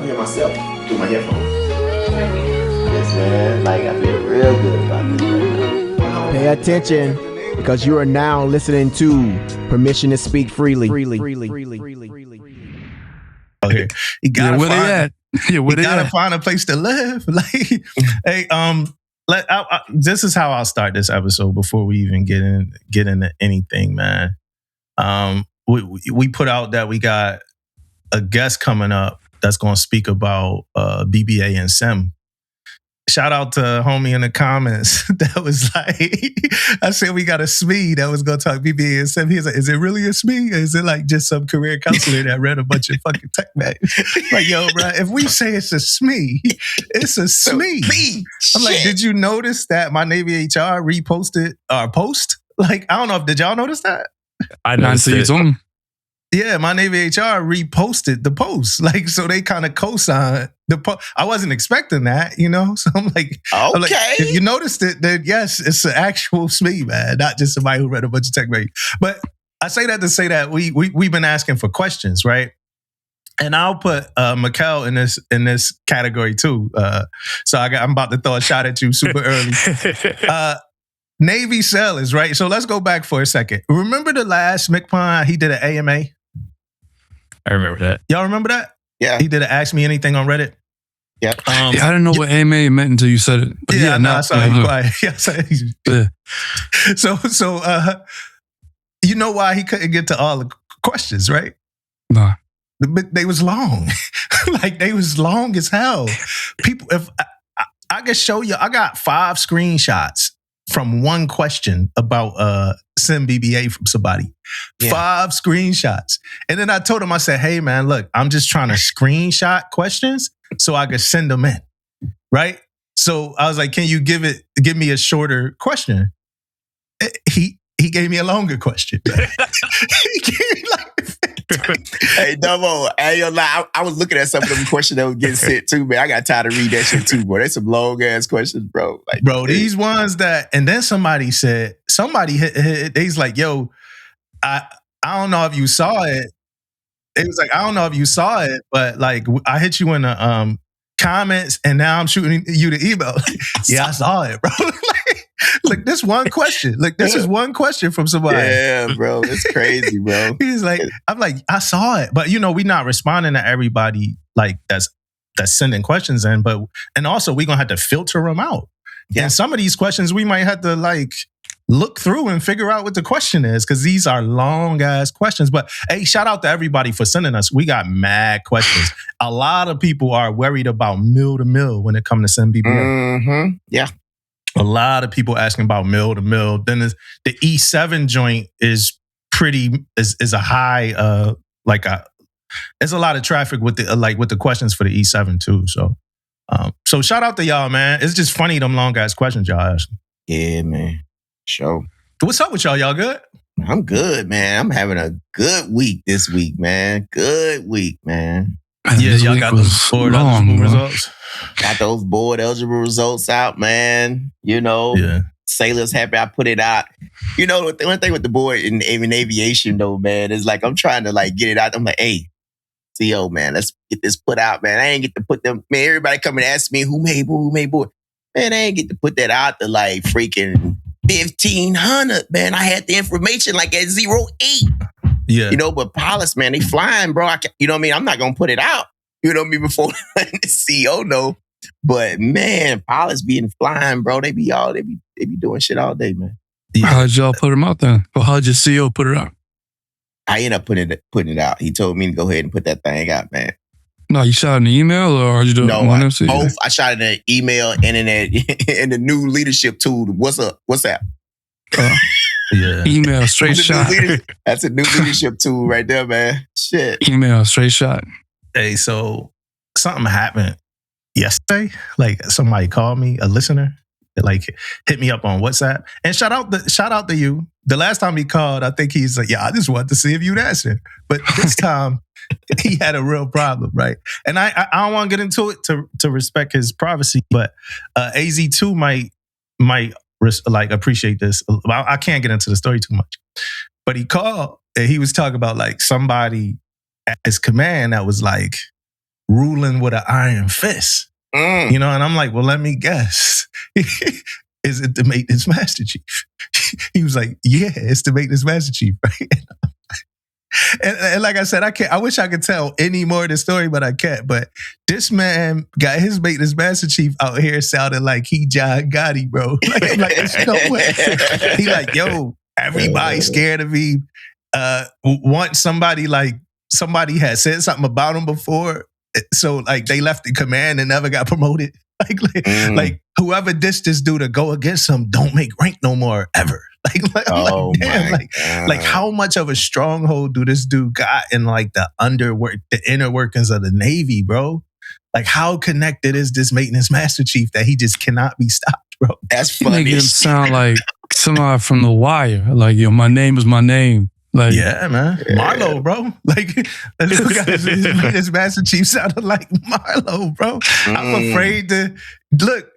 hear myself through my headphones. Yes, man. Like, I feel real good about this right now. Pay attention, because you are now listening to Permission to Speak Freely. Oh, here. You gotta where find, they at? Yeah, where you they gotta at? find a place to live. Like, hey, this is how I'll start this episode before we even get into anything, man. We put out that we got a guest coming up that's going to speak about BBA and SIM. Shout out to homie in the comments that was like, I said we got a SME that was going to talk BBA and SIM. He was like, is it really a SME? Or is it like just some career counselor that read a bunch of fucking tech mags? Like, yo, bro, if we say it's a SME, it's a SME. I'm like, did you notice that my Navy HR reposted our post? Like, I don't know, did y'all notice that? I didn't see it. Yeah, my Navy HR reposted the post. Like, so they kind of co-signed the post. I wasn't expecting that, you know? So I'm like, if you noticed it, then yes, it's an actual SME, man, not just somebody who read a bunch of tech mags. But I say that to say that we've been asking for questions, right? And I'll put Makel in this category too. So I'm about to throw a shot at you super early. Navy sailors, right? So let's go back for a second. Remember the last McPine, he did an AMA? I remember that. Y'all remember that? Yeah. He did an Ask Me Anything on Reddit? Yeah. I didn't know what AMA meant until you said it. But I saw you quiet. So you know why he couldn't get to all the questions, right? Nah. But they was long. Like, they was long as hell. People, if I can show you, I got 5 screenshots from one question about SIM BBA from somebody. Yeah. 5 screenshots. And then I told him, I said, hey man, look, I'm just trying to screenshot questions so I could send them in. Right? So I was like, can you give me a shorter question? He gave me a longer question. He gave me like Hey, Damo, I ain't gonna lie. I was looking at some of them questions that was getting sent too, man. I got tired of reading that shit too, bro. There's some long ass questions, bro. Like, bro, these ones that, and then somebody hit, he's like, yo, I don't know if you saw it. It was like, I don't know if you saw it, but like, I hit you in the comments and now I'm shooting you the email. Yeah, I saw it, bro. Like this one question. Like, this is one question from somebody. Yeah, bro. It's crazy, bro. He's like, I'm like, I saw it. But, you know, we're not responding to everybody like that's sending questions in. And also, we're going to have to filter them out. Yeah. And some of these questions, we might have to like look through and figure out what the question is, because these are long ass questions. But hey, shout out to everybody for sending us. We got mad questions. A lot of people are worried about mill to mill when it comes to SIM BBA. Mm-hmm. Yeah. A lot of people asking about mill to mill. Then the E7 joint is a high there's a lot of traffic with the questions for the E7 too. So shout out to y'all, man. It's just funny them long ass questions y'all ask. Yeah, man. Sure. What's up with y'all? Y'all good? I'm good, man. I'm having a good week this week, man. Good week, man. Yeah, y'all got those board eligible results. Got those board eligible results out, man. You know, sailors happy I put it out. You know, the one thing with the board in aviation, though, man, is like I'm trying to like get it out. I'm like, hey, CO, man, let's get this put out, man. I ain't get to put them. Man, everybody come and ask me who made board. Man, I ain't get to put that out to like freaking 1,500. Man, I had the information like at 08. Yeah. You know, but pilots, man, they flying, bro. You know what I mean? I'm not going to put it out. You know what I mean? Before the CEO know. But man, pilots being flying, bro. They be doing shit all day, man. Yeah. How'd y'all put them out then? Or how'd your CEO put it out? I ended up putting it out. He told me to go ahead and put that thing out, man. No, you shot an email or you doing both. I shot in an email and in the new leadership tool. What's up? WhatsApp. Yeah. Email straight shot. That's a new leadership tool right there, man. Shit. Email straight shot. Hey, so something happened yesterday. Like somebody called me, a listener, that like hit me up on WhatsApp. And shout out to you. The last time he called, I think he's like, yeah, I just wanted to see if you'd answer. But this time he had a real problem, right? And I don't want to get into it to respect his privacy, but AZ2 might like appreciate this. I can't get into the story too much. But he called and he was talking about like somebody at his command that was like, ruling with an iron fist. You know, and I'm like, well, let me guess. Is it the maintenance master chief? He was like, yeah, it's the maintenance master chief, right? And like I said, I wish I could tell any more of the story, but I can't. But this man got his maintenance master chief out here sounding like he John Gotti, bro. Like, there's no way. He like, yo, everybody scared of me. Want somebody had said something about him before. So like they left the command and never got promoted. Like whoever ditched this dude to go against him don't make rank no more ever. Like how much of a stronghold do this dude got in like the inner workings of the Navy, bro? Like how connected is this maintenance master chief that he just cannot be stopped, bro? That's funny. Making him sound like somebody from The Wire. Like, yo, my name is my name. Like, yeah, man. Marlo, bro. Like, his master chief sounded like Marlo, bro. I'm afraid to look.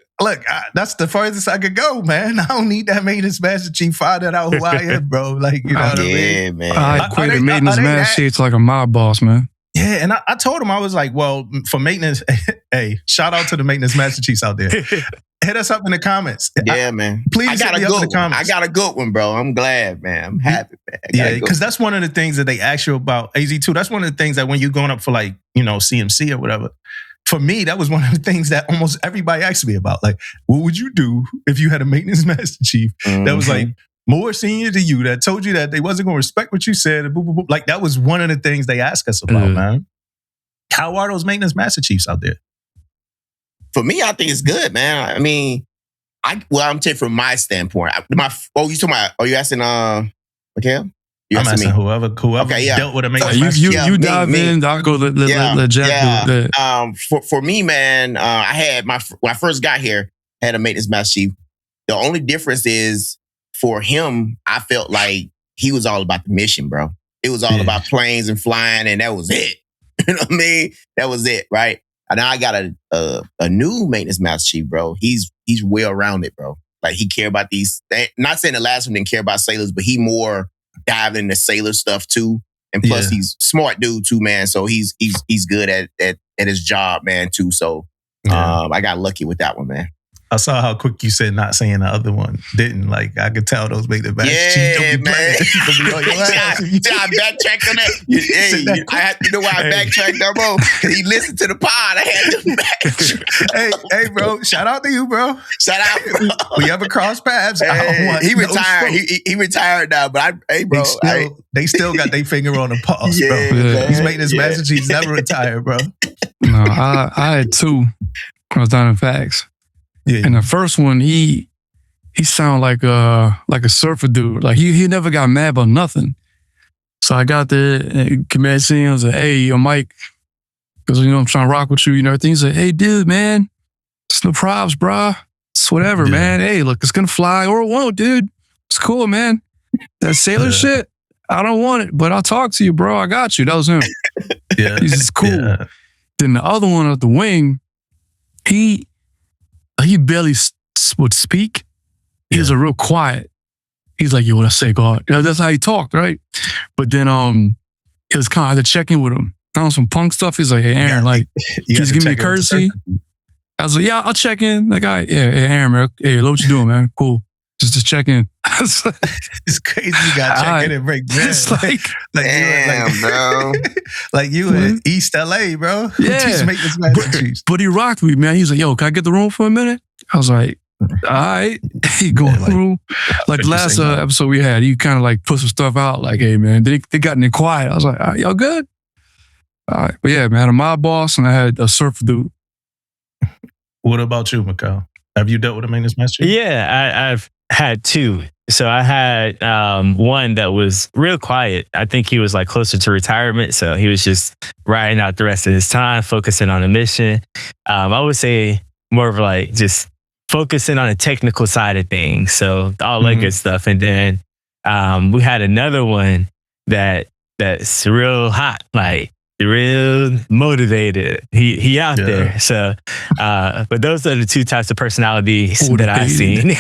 That's the furthest I could go, man. I don't need that maintenance master chief finding out who I am, bro. Like, you know what I mean? Man. I equated maintenance master chief like a mob boss, man. Yeah, and I told him, I was like, well, for maintenance, hey, shout out to the maintenance master chiefs out there. Hit us up in the comments. Man. Please hit me up in the comments. I got a good one, bro. I'm glad, man. I'm happy, man. Yeah, because that's one of the things that they ask you about AZ2. That's one of the things that when you're going up for like, you know, CMC or whatever, for me, that was one of the things that almost everybody asked me about. Like, what would you do if you had a maintenance master chief that was like more senior to you, that told you that they wasn't going to respect what you said? And boop, boop, boop. Like, that was one of the things they asked us about, man. How are those maintenance master chiefs out there? For me, I think it's good, man. I mean, I'm taking from my standpoint. You talking about? Are you asking Makel? I'm asking whoever dealt with a maintenance master chief. You dive in. I'll go let Jack do that. For me, man, I had when I first got here, I had a maintenance master chief. The only difference is for him, I felt like he was all about the mission, bro. It was all about planes and flying, and that was it. You know what I mean? That was it, right? And now I got a new maintenance master chief, bro. He's well-rounded, bro. Like, he care about these. Not saying the last one didn't care about sailors, but he more dived into sailor stuff too. And plus, he's smart dude too, man. So he's good at his job, man, too. So I got lucky with that one, man. I saw how quick you said not saying the other one didn't. Like, I could tell those make the master chiefs don't be playing. You try to backtrack on that. You know why I backtracked, Damo? He listened to the pod. I had to backtrack. Hey, bro. Shout out to you, bro. Shout out, bro. We ever cross paths? He retired. He retired now, but bro. They still got their finger on the pulse, bro. Yeah. He's maintenance master chiefs never retired, bro. No, I had two. I was down in facts. Yeah. And the first one, he sounded like a surfer dude. Like he never got mad about nothing. So I got there and command scene. I was like, hey, yo, Mike, because I'm trying to rock with you and everything. He's like, hey, dude, man, it's no props, brah. It's whatever, man. Hey, look, it's gonna fly or it won't, dude. It's cool, man. That sailor shit, I don't want it, but I'll talk to you, bro. I got you. That was him. Yeah, he's just cool. Yeah. Then the other one at the wing, he barely would speak. He was a real quiet. He's like, yo, what I say, God? That's how he talked, right? But then it was kind of, I had to check in with him. On some punk stuff. He's like, hey, Aaron, like, just give me a courtesy. I was like, yeah, I'll check in. Like, hey, Aaron, man, hey, what you doing, man? Cool. Just check in. It's crazy you got to check in and break bread. It's like damn, bro. Like you in East LA, bro. Yeah. But he rocked me, man. He was like, yo, can I get the room for a minute? I was like, all right. He going through. Like the last episode we had, he kind of like put some stuff out. Like, hey, man, they got in quiet. I was like, all right, y'all good? All right. But yeah, man, I had my boss and I had a surfer dude. What about you, Makel? Have you dealt with a maintenance master? Yeah, I've had two. So I had one that was real quiet. I think he was like closer to retirement. So he was just riding out the rest of his time, focusing on a mission. I would say more of like just focusing on the technical side of things. So all that good stuff. And then we had another one that's real hot, like real motivated. He out there. So, but those are the two types of personalities that I've seen.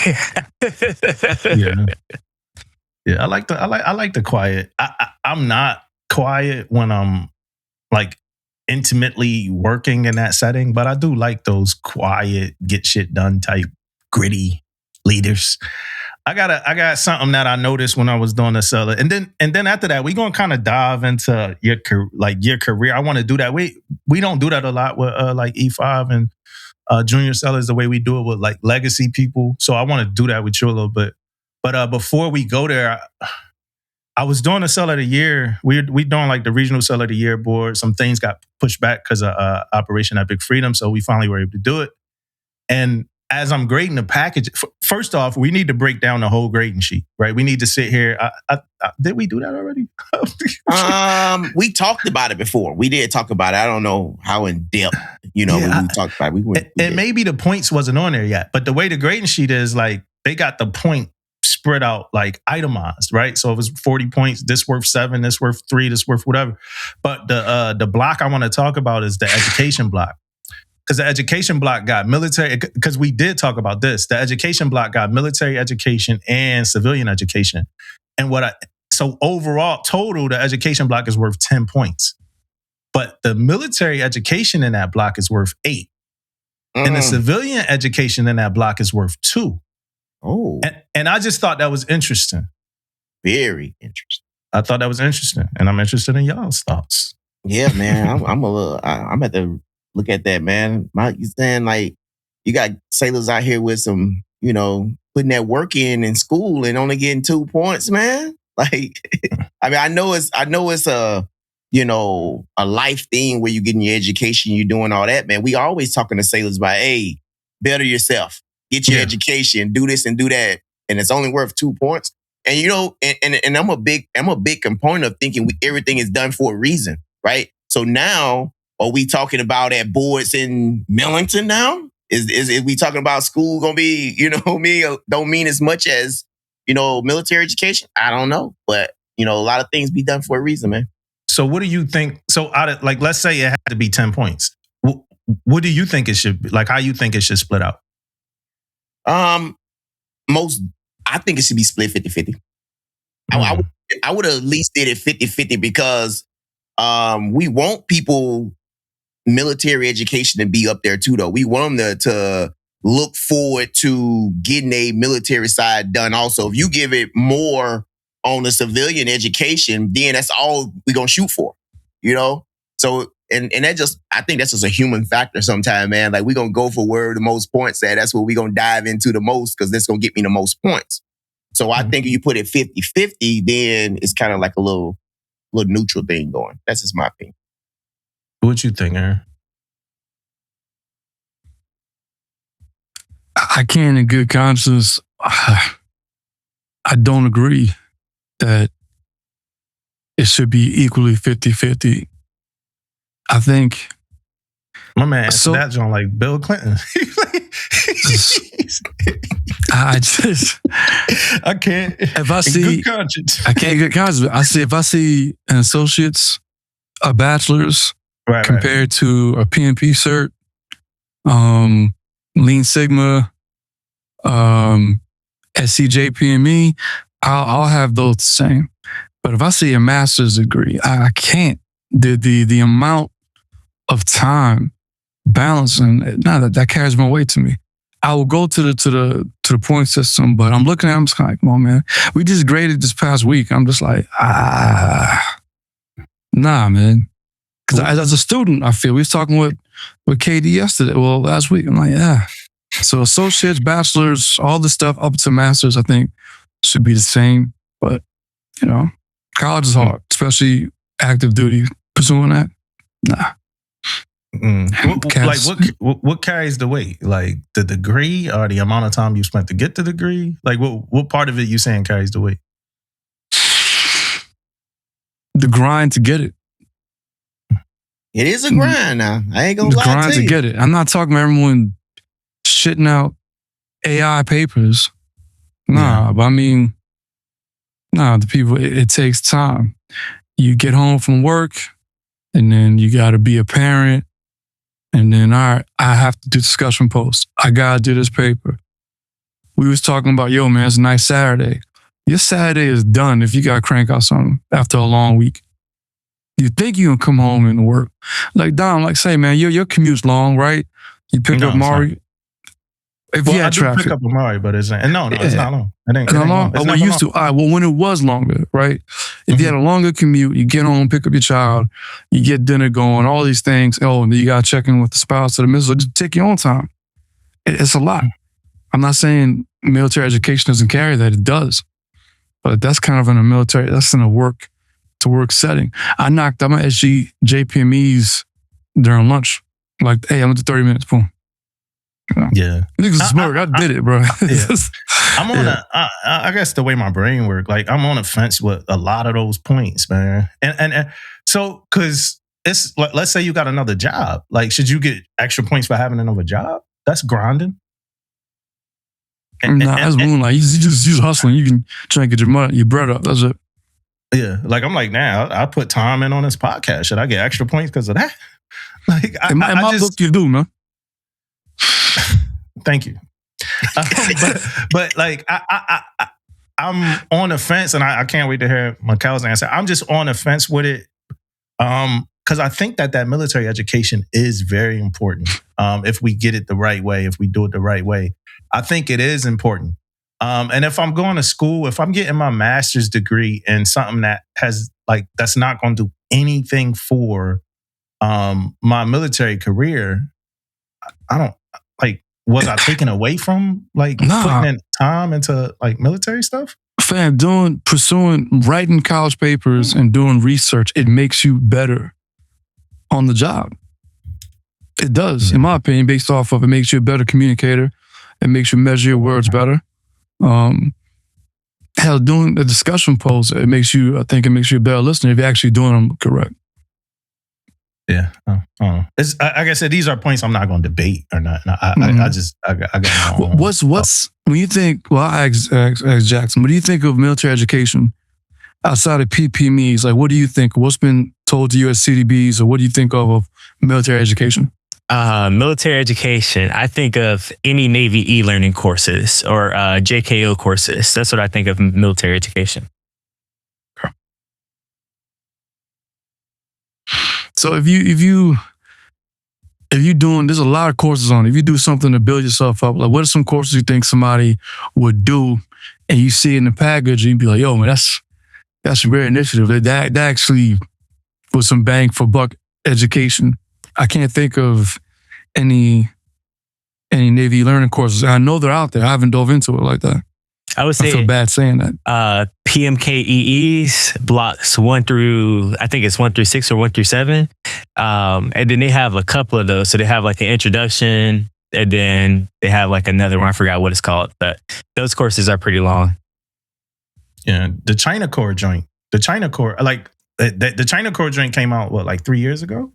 I like the quiet. I'm not quiet when I'm like intimately working in that setting, but I do like those quiet, get shit done type, gritty leaders. I got something that I noticed when I was doing the seller, and then after that, we gonna kind of dive into your career. I want to do that. We don't do that a lot with like E5 and junior sellers the way we do it with like legacy people. So I want to do that with you a little bit. But before we go there, I was doing a seller of the year. We doing like the regional seller of the year board. Some things got pushed back because of Operation Epic Freedom, so we finally were able to do it. And as I'm grading the package, first off, we need to break down the whole grading sheet, right? We need to sit here. Did we do that already? We talked about it before. We did talk about it. I don't know how in depth, we talked about it. And maybe the points wasn't on there yet, but the way the grading sheet is, like, they got the point spread out, like itemized, right? So it was 40 points, this worth 7, this worth 3, this worth whatever. But the block I want to talk about is the education block. Because the education block got military, because we did talk about this. The education block got military education and civilian education. And so overall, total, the education block is worth 10 points. But the military education in that block is worth 8. And the civilian education in that block is worth 2. Oh. And I just thought that was interesting. Very interesting. I thought that was interesting. And I'm interested in y'all's thoughts. Yeah, man. I'm at the look at that, man. You saying, like, you got sailors out here with some, putting that work in school and only getting 2 points, man. Like, I mean, I know it's a, a life thing where you're getting your education, you're doing all that, man. We always talking to sailors about, hey, better yourself, get your education, do this and do that, and it's only worth 2 points. And and I'm a big component of thinking everything is done for a reason, right? So now, are we talking about at boards in Millington now? Is we talking about school gonna be, don't mean as much as, military education? I don't know. But, a lot of things be done for a reason, man. So what do you think? So out of, like, let's say it had to be 10 points. What do you think it should be? Like, how you think it should split out? I think it should be split 50-50. I would have at least did it 50-50 because we want people military education to be up there too, though. We want them to look forward to getting a military side done also. If you give it more on the civilian education, then that's all we're going to shoot for, So, and that I think that's just a human factor sometimes, man. Like, we're going to go for where the most points at. That's what we're going to dive into the most because that's going to get me the most points. So I think if you put it 50-50, then it's kind of like a little neutral thing going. That's just my opinion. What you think, Aaron? I can't in good conscience. I don't agree that it should be equally 50-50. I think my man answered that John like Bill Clinton. I can't. If I see, good conscience. I can't get conscience. If I see an associate's, a bachelor's, compared to a PNP cert, Lean Sigma, SCJPME, I'll have those the same. But if I see a master's degree, I can't. The amount of time balancing, that carries more weight to me. I will go to the point system, but I'm looking at it, I'm just kind of like, come on, man. We just graded this past week. I'm just like, nah, man. Because as a student, I feel, we was talking with KD yesterday, last week. I'm like, yeah. So associates, bachelors, all the stuff up to masters, I think should be the same. But, college is hard, especially active duty. Pursuing that, nah. What carries the weight? Like the degree or the amount of time you spent to get the degree? Like what part of it you saying carries the weight? The grind to get it. It is a grind now. I ain't gonna lie to you. The grind to get it. I'm not talking about everyone shitting out AI papers. Nah, but I mean, the people, it takes time. You get home from work and then you got to be a parent. And then, all right, I have to do discussion posts. I got to do this paper. We was talking about, yo, man, it's a nice Saturday. Your Saturday is done if you got to crank out something after a long week. You think you can come home and work. Like Dom, like say, man, your commute's long, right? You pick up Mari. If you had traffic. Pick up Mari, but it's not long. It ain't long. It's used to. All right, well, when it was longer, right? If you had a longer commute, you get home, pick up your child, you get dinner going, all these things. Oh, and then you got to check in with the spouse or the missile. Just take your own time. It's a lot. I'm not saying military education doesn't carry that. It does. But that's kind of in a military, that's in a work to work setting. I knocked out my SG JPMEs during lunch. Like, hey, I'm at the 30 minutes, boom. Yeah. Niggas smart. I did it, bro. Yeah. I'm on I guess the way my brain works, like I'm on a fence with a lot of those points, man. And so, cause it's like, let's say you got another job. Like, should you get extra points for having another job? That's grinding. That's moonlight. You just hustling. You can try and get your bread up. That's it. Yeah. Like, I'm like, now I put time in on this podcast. Should I get extra points because of that? Like, in my book, you do, man. Thank you. But like, I'm on the fence, and I can't wait to hear Makel's answer. I'm just on the fence with it, because I think that military education is very important. If we get it the right way, if we do it the right way, I think it is important. And if I'm going to school, if I'm getting my master's degree in something that has that's not going to do anything for my military career, I don't was I taken away from putting in time into military stuff? Fam, writing college papers and doing research, it makes you better on the job. It does, in my opinion, based off of it makes you a better communicator. It makes you measure your words better. Hell, doing a discussion post, I think it makes you a better listener if you're actually doing them correct. Yeah. It's, like I said, these are points I'm not going to debate or not. I got my own. What's when you think, well, I asked Jackson, what do you think of military education outside of PPMEs? Like, what do you think? What's been told to you as CDBs, or what do you think of military education? Military education, I think of any Navy e-learning courses or JKO courses. That's what I think of military education. So if you doing, there's a lot of courses on it. If you do something to build yourself up, like what are some courses you think somebody would do, and you see it in the package, and you'd be like, yo, man, that's a great initiative. That actually was some bang for buck education. I can't think of any Navy learning courses. I know they're out there. I haven't dove into it like that. I feel bad saying that. PMKEEs, blocks 1 through 6 or 1 through 7. And then they have a couple of those. So they have an introduction, and then they have another one. I forgot what it's called, but those courses are pretty long. Yeah. The China Corps joint. The China Corps, the China Corps joint came out, 3 years ago?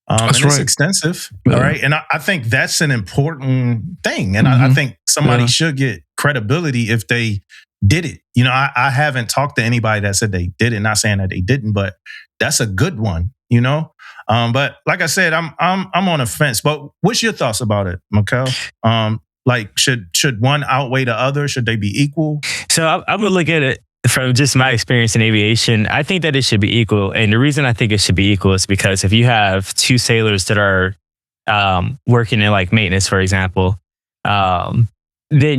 That's and right. It's extensive. Yeah. All right. And I think that's an important thing. And I think somebody should get credibility if they did it. I haven't talked to anybody that said they did it, not saying that they didn't, but that's a good one, But like I said, I'm on a fence. But what's your thoughts about it, Makel? Should one outweigh the other? Should they be equal? So I would look at it from just my experience in aviation. I think that it should be equal. And the reason I think it should be equal is because if you have two sailors that are working in maintenance, for example, then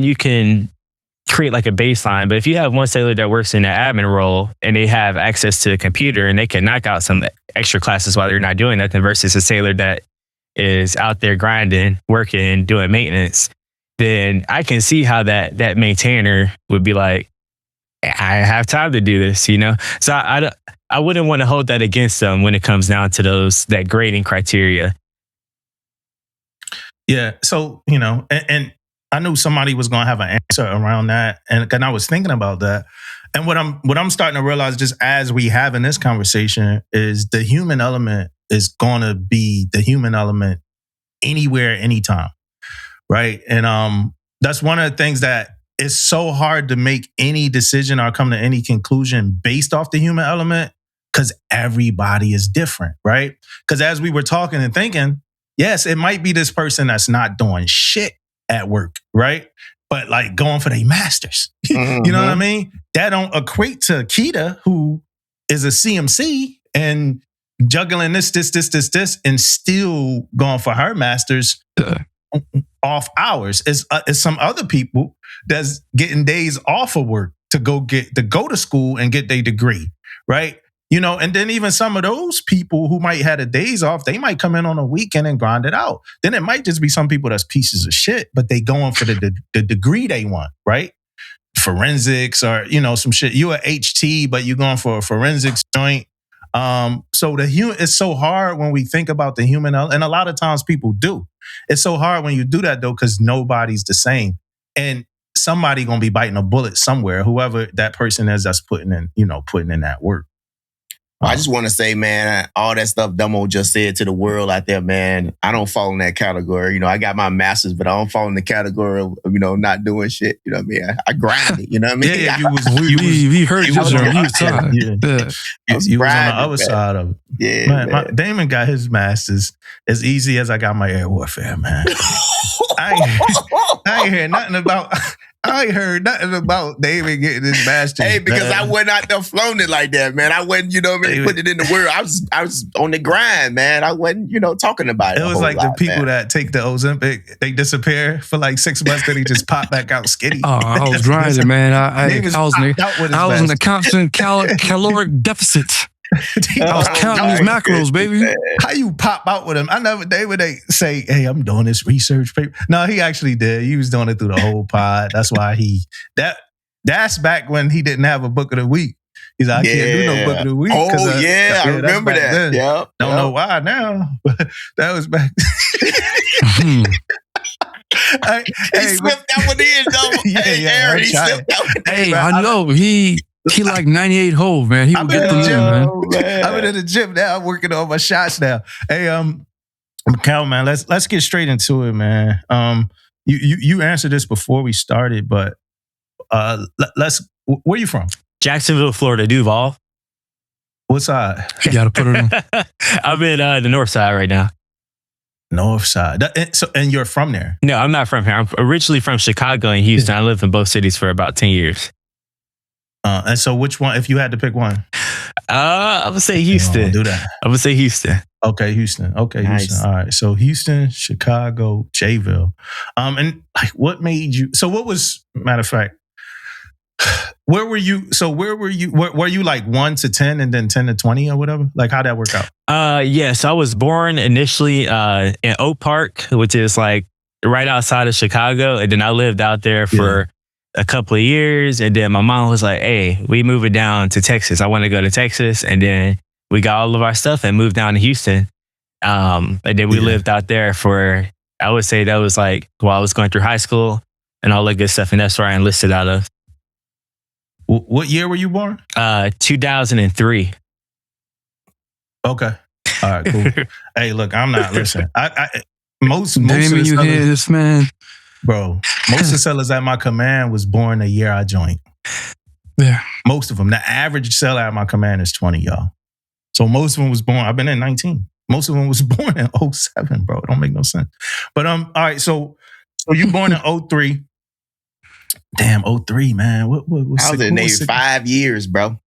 you can create a baseline. But if you have one sailor that works in an admin role and they have access to a computer and they can knock out some extra classes while they're not doing nothing versus a sailor that is out there grinding, working, doing maintenance, then I can see how that maintainer would be like, I have time to do this, So I wouldn't want to hold that against them when it comes down to that grading criteria. Yeah. So, and I knew somebody was going to have an answer around that. And I was thinking about that. And what I'm starting to realize just as we have in this conversation is the human element is going to be the human element anywhere, anytime. Right. And that's one of the things that it's so hard to make any decision or come to any conclusion based off the human element because everybody is different, right? Because as we were talking and thinking, yes, it might be this person that's not doing shit at work, right? But going for their masters. Mm-hmm. You know what I mean? That don't equate to Keita, who is a CMC and juggling this, and still going for her master's off hours. Is some other people that's getting days off of work to go to school and get their degree, right? And then even some of those people who might have the days off, they might come in on a weekend and grind it out. Then it might just be some people that's pieces of shit, but they going for the degree they want, right? Forensics or, some shit. You a HT, but you going for a forensics joint. So it's so hard when we think about the human, and a lot of times people do. It's so hard when you do that though, because nobody's the same. And somebody gonna be biting a bullet somewhere, whoever that person is that's putting in that work. I just want to say, man, all that stuff Damo just said to the world out there, man, I don't fall in that category. I got my master's, but I don't fall in the category of, not doing shit. You know what I mean? I grind it. You know what I mean? Yeah, we heard you was on the other side of it. Yeah, man. Damon got his master's as easy as I got my air warfare, man. I ain't heard nothing about... I ain't heard nothing about David getting his master's. Hey, because I wasn't out there flown it like that, man. I wasn't, putting it in the world. I was on the grind, man. I wasn't, talking about it. It was like the people that take the Ozempic, they disappear for like 6 months, then they just pop back out skinny. Oh, I was grinding, man. I was in a constant caloric deficit. I was counting these macros, baby. How you pop out with him? They would say, hey, I'm doing this research paper. No, he actually did. He was doing it through the whole pod. That's why that's back when he didn't have a book of the week. He's like, I can't do no book of the week. Oh, I remember that. Yeah. Don't know why now, but that was back. He slipped that one in, though. Aaron, he slipped that one in. Hey, I know. He like 98 Hove, man. He would get the gym, man. I'm in the gym now. I'm working on my shots now. Hey, Makel, man, let's get straight into it, man. You answered this before we started, but where you from? Jacksonville, Florida, Duval. What side? You got to put it on. I'm in the north side right now. North side. And you're from there? No, I'm not from here. I'm originally from Chicago and Houston. I lived in both cities for about 10 years. And so which one, if you had to pick one? I would say Houston. Do that. I would say Houston. Okay, Houston. Okay, nice. Houston. All right. So Houston, Chicago, Jayville. And like what made you, so what was, matter of fact, where were you like 1 to 10 and then 10 to 20 or whatever? Like how'd that work out? So I was born initially in Oak Park, which is like right outside of Chicago. And then I lived out there for a couple of years. And then my mom was like, hey, we moving down to Texas. I want to go to Texas. And then we got all of our stuff and moved down to Houston. And then we lived out there for, I would say that was like while I was going through high school and all that good stuff. And that's where I enlisted out of. What year were you born? 2003. Okay. All right, cool. Hey, look, I'm not listening. Most Damon, of the you sellers, hear this, man? Bro, most of the sellers at my command was born the year I joined. Yeah. Most of them. The average seller at my command is 20, y'all. So most of them was born, I've been in 19. Most of them was born in 07, bro. It don't make no sense. But all right, so you born in 03. Damn, 03, man. What I was in the Navy 5 years, bro.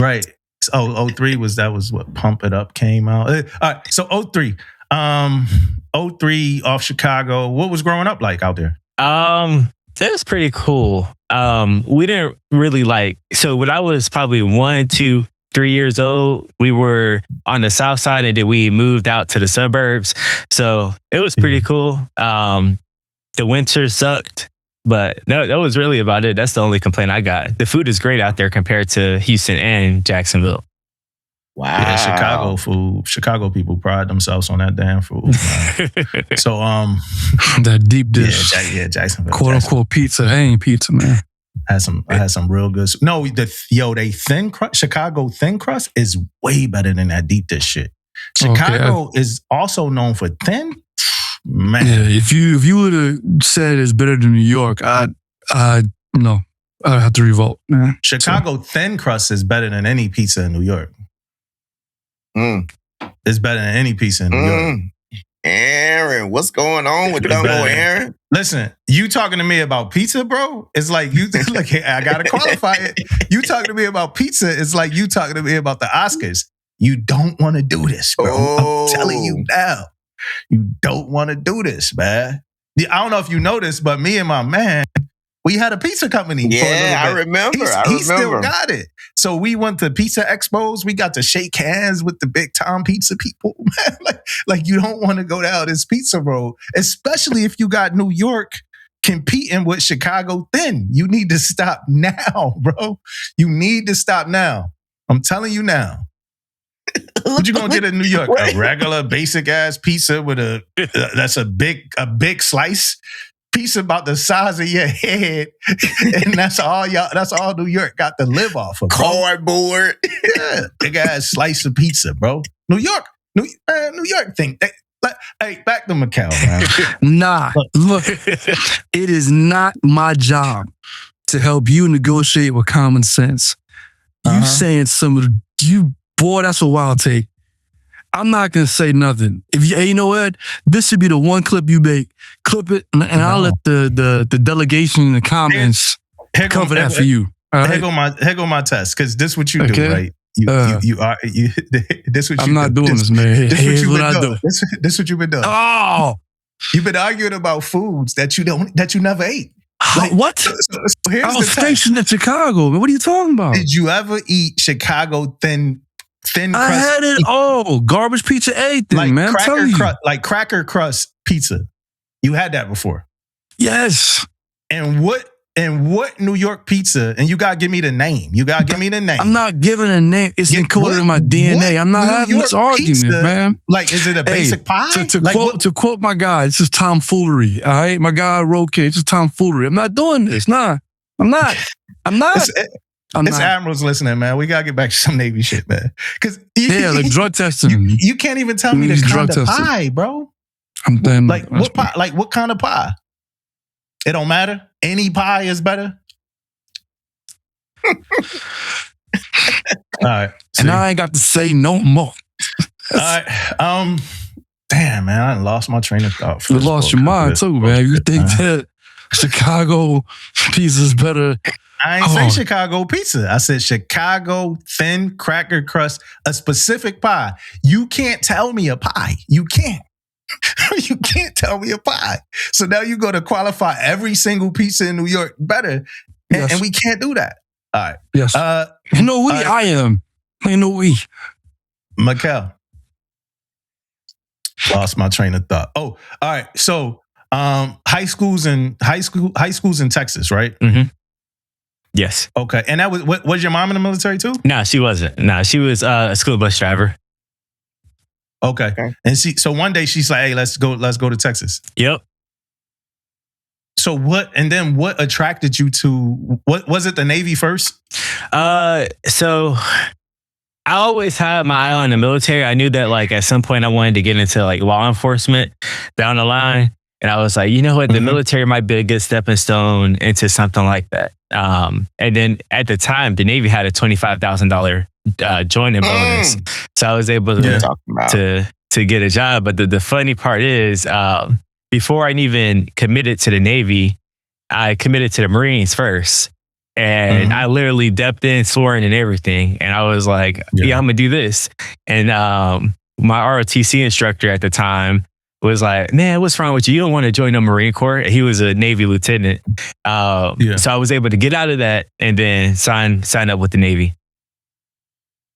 Right. 03 was what Pump It Up came out. All right, so 03. 03 off Chicago. What was growing up like out there? That was pretty cool. We didn't really so when I was probably 1, 2, 3 years old, we were on the south side and then we moved out to the suburbs. So it was pretty cool. The winter sucked. But no, that was really about it. That's the only complaint I got. The food is great out there compared to Houston and Jacksonville. Wow. Yeah, Chicago food. Chicago people pride themselves on that damn food. Man. So that deep dish. Yeah, Jacksonville. Quote unquote pizza. That ain't pizza, man. I had some real good. No, they thin crust. Chicago thin crust is way better than that deep dish shit. Chicago is also known for thin. Man. Yeah, if you would have said it's better than New York, I'd have to revolt. Man. Chicago thin crust is better than any pizza in New York. It's better than any pizza in New York. Aaron, what's going on with Damo, Aaron? Listen, you talking to me about pizza, bro? It's like you hey, I gotta qualify it. You talking to me about pizza, it's like you talking to me about the Oscars. You don't want to do this, bro. I'm telling you now. You don't want to do this, man. I don't know if you noticed, but me and my man, we had a pizza company. Yeah, for a little bit. I remember. He still got it. So we went to pizza expos. We got to shake hands with the big time pizza people. Man, like you don't want to go down this pizza road, especially if you got New York competing with Chicago thin. You need to stop now, bro. You need to stop now. I'm telling you now. What you gonna get in New York? A regular basic ass pizza with that's a big slice pizza about the size of your head, and that's all New York got to live off of. Cardboard. Yeah, big ass slice of pizza, bro. New York thing. Hey, back to Makel, man. Nah, look, it is not my job to help you negotiate with common sense. You saying some of boy, that's a wild take. I'm not gonna say nothing. You know what? This should be the one clip you make. Clip it, and I'll let the delegation in the comments cover that for you. All right? Here go my test, because this what you do, right? This what you I'm not doing this, man. Here's what I do. This what you've been doing. Oh, you've been arguing about foods that you never ate. Like, what? So here's I was stationed in Chicago, man. What are you talking about? Did you ever eat Chicago thin crust? I had it all. Garbage pizza, everything, like man. I'm telling you. Like cracker crust pizza. You had that before? Yes. And what New York pizza? And you gotta give me the name. I'm not giving a name. It's encoded in my DNA. I'm not having this argument, man. Like, is it a basic pie? To quote my guy, this is tomfoolery. All right, my guy Roke, it's just tomfoolery. I'm not doing this. Nah, I'm not. It's admirals listening, man. We gotta get back to some Navy shit, man. Because like drug testing. You can't even tell me the kind of pie, bro. I'm damn. Like what pie? Like what kind of pie? It don't matter. Any pie is better. All right. And I ain't got to say no more. All right. Damn, man, I lost my train of thought. You lost your mind too, man. You think that Chicago pizza is better? I ain't say Chicago pizza. I said Chicago thin cracker crust, a specific pie. You can't tell me a pie. You can't. You can't tell me a pie. So now you go to qualify every single pizza in New York better, and we can't do that. All right. Yes. I am. Makel. Lost my train of thought. Oh, all right. So, high schools in Texas, right? Mm-hmm. Yes. Okay. And that was your mom in the military too? No, she wasn't. No, she was a school bus driver. Okay. And so one day she's like, "Hey, let's go to Texas." Yep. So what attracted you to, what was it, the Navy first? So I always had my eye on the military. I knew that like at some point I wanted to get into like law enforcement down the line. And I was like, you know what, the military might be a good stepping stone into something like that. And then at the time, the Navy had a $25,000 joining bonus. So I was able to get a job. But the funny part is, before I even committed to the Navy, I committed to the Marines first. And I literally dipped in, sworn and everything. And I was like, yeah, I'm going to do this. And my ROTC instructor at the time was like, man, what's wrong with you? You don't want to join the Marine Corps. He was a Navy lieutenant. So I was able to get out of that and then sign up with the Navy.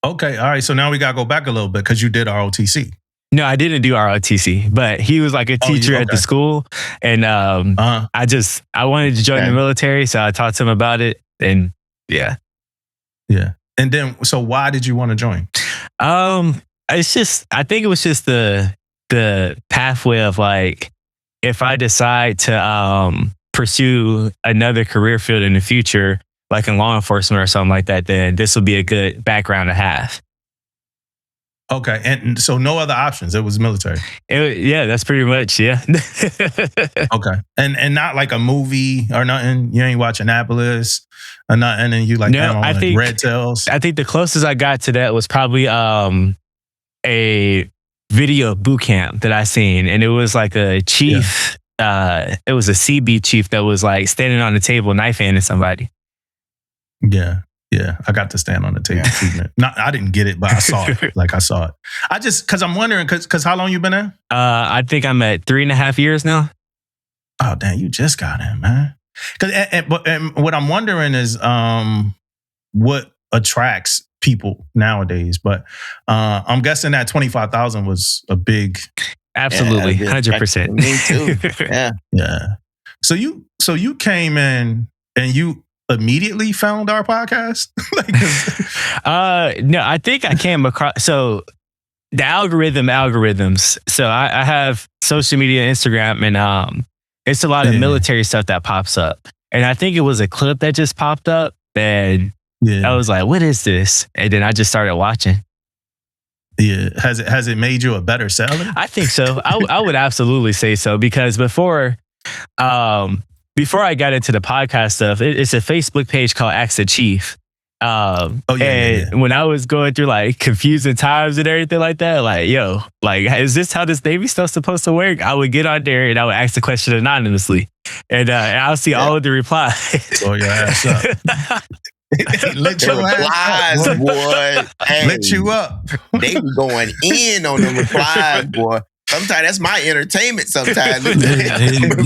Okay. All right. So now we got to go back a little bit because you did ROTC. No, I didn't do ROTC, but he was like a teacher at the school. And I wanted to join the military. So I talked to him about it. And yeah. And then, so why did you want to join? It's just, I think it was just the pathway of like, if I decide to pursue another career field in the future, like in law enforcement or something like that, then this will be a good background to have. Okay. And so no other options. It was military. That's pretty much, yeah. Okay. And not like a movie or nothing. You ain't watch Annapolis or nothing. And you like, no, I think Red Tails. I think the closest I got to that was probably a video boot camp that I seen. And it was like a chief. It was a CB chief that was like standing on the table, knife handing somebody. Yeah. Yeah, I got to stand on the table treatment. Not, I didn't get it, but I saw it. I saw it. Because I'm wondering, because how long you been in? I think I'm at 3.5 years now. Oh, damn, you just got in, man. But what I'm wondering is what attracts people nowadays. But I'm guessing that 25,000 was a big... Absolutely, 100%. Me too. Yeah. So you came in and you immediately found our podcast? No, I think I came across... So the algorithms. So I have social media, Instagram, and it's a lot of military stuff that pops up. And I think it was a clip that just popped up. And I was like, what is this? And then I just started watching. Yeah. Has it made you a better seller? I think so. I would absolutely say so, because before I got into the podcast stuff, it's a Facebook page called Ask the Chief. When I was going through like confusing times and everything like that, like, yo, like, is this how this Navy stuff's supposed to work? I would get on there and I would ask the question anonymously, and I'll see all of the replies. Oh, your ass up. Let your replies, ass up, boy. Hey, let you up. They be going in on the replies, boy. Sometimes that's my entertainment. Sometimes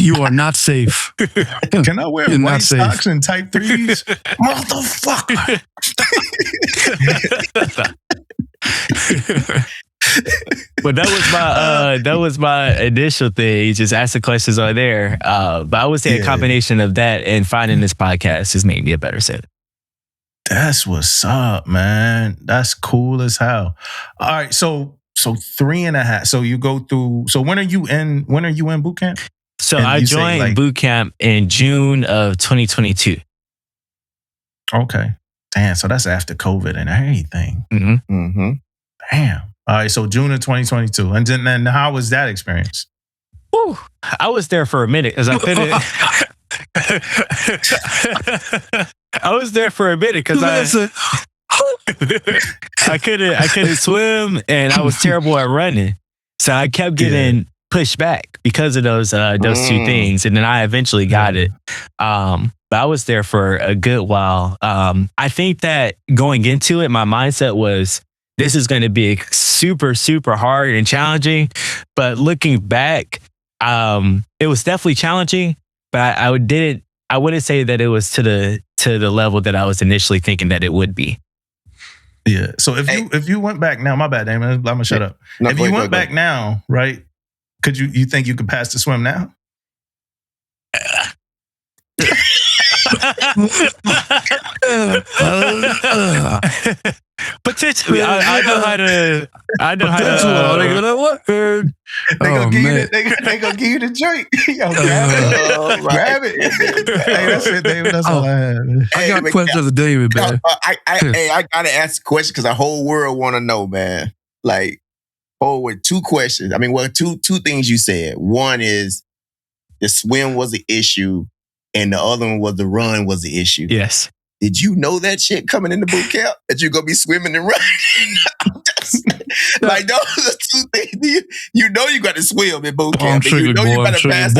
you are not safe. Can I wear white socks and type 3s? Motherfucker. But that was my initial thing. Just ask the questions on there. But I would say a combination of that and finding this podcast has made me a better seller. That's what's up, man. That's cool as hell. All right, so 3.5. So you go through. So when are you in boot camp? So I joined boot camp in June of 2022. Okay, damn. So that's after COVID and everything. Mm-hmm. Mm-hmm. Damn. All right. So June of 2022, and then how was that experience? Whew, I was there for a minute because I couldn't. I was there for a minute because I couldn't swim and I was terrible at running, so I kept getting pushed back because of those two things, and then I eventually got it. But I was there for a good while. I think that going into it, my mindset was this is going to be super, super hard and challenging. But looking back, it was definitely challenging. But I wouldn't say that it was to the level that I was initially thinking that it would be. Yeah. So if you went back now, my bad, Damon, I'm gonna shut up. If you went back now, right? Could you think you could pass the swim now? Potentially, I know how to. They gonna give you the drink. Yo, grab it. Hey, that's it, David. That's all I have. I got questions of David, man. I gotta ask a question because the whole world want to know, man. Like, with 2 questions. I mean, well, two things you said. One is the swim was the issue, and the other one was the run was the issue. Yes. Did you know that shit coming into boot camp? That you're going to be swimming and running? Like, those are 2 things. You know you got to swim in boot camp. You know you got to pass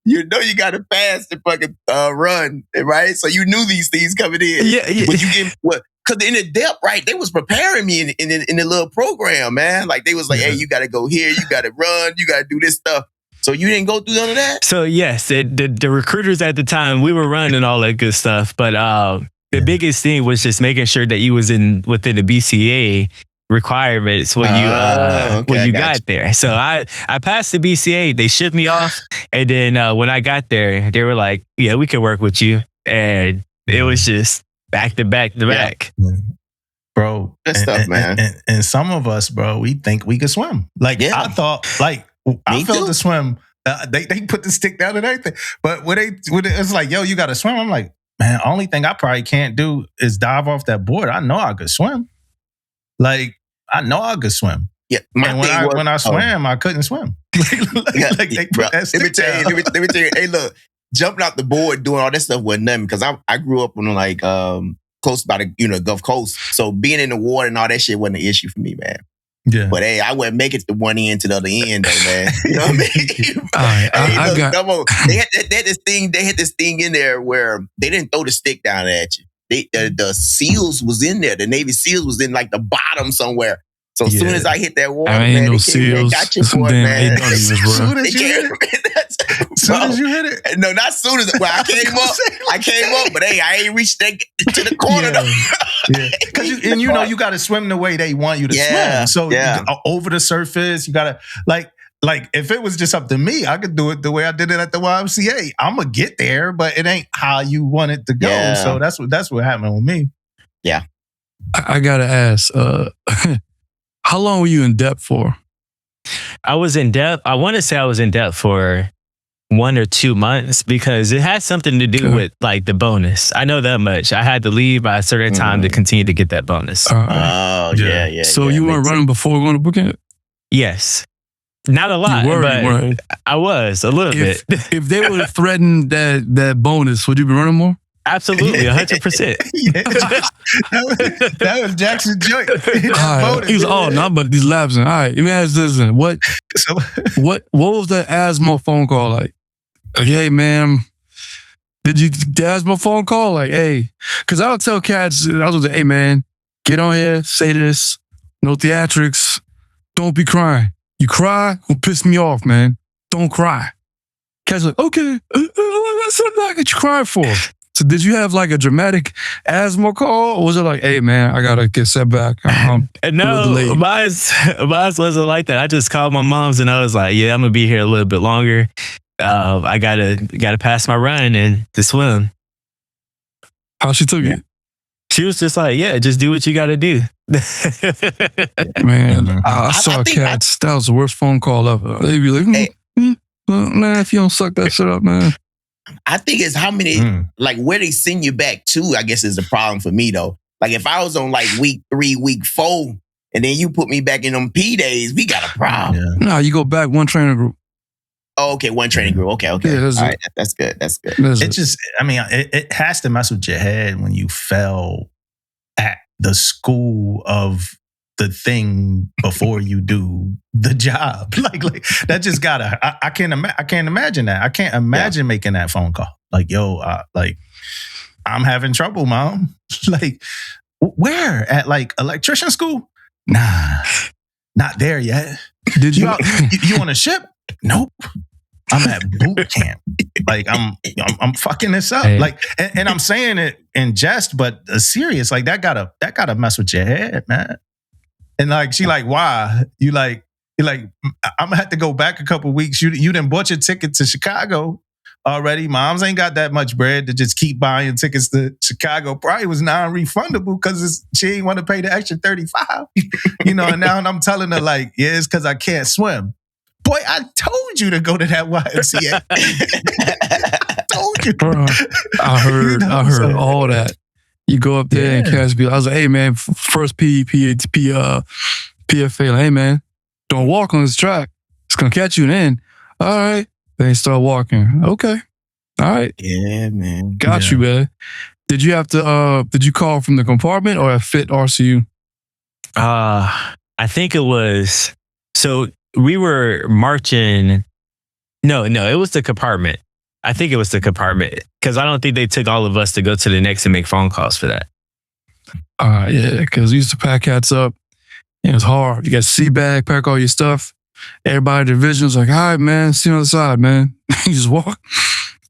you know you got to pass the fucking run, right? So you knew these things coming in. Yeah. But you get what? Because in the depth, right, they was preparing me in the little program, man. Like, they was like, hey, you got to go here. You got to run. You got to do this stuff. So you didn't go through none of that? So yes, the recruiters at the time, we were running all that good stuff. But the biggest thing was just making sure that you was within the BCA requirements when you got there. So I passed the BCA. They shipped me off. And then when I got there, they were like, yeah, we can work with you. And it was just back to back to back. Bro. Good stuff, man. And some of us, bro, we think we could swim. Like, I thought, like, I felt the swim. They put the stick down and everything. But when it's like, yo, you got to swim. I'm like, man, only thing I probably can't do is dive off that board. I know I could swim. Like, I know I could swim. Yeah. And when I swam, I couldn't swim. They put that stick down. Let me tell you. Hey, look, jumping out the board, doing all that stuff was nothing because I grew up on like close by the Gulf Coast. So being in the water and all that shit wasn't an issue for me, man. Yeah. But hey, I wouldn't make it to one end to the other end, though, man. You know what I mean? Damo, they had this thing in there where they didn't throw the stick down at you. the SEALs was in there. The Navy SEAls was in like the bottom somewhere. So as soon as I hit that water, man, no they SEAls. got you for it, man. As soon as you hit it? No, not soon as I came up. I came up, but hey, I ain't reached that to the corner. Yeah. Because you got to swim the way they want you to swim. So over the surface, you got to like if it was just up to me, I could do it the way I did it at the YMCA. I'm gonna get there, but it ain't how you want it to go. Yeah. So that's what happened with me. Yeah. I gotta ask, how long were you in depth for? I was in depth. I want to say I was in depth for 1 or 2 months because it had something to do with like the bonus. I know that much. I had to leave by a certain time to continue to get that bonus. Oh, yeah. So you weren't running before going to boot camp? Yes. Not a lot, but I was a little bit. If they would have threatened that bonus, would you be running more? Absolutely, 100%. That was Jackson's joint. He was, no, but these labs. All right, let me ask this. What was that asthma phone call like? Hey, man, did you asthma phone call? Like, hey, because I would tell cats, I was like, hey, man, get on here, say this, no theatrics, don't be crying. You cry, will piss me off, man. Don't cry. Cats like, okay, that's what I got you crying for. So did you have like a dramatic asthma call? Or was it like, hey, man, I got to get set back? No, mine wasn't like that. I just called my mom's and I was like, yeah, I'm going to be here a little bit longer. I gotta pass my run and to swim. How she took it? She was just like, yeah, just do what you got to do. Man, I saw cats. That was the worst phone call ever. They'd be like, man, if you don't suck that shit up, man. I think it's how many, like where they send you back to, I guess is the problem for me though. Like if I was on like week 3, week 4, and then you put me back in them P days, we got a problem. Yeah. No, you go back one training group. Oh, okay, one training group. Okay. Yeah, all right, that's good. It just, I mean, it has to mess with your head when you fell at the school of the thing before you do the job. Like that just gotta. I can't imagine that. I can't imagine making that phone call. Like, yo, I'm having trouble, mom. Like, where at like electrician school? Nah, not there yet. Did you on a ship? Nope. I'm at boot camp. Like I'm fucking this up. Hey. Like, and I'm saying it in jest, but serious. Like that gotta mess with your head, man. And like she like, why? You're like, I'm gonna have to go back a couple weeks. You done bought your ticket to Chicago already. Moms ain't got that much bread to just keep buying tickets to Chicago. Probably was non-refundable because she ain't want to pay the extra $35. And now I'm telling her like, yeah, it's because I can't swim. Boy, I told you to go to that YMCA. I told you. Bro, I heard all that. You go up there and cats be. I was like, hey man, first PFA. Like, hey man, don't walk on this track. It's gonna catch you then. All right. Then you start walking. Okay. All right. Yeah, man. Got you, man. Did you have to? Did you call from the compartment or a fit RCU? I think it was. So we were marching. No, it was the compartment. I think it was the compartment because I don't think they took all of us to go to the next and make phone calls for that. Yeah, because we used to pack cats up. It was hard. You got sea bag, pack all your stuff. Everybody in the division was like, all right, man, see you on the side, man. You just walk,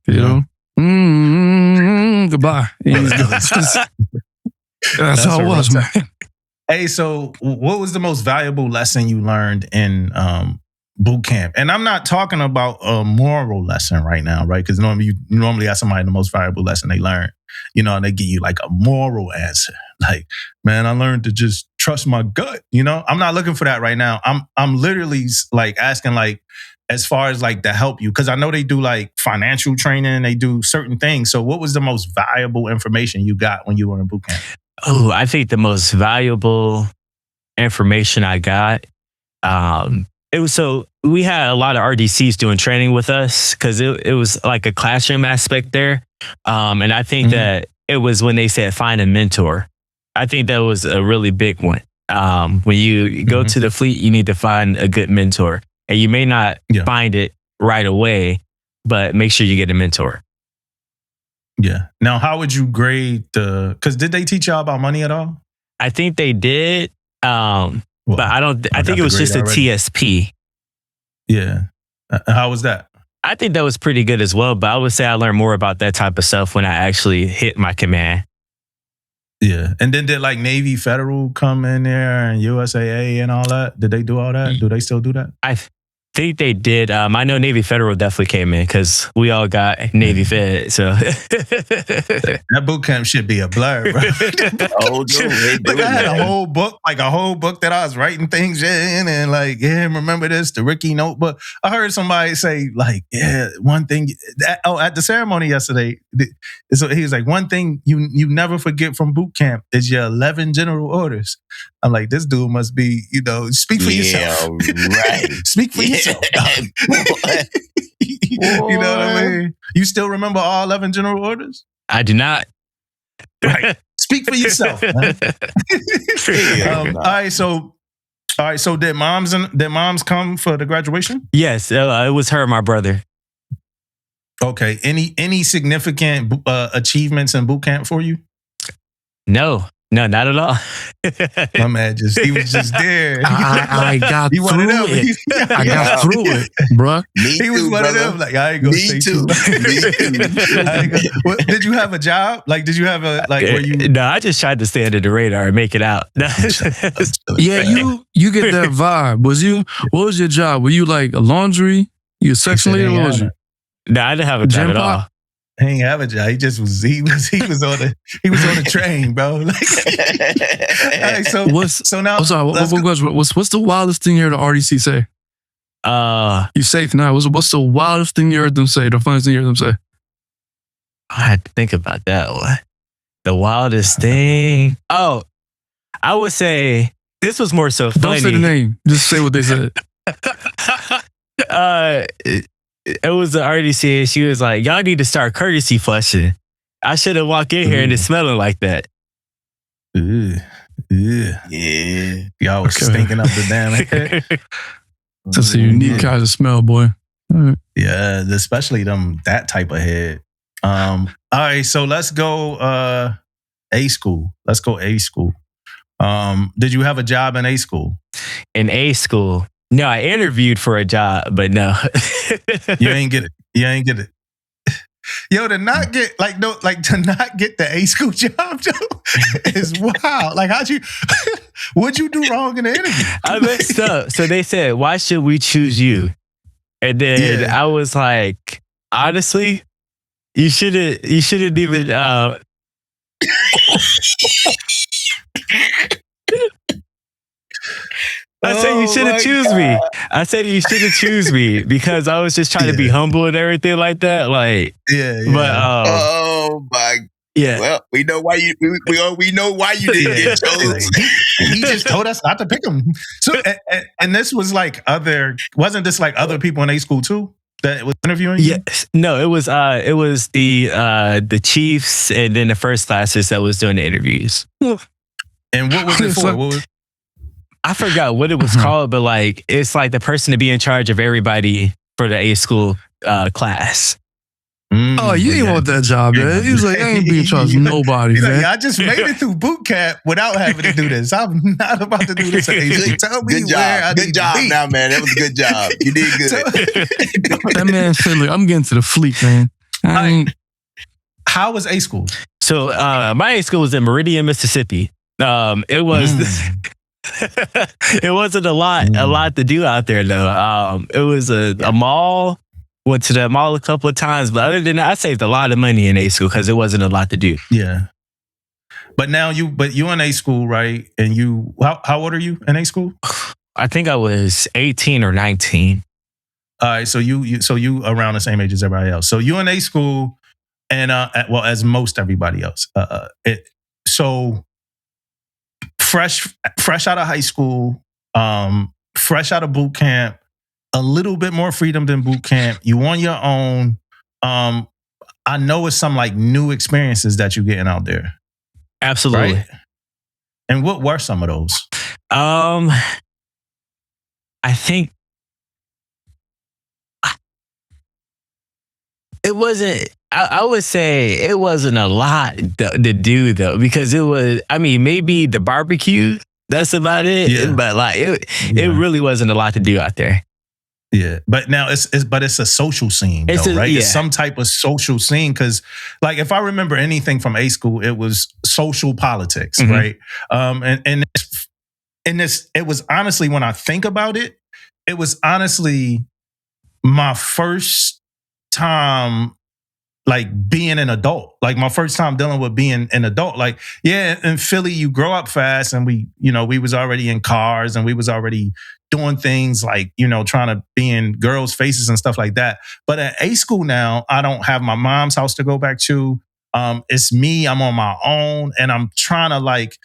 know. Goodbye. That's how it was, man. Hey, so what was the most valuable lesson you learned in boot camp? And I'm not talking about a moral lesson right now, right? Because you normally ask somebody the most valuable lesson they learned, and they give you like a moral answer. Like, man, I learned to just trust my gut. I'm not looking for that right now. I'm literally like asking like, as far as like to help you, because I know they do like financial training, they do certain things. So what was the most valuable information you got when you were in boot camp? Oh, I think the most valuable information I got, it was we had a lot of RDCs doing training with us because it was like a classroom aspect there. And I think that it was when they said find a mentor. I think that was a really big one. When you go to the fleet, you need to find a good mentor. And you may not find it right away, but make sure you get a mentor. Yeah. Now, how would you grade because did they teach y'all about money at all? I think they did, but I don't. I think it was just a TSP. Yeah. How was that? I think that was pretty good as well, but I would say I learned more about that type of stuff when I actually hit my command. Yeah. And then did like Navy Federal come in there and USAA and all that? Did they do all that? Do they still do that? I think they did. I know Navy Federal definitely came in because we all got Navy Fed. So that boot camp should be a blur, bro. Like I had a whole book that I was writing things in and like, remember this, the Ricky notebook. I heard somebody say like, one thing at the ceremony yesterday. So he was like, one thing you never forget from boot camp is your 11 general orders. I'm like, this dude must be, speak for yourself. Right. Speak for yourself. You know what I mean? You still remember all 11 general orders? I do not. Right. Speak for yourself. All right. So did moms come for the graduation? Yes, it was her and my brother. Okay. Any significant achievements in boot camp for you? No, not at all. My man he was just there. I got through it. I got through it, bruh. He was one of them. Like, I ain't gonna say too. Did you have a job? Like, did you have were you? No, I just tried to stay under the radar and make it out. Yeah, you get that vibe. What was your job? Were you like a laundry? You a section leader? What was you? No, I didn't have a job at all. He ain't have a job. He was on the train, bro. Like, right, what's the wildest thing you heard the RDC say? You safe now. What's the wildest thing you heard them say? The funniest thing you heard them say? I had to think about that one. The wildest thing. Oh, I would say this was more so funny. Don't say the name. Just say what they said. It was the RDC and she was like, y'all need to start courtesy flushing. I should have walked in here and it's smelling like that. Yeah. Y'all was stinking up the damn head. That's a unique kind of smell, boy. Right. Yeah, especially that type of head. All right, so let's go A school. Let's go A school. Did you have a job in A school? In A school? No, I interviewed for a job, but no. You ain't get it. Yo, to not get to not get the A school job, Joe, is wild. Like, what'd you do wrong in the interview? I messed up. So they said, why should we choose you? And then I was like, honestly, you shouldn't even I said you shouldn't choose me. I said you shouldn't choose me because I was just trying to be humble and everything like that. Like, but oh my. Yeah. Well, we know why you. We know why you didn't get chosen. He just told us not to pick him. So, and this was like wasn't this like other people in A school too that was interviewing you? Yes. No, it was the chiefs and then the first classes that was doing the interviews. And what was it for? I forgot what it was called, but like it's like the person to be in charge of everybody for the A school class. Oh, you didn't want that job, man. He was like, I ain't being charged with nobody, man. Like, I just made it through boot camp without having to do this. I'm not about to do this. Tell me good job. Good job now, man. That was a good job. You did good. That man said, look, I'm getting to the fleet, man. How was A school? So my A school was in Meridian, Mississippi. It was... It wasn't a lot to do out there though. It was a mall. Went to the mall a couple of times, but other than that, I saved a lot of money in A school because it wasn't a lot to do. Yeah. But now you in A school, right? And how old are you in A school? I think I was 18 or 19. All right, so you around the same age as everybody else. So you in A school, and as most everybody else. So fresh out of high school, fresh out of boot camp, a little bit more freedom than boot camp. You on your own. I know it's some like new experiences that you're getting out there. Absolutely. Right? And what were some of those? I think It wasn't. I would say it wasn't a lot to do though, because it was. I mean, maybe the barbecue. That's about it. Yeah. But like it really wasn't a lot to do out there. Yeah, but now it's a social scene, though, right? Yeah. It's some type of social scene because, like, if I remember anything from A school, it was social politics, right? And this, it was honestly, when I think about it, it was honestly my first time, like, being an adult, like my first time dealing with being an adult. Like, yeah, in Philly, you grow up fast, and we was already in cars, and we was already doing things like, trying to be in girls' faces and stuff like that. But at A school now, I don't have my mom's house to go back to. It's me, I'm on my own, and I'm trying to, like,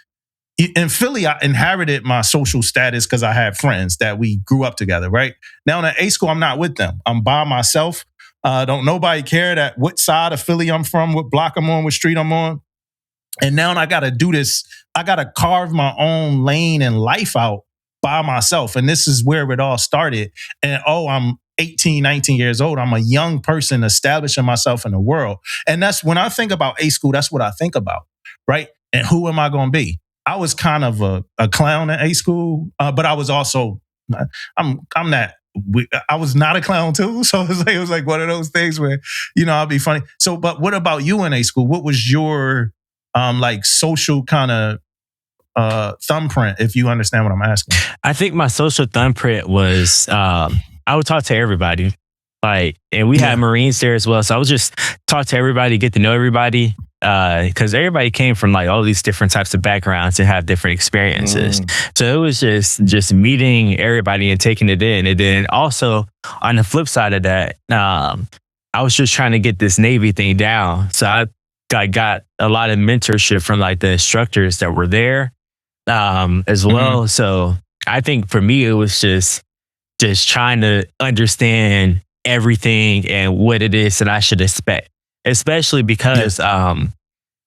in Philly, I inherited my social status because I had friends that we grew up together, right? Now at A school, I'm not with them. I'm by myself. Don't nobody care that what side of Philly I'm from, what block I'm on, what street I'm on. And now I got to do this. I got to carve my own lane and life out by myself. And this is where it all started. And I'm 18, 19 years old. I'm a young person establishing myself in the world. And that's when I think about A school, that's what I think about, right? And who am I going to be? I was kind of a clown at A school, but I was also, I was not a clown too. So it was like one of those things where, I'll be funny. So, but what about you in A school? What was your like social kind of thumbprint, if you understand what I'm asking? I think my social thumbprint was I would talk to everybody. Like, and we had Marines there as well. So I would just talk to everybody, get to know everybody. Because everybody came from like all these different types of backgrounds and have different experiences. So it was just meeting everybody and taking it in. And then also on the flip side of that, I was just trying to get this Navy thing down. So I got a lot of mentorship from like the instructors that were there as well. So I think for me, it was just trying to understand everything and what it is that I should expect. Especially because I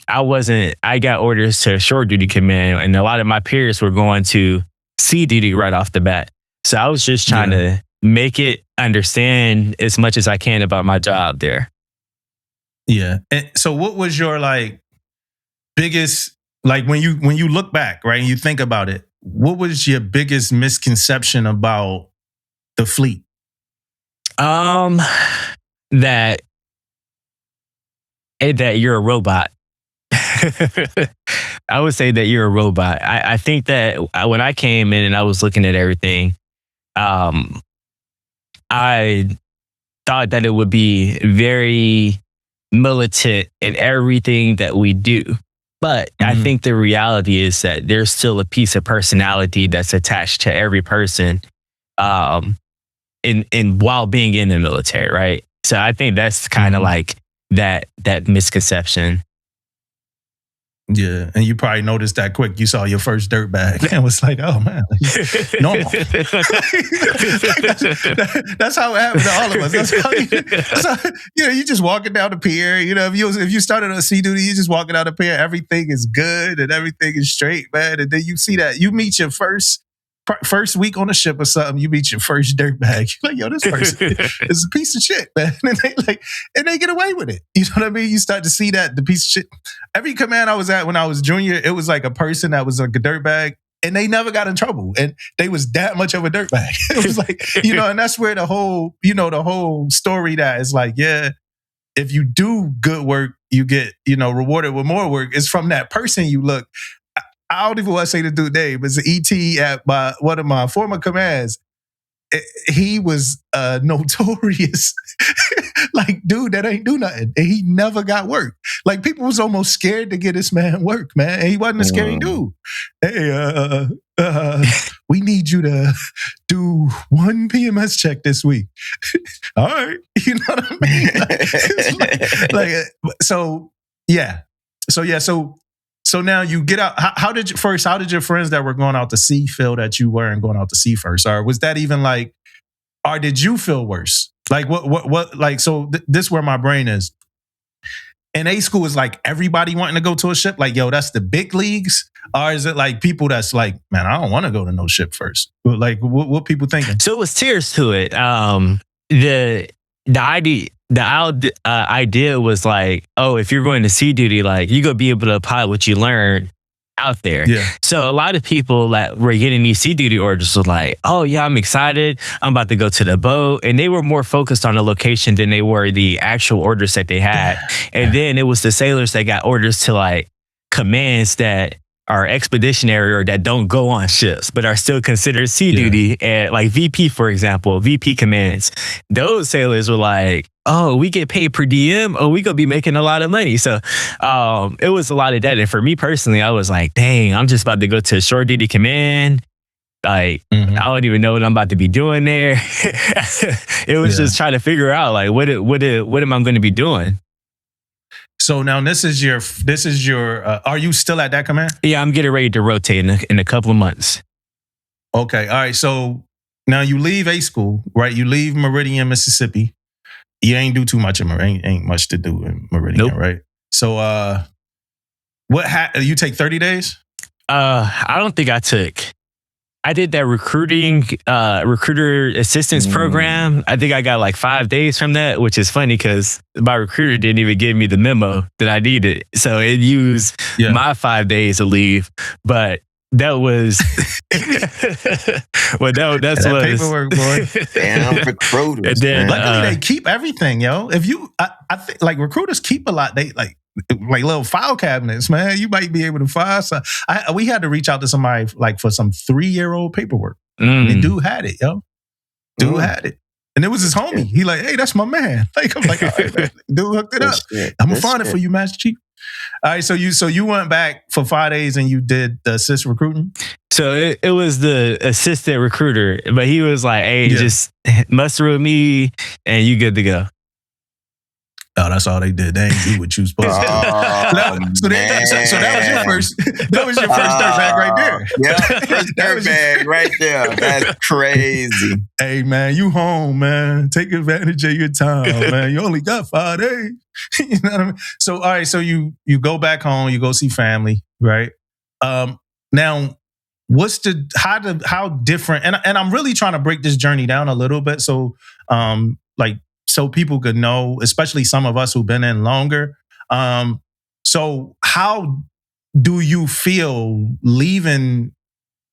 got orders to short duty command, and a lot of my peers were going to sea duty right off the bat. So I was just trying to make it understand as much as I can about my job there. Yeah. And so what was your like biggest, like when you look back, right, and you think about it, what was your biggest misconception about the fleet? That you're a robot. I would say that you're a robot. I think that when I came in and I was looking at everything, I thought that it would be very militant in everything that we do. But I think the reality is that there's still a piece of personality that's attached to every person in while being in the military, right? So I think that's kind of like that misconception. Yeah, and you probably noticed that quick. You saw your first Dirtbag and was like, "Oh man, normal." That's how it happened to all of us. That's how, you just walking down the pier. If you started on sea duty, you just walking down the pier. Everything is good and everything is straight, man. And then you see that you meet your first week on a ship or something, you meet your first Dirtbag. You're like, yo, this person is a piece of shit, man. And they get away with it. You know what I mean? You start to see that the piece of shit. Every command I was at when I was junior, it was like a person that was like a dirtbag, and they never got in trouble. And they was that much of a dirtbag. It was like, and that's where the whole story that is like, yeah, if you do good work, you get, rewarded with more work. It's from that person you look. I don't even want to say the dude's name, but it's an ET at one of my former commands. He was a notorious like dude that ain't do nothing, and he never got work. Like people was almost scared to get this man work, man. And he wasn't a scary dude. Hey, we need you to do 1 PMS check this week. All right, you know what I mean? So now you get out. How did your friends that were going out to sea feel that you weren't going out to sea first? Or was that even like, or did you feel worse? Like what like, so this is where my brain is. In A school is like everybody wanting to go to a ship. Like, yo, that's the big leagues. Or is it like people that's like, man, I don't want to go to no ship first. Like what people thinking? So it was tiers to it. The idea, the idea was like, oh, if you're going to sea duty, like you're gonna be able to apply what you learned out there. Yeah. So a lot of people that were getting these sea duty orders were like, oh yeah, I'm excited. I'm about to go to the boat. And they were more focused on the location than they were the actual orders that they had. And then it was the sailors that got orders to like commands that are expeditionary or that don't go on ships, but are still considered sea duty. And like VP, for example, VP commands, those sailors were like, oh, we get paid per DM. Oh, we gonna be making a lot of money. So it was a lot of that. And for me personally, I was like, dang, I'm just about to go to a shore duty command. Like, I don't even know what I'm about to be doing there. It was just trying to figure out like, what am I going to be doing? So now this is your, are you still at that command? Yeah, I'm getting ready to rotate in a couple of months. Okay. All right. So now you leave A school, right? You leave Meridian, Mississippi. You ain't do too much in Meridian. Ain't much to do in Meridian, right? So you take 30 days? I don't think I did that recruiter assistance program. I think I got like 5 days from that, which is funny because my recruiter didn't even give me the memo that I needed. So it used my 5 days of leave. But that was that's that what paperwork, boy. Damn recruiters. Then, luckily they keep everything, yo. If you I think like recruiters keep a lot. They like little file cabinets, man. You might be able to find some. We had to reach out to somebody like for some 3-year-old paperwork. And the dude had it, yo. Dude had it. And it was his homie. He like, hey, that's my man. Like, I'm like, all right, man. Dude hooked it up. I'm gonna find it for you, Master Chief. All right, so you went back for 5 days and you did the assist recruiting? So it was the assistant recruiter, but he was like, hey, just muster with me and you good to go. Oh, that's all they did. They ain't do what you was supposed to do. So that was your first. That was your first dirtbag right there. Yeah, first dirtbag right there. That's crazy. Hey man, you home, man. Take advantage of your time, man. You only got 5 days. You know what I mean? So all right, so you go back home, you go see family, right? Now, what's how different? And I'm really trying to break this journey down a little bit, so so people could know, especially some of us who've been in longer. So how do you feel leaving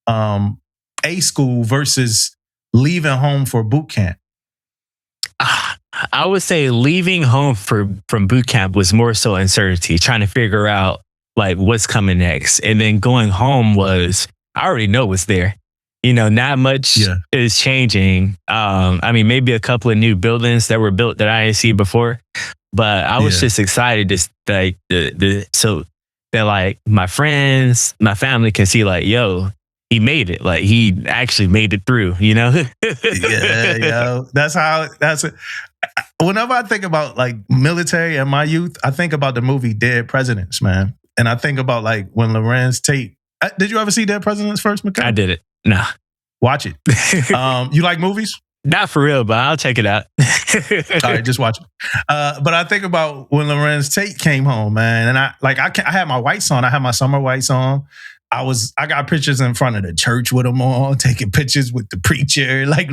A school versus leaving home for boot camp? I would say leaving home from boot camp was more so uncertainty, trying to figure out like what's coming next. And then going home was, I already know what's there. You know, not much is changing. I mean, maybe a couple of new buildings that were built that I didn't see before, but I was just excited to like so that like my friends, my family can see like, yo, he made it. Like he actually made it through, you know? Yo. That's it. Whenever I think about like military and my youth, I think about the movie Dead Presidents, man. And I think about like when Lorenz Tate, did you ever see Dead Presidents first, Makel? I did it. Nah. Watch it. You like movies? Not for real, but I'll check it out. All right, just watch it. But I think about when Lorenz Tate came home, man, and I had my whites on. I had my summer whites on. I got pictures in front of the church with them on, taking pictures with the preacher. Like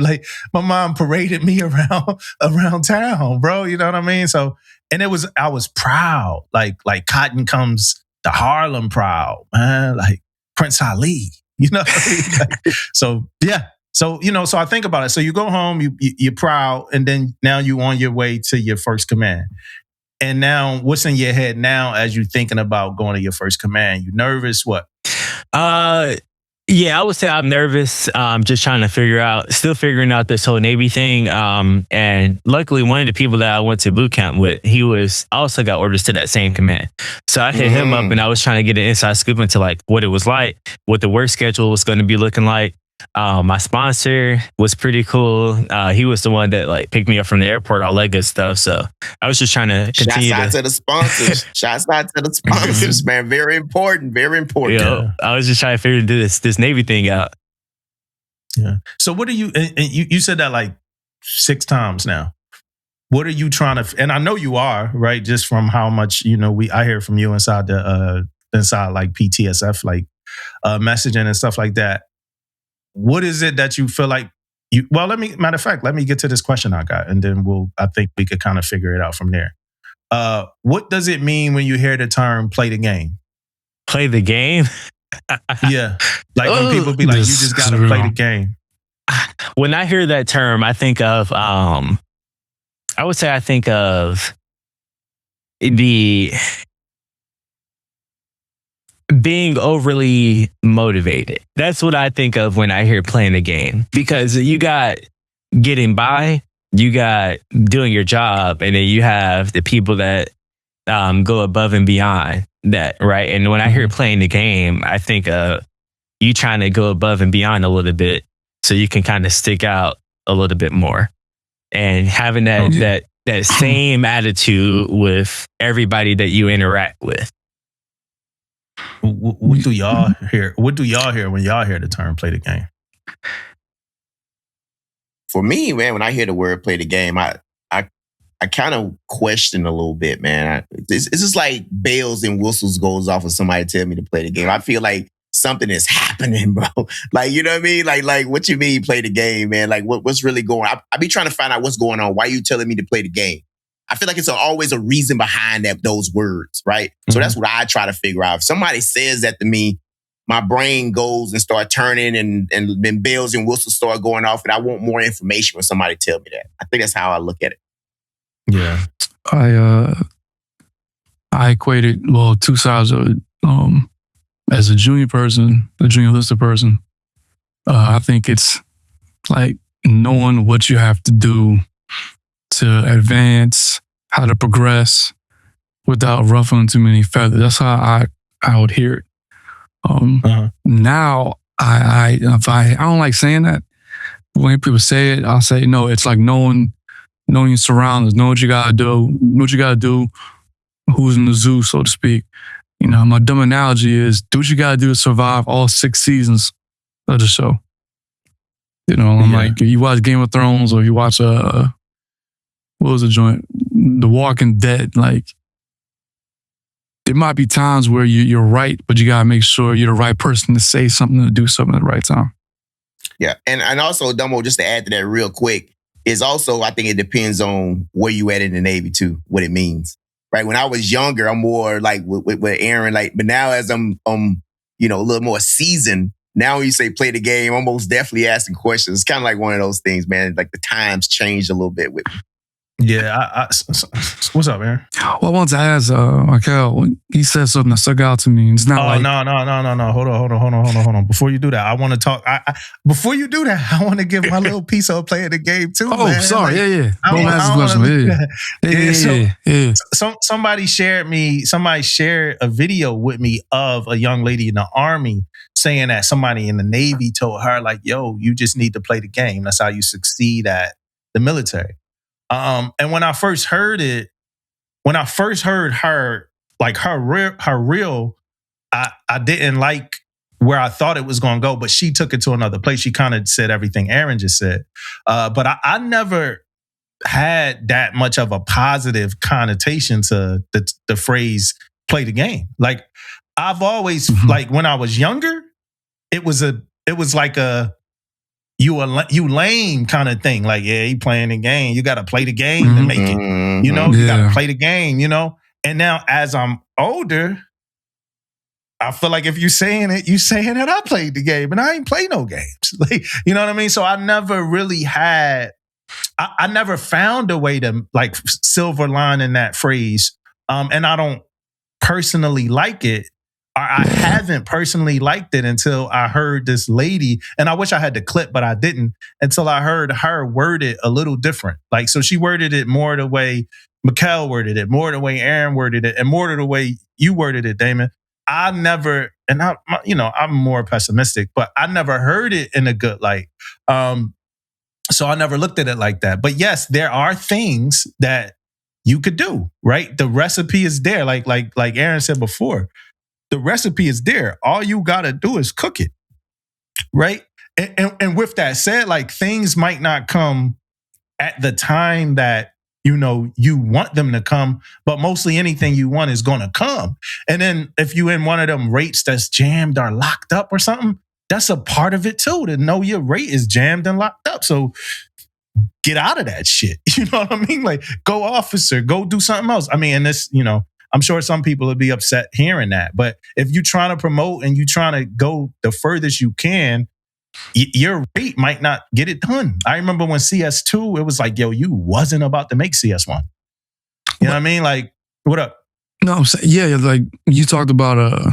my mom paraded me around town, bro. You know what I mean? So, and I was proud. Like Cotton comes to Harlem proud, man. Like Prince Ali. You know what I mean? Like, so yeah. So, you know, so I think about it. So you go home, you're proud, and then now you on your way to your first command. And now what's in your head now as you're thinking about going to your first command? You nervous? What? Yeah, I would say I'm nervous. Just trying to still figuring out this whole Navy thing. And luckily one of the people that I went to boot camp with, he also got orders to that same command. So I hit him up and I was trying to get an inside scoop into like what it was like, what the work schedule was going to be looking like. My sponsor was pretty cool. He was the one that like picked me up from the airport, all that good stuff. So I was just trying to continue. Shouts out to the sponsors. Shouts out to the sponsors, man. Very important. Very important. I was just trying to figure this Navy thing out. Yeah. So what are you? And you said that like 6 times now. What are you trying to? And I know you are, right? Just from how much I hear from you inside like PTSF, like messaging and stuff like that. What is it that you feel like matter of fact, let me get to this question I got, and then I think we could kind of figure it out from there. What does it mean when you hear the term play the game? Play the game? Yeah. Like when people be like, you just got to play the game. When I hear that term, I think of, the being overly motivated. That's what I think of when I hear playing the game, because you got getting by, you got doing your job, and then you have the people that go above and beyond that, right? And when I hear playing the game, I think you trying to go above and beyond a little bit so you can kind of stick out a little bit more, and having that same attitude with everybody that you interact with. What do y'all hear? What do y'all hear when y'all hear the term play the game? For me, man, when I hear the word play the game, I kind of question a little bit, man. It's just like bells and whistles goes off when somebody tell me to play the game. I feel like something is happening, bro. Like, you know what I mean? Like what you mean play the game, man? Like what's really going on? I be trying to find out what's going on. Why are you telling me to play the game? I feel like it's always a reason behind those words, right? Mm-hmm. So that's what I try to figure out. If somebody says that to me, my brain goes and start turning and then bells and whistles start going off, and I want more information when somebody tell me that. I think that's how I look at it. Yeah. I equated, two sides of it. As a junior enlisted person, I think it's like knowing what you have to do to advance, how to progress without ruffling too many feathers. That's how I would hear it. Now, I don't like saying that. When people say it, I'll say, no, it's like knowing your surroundings, know what you gotta do, who's in the zoo, so to speak. You know, my dumb analogy is do what you gotta do to survive all 6 seasons of the show. You know, I'm like, if you watch Game of Thrones or you watch what was the joint? The Walking Dead, like, there might be times where you're right, but you gotta make sure you're the right person to say something, to do something at the right time. Yeah, and also, Damo, just to add to that real quick, is also, I think it depends on where you at in the Navy too, what it means. Right? When I was younger, I'm more like with Aaron, like, but now as I'm a little more seasoned, now when you say play the game, I'm most definitely asking questions. It's kind of like one of those things, man. Like the times changed a little bit with me. Yeah, what's up, Aaron? Well, I want to ask Makel, when he said something that stuck out to me. It's not no. Hold on. Before you do that, I want to talk. Before you do that, I want to give my little piece of playing the game too. Oh, man. Sorry. Like, Don't ask a question. Somebody shared a video with me of a young lady in the Army saying that somebody in the Navy told her, like, yo, you just need to play the game. That's how you succeed at the military. And when I first heard her, like her real, I didn't like where I thought it was going to go, but she took it to another place. She kind of said everything Aaron just said. But I never had that much of a positive connotation to the phrase play the game. Like I've always, like when I was younger, it was like a, you lame kind of thing. Like, yeah, he playing the game. You got to play the game to make it. You know, you got to play the game, you know? And now as I'm older, I feel like if you're saying that I played the game and I ain't play no games. Like, you know what I mean? So I never really had, I never found a way to like silver line in that phrase. And I don't personally like it. I haven't personally liked it until I heard this lady, and I wish I had the clip, but I didn't, until I heard her word it a little different. Like, so she worded it more the way Makel worded it, more the way Aaron worded it, and more the way you worded it, Damon. I never, and I'm more pessimistic, but I never heard it in a good light. So I never looked at it like that. But yes, there are things that you could do, right? The recipe is there. Like Aaron said before. The recipe is there. All you got to do is cook it, right? And with that said, like things might not come at the time that, you want them to come, but mostly anything you want is going to come. And then if you in one of them rates that's jammed or locked up or something, that's a part of it too, to know your rate is jammed and locked up. So get out of that shit. You know what I mean? Like, go officer, go do something else. I mean, and this, I'm sure some people would be upset hearing that. But if you're trying to promote and you're trying to go the furthest you can, your rate might not get it done. I remember when CS2, it was like, yo, you wasn't about to make CS1. You know what I mean? Like, what up? No, I'm saying, yeah, like you talked about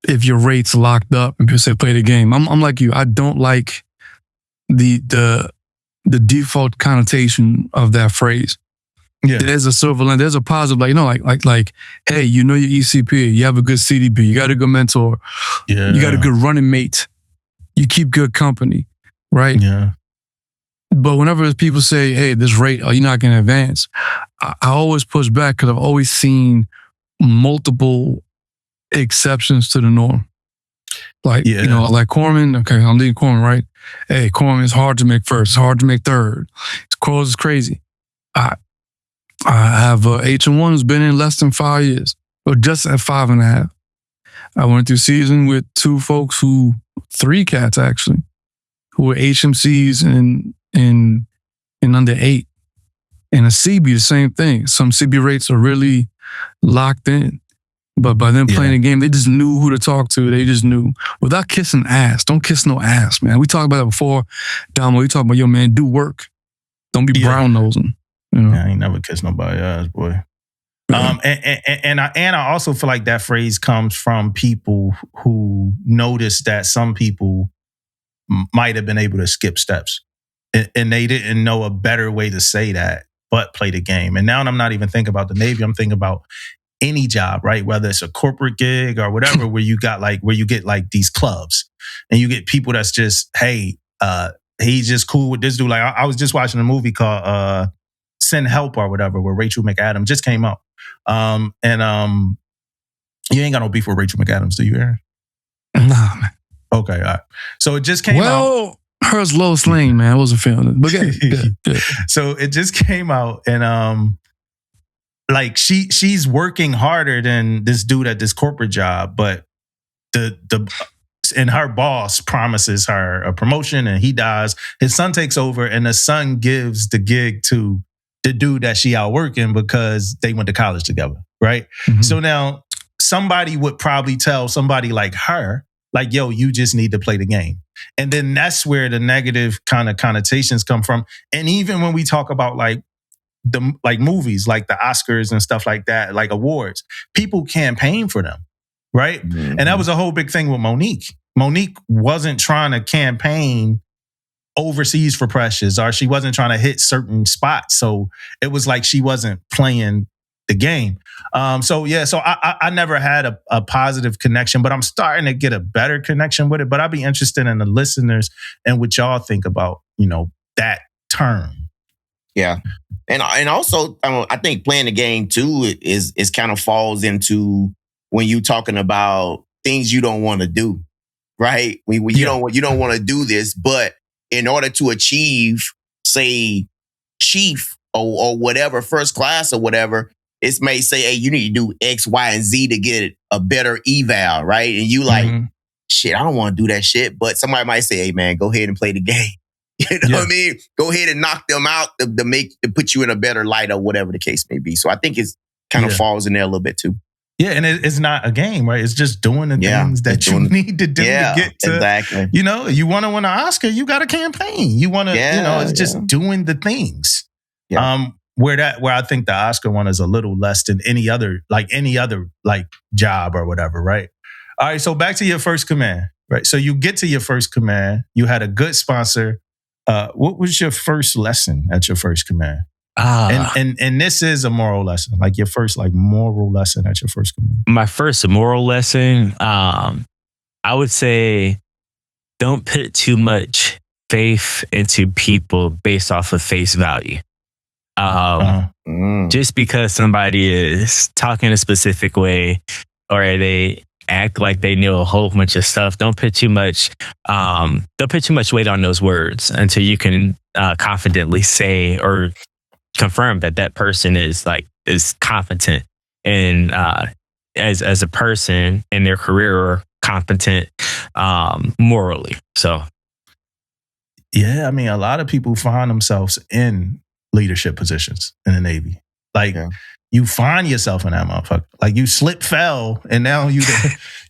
if your rate's locked up and people say play the game. I'm like you. I don't like the default connotation of that phrase. Yeah. There's a silver line. There's a positive, like, hey, you know your ECP. You have a good CDP. You got a good mentor. Yeah. You got a good running mate. You keep good company, right? Yeah. But whenever people say, hey, this rate, you're not going to advance, I always push back because I've always seen multiple exceptions to the norm. Like, like corpsman, okay, I'm leading corpsman, right? Hey, corpsman is hard to make first, it's hard to make third. Quotas is crazy. I have H1 who's been in less than 5 years, or just at 5.5. I went through season with 3 cats actually, who were HMCs in under 8. And a CB, the same thing. Some CB rates are really locked in. But by them playing the game, they just knew who to talk to. They just knew. Without kissing ass. Don't kiss no ass, man. We talked about that before. Damo, you talk about, yo, man, do work. Don't be brown-nosing. Yeah, I ain't never kissed nobody's ass, boy. And I also feel like that phrase comes from people who noticed that some people might have been able to skip steps. And they didn't know a better way to say that, but play the game. And now I'm not even thinking about the Navy. I'm thinking about any job, right? Whether it's a corporate gig or whatever, where you get like these clubs and you get people that's just, hey, he's just cool with this dude. Like I was just watching a movie called Send Help or whatever, where Rachel McAdams just came out. And you ain't got no beef with Rachel McAdams, do you, Aaron? Nah, man. Okay, all right. So it just came out. Hers Lois Lane, man. I wasn't feeling it. But yeah. So it just came out, and like she's working harder than this dude at this corporate job, but and her boss promises her a promotion, and he dies. His son takes over, and the son gives the gig to the dude that she out working because they went to college together, right? Mm-hmm. So now somebody would probably tell somebody like her, like, yo, you just need to play the game. And then that's where the negative kind of connotations come from. And even when we talk about like movies, like the Oscars and stuff like that, like awards, people campaign for them, right? Mm-hmm. And that was a whole big thing with Monique. Monique wasn't trying to campaign overseas for pressures, or she wasn't trying to hit certain spots. So it was like she wasn't playing the game. So I never had a positive connection, but I'm starting to get a better connection with it. But I'd be interested in the listeners and what y'all think about, that term. Yeah. And also, I think playing the game too is kind of falls into when you're talking about things you don't want to do, right? When you don't want to do this, but in order to achieve, say, chief or whatever, first class or whatever, it may say, hey, you need to do X, Y, and Z to get a better eval, right? And you like, shit, I don't want to do that shit. But somebody might say, hey, man, go ahead and play the game. You know what I mean? Go ahead and knock them out to put you in a better light or whatever the case may be. So I think it's kind of falls in there a little bit too. Yeah, and it's not a game, right? It's just doing the things that you need to do to get to, exactly. You want to win an Oscar, you got a campaign. You want to, it's just doing the things. Yeah. Where I think the Oscar one is a little less than any other job or whatever, right? All right, so back to your first command, right? So you get to your first command, you had a good sponsor. What was your first lesson at your first command? And this is a moral lesson, like your first moral lesson at your first command. My first moral lesson, I would say, don't put too much faith into people based off of face value. Just because somebody is talking a specific way or they act like they know a whole bunch of stuff, don't put too much weight on those words until you can confidently say or confirm that person is competent and as a person in their career, or competent morally. So, yeah, I mean, a lot of people find themselves in leadership positions in the Navy. Like, you find yourself in that motherfucker. Like, you fell, and now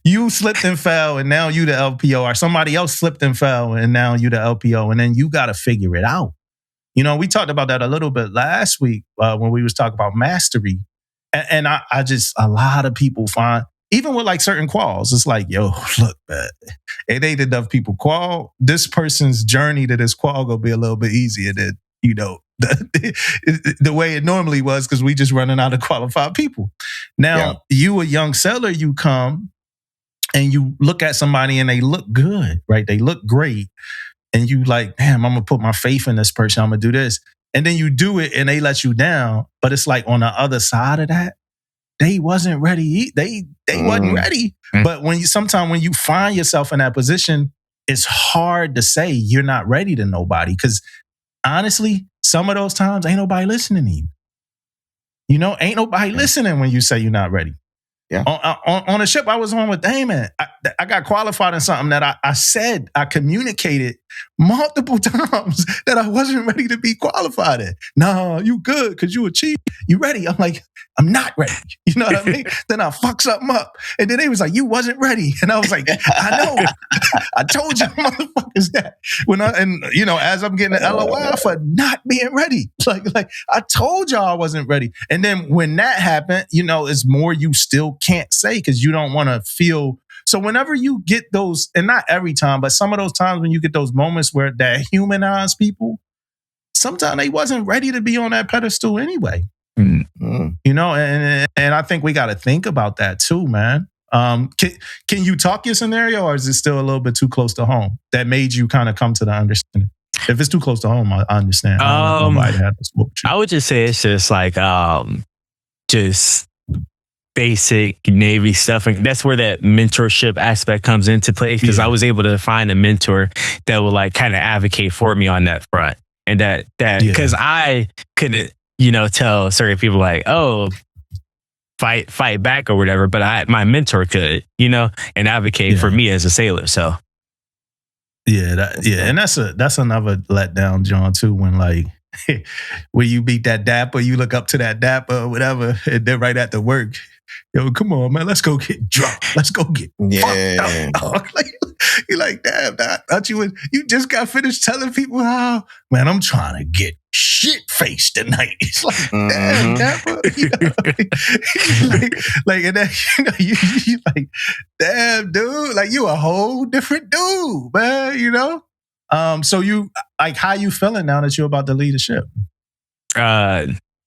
you slipped and fell, and now you the LPO, or somebody else slipped and fell, and now you the LPO, and then you got to figure it out. You know, we talked about that a little bit last week when we was talking about mastery. And I just, a lot of people find, even with like certain quals, it's like, yo, look, man, it ain't enough people qual. This person's journey to this qual gonna be a little bit easier than, you know, the way it normally was, because we just running out of qualified people. Now, you a young sailor, you come and you look at somebody and they look good, right? They look great. And you like, damn, I'm gonna put my faith in this person. I'm gonna do this. And then you do it and they let you down. But it's like on the other side of that, they wasn't ready. They wasn't ready. But sometimes when you find yourself in that position, it's hard to say you're not ready to nobody. Because honestly, some of those times ain't nobody listening to you. You know, ain't nobody listening when you say you're not ready. Yeah. On a ship I was on with Damon, I got qualified in something that I communicated multiple times that I wasn't ready to be qualified in. No, you good because you achieved. You ready? I'm like, I'm not ready. You know what I mean? Then I fuck something up. And then they was like, you wasn't ready. And I was like, I know. I told you motherfuckers that. As I'm getting an LOI for not being ready. Like I told y'all I wasn't ready. And then when that happened, you know, it's more you still can't say because you don't want to feel. So whenever you get those, and not every time, but some of those times when you get those moments where that humanize people, sometimes they wasn't ready to be on that pedestal anyway. Mm-hmm. You know, and I think we got to think about that too, man. Can you talk your scenario, or is it still a little bit too close to home that made you kind of come to the understanding? If it's too close to home, I understand. I would just say it's just like just basic Navy stuff, and that's where that mentorship aspect comes into play, because I was able to find a mentor that would like kind of advocate for me on that front, and that because I couldn't, you know, tell certain people like, oh, fight back or whatever, but my mentor could, you know, and advocate for me as a sailor. So and that's another letdown, John, too, when like when you beat that dapper, you look up to that dapper or whatever, and they're right at the work. Yo, come on, man, let's go get drunk. Let's go get fucked up. You're like, damn, thought you just got finished telling people how, man, I'm trying to get shit-faced tonight. It's like, damn, dapper. You know, like, and then, you know, you like, damn, dude, like you a whole different dude, man, you know? So you, like, how you feeling now that you're about to lead a ship?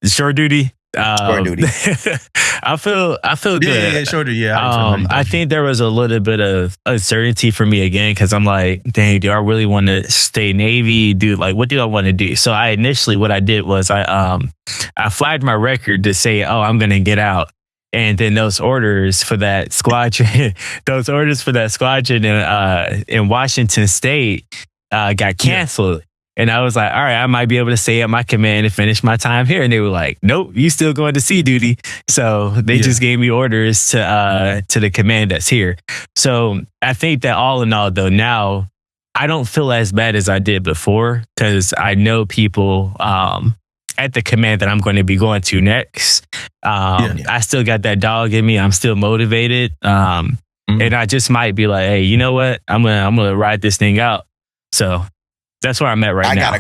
Shore duty. I feel good. Yeah, short duty. Yeah. I think there was a little bit of uncertainty for me again, because I'm like, dang, do I really want to stay Navy? Dude, like, what do I want to do? So what I did was I flagged my record to say, oh, I'm gonna get out. And then those orders for that squadron, in Washington State got canceled. Yeah. And I was like, all right, I might be able to stay at my command and finish my time here. And they were like, nope, you still going to sea duty. So they just gave me orders to the command that's here. So I think that all in all, though, now I don't feel as bad as I did before, because I know people at the command that I'm going to be going to next. I still got that dog in me. I'm still motivated. And I just might be like, hey, you know what? I'm gonna ride this thing out. So that's where I'm at right now.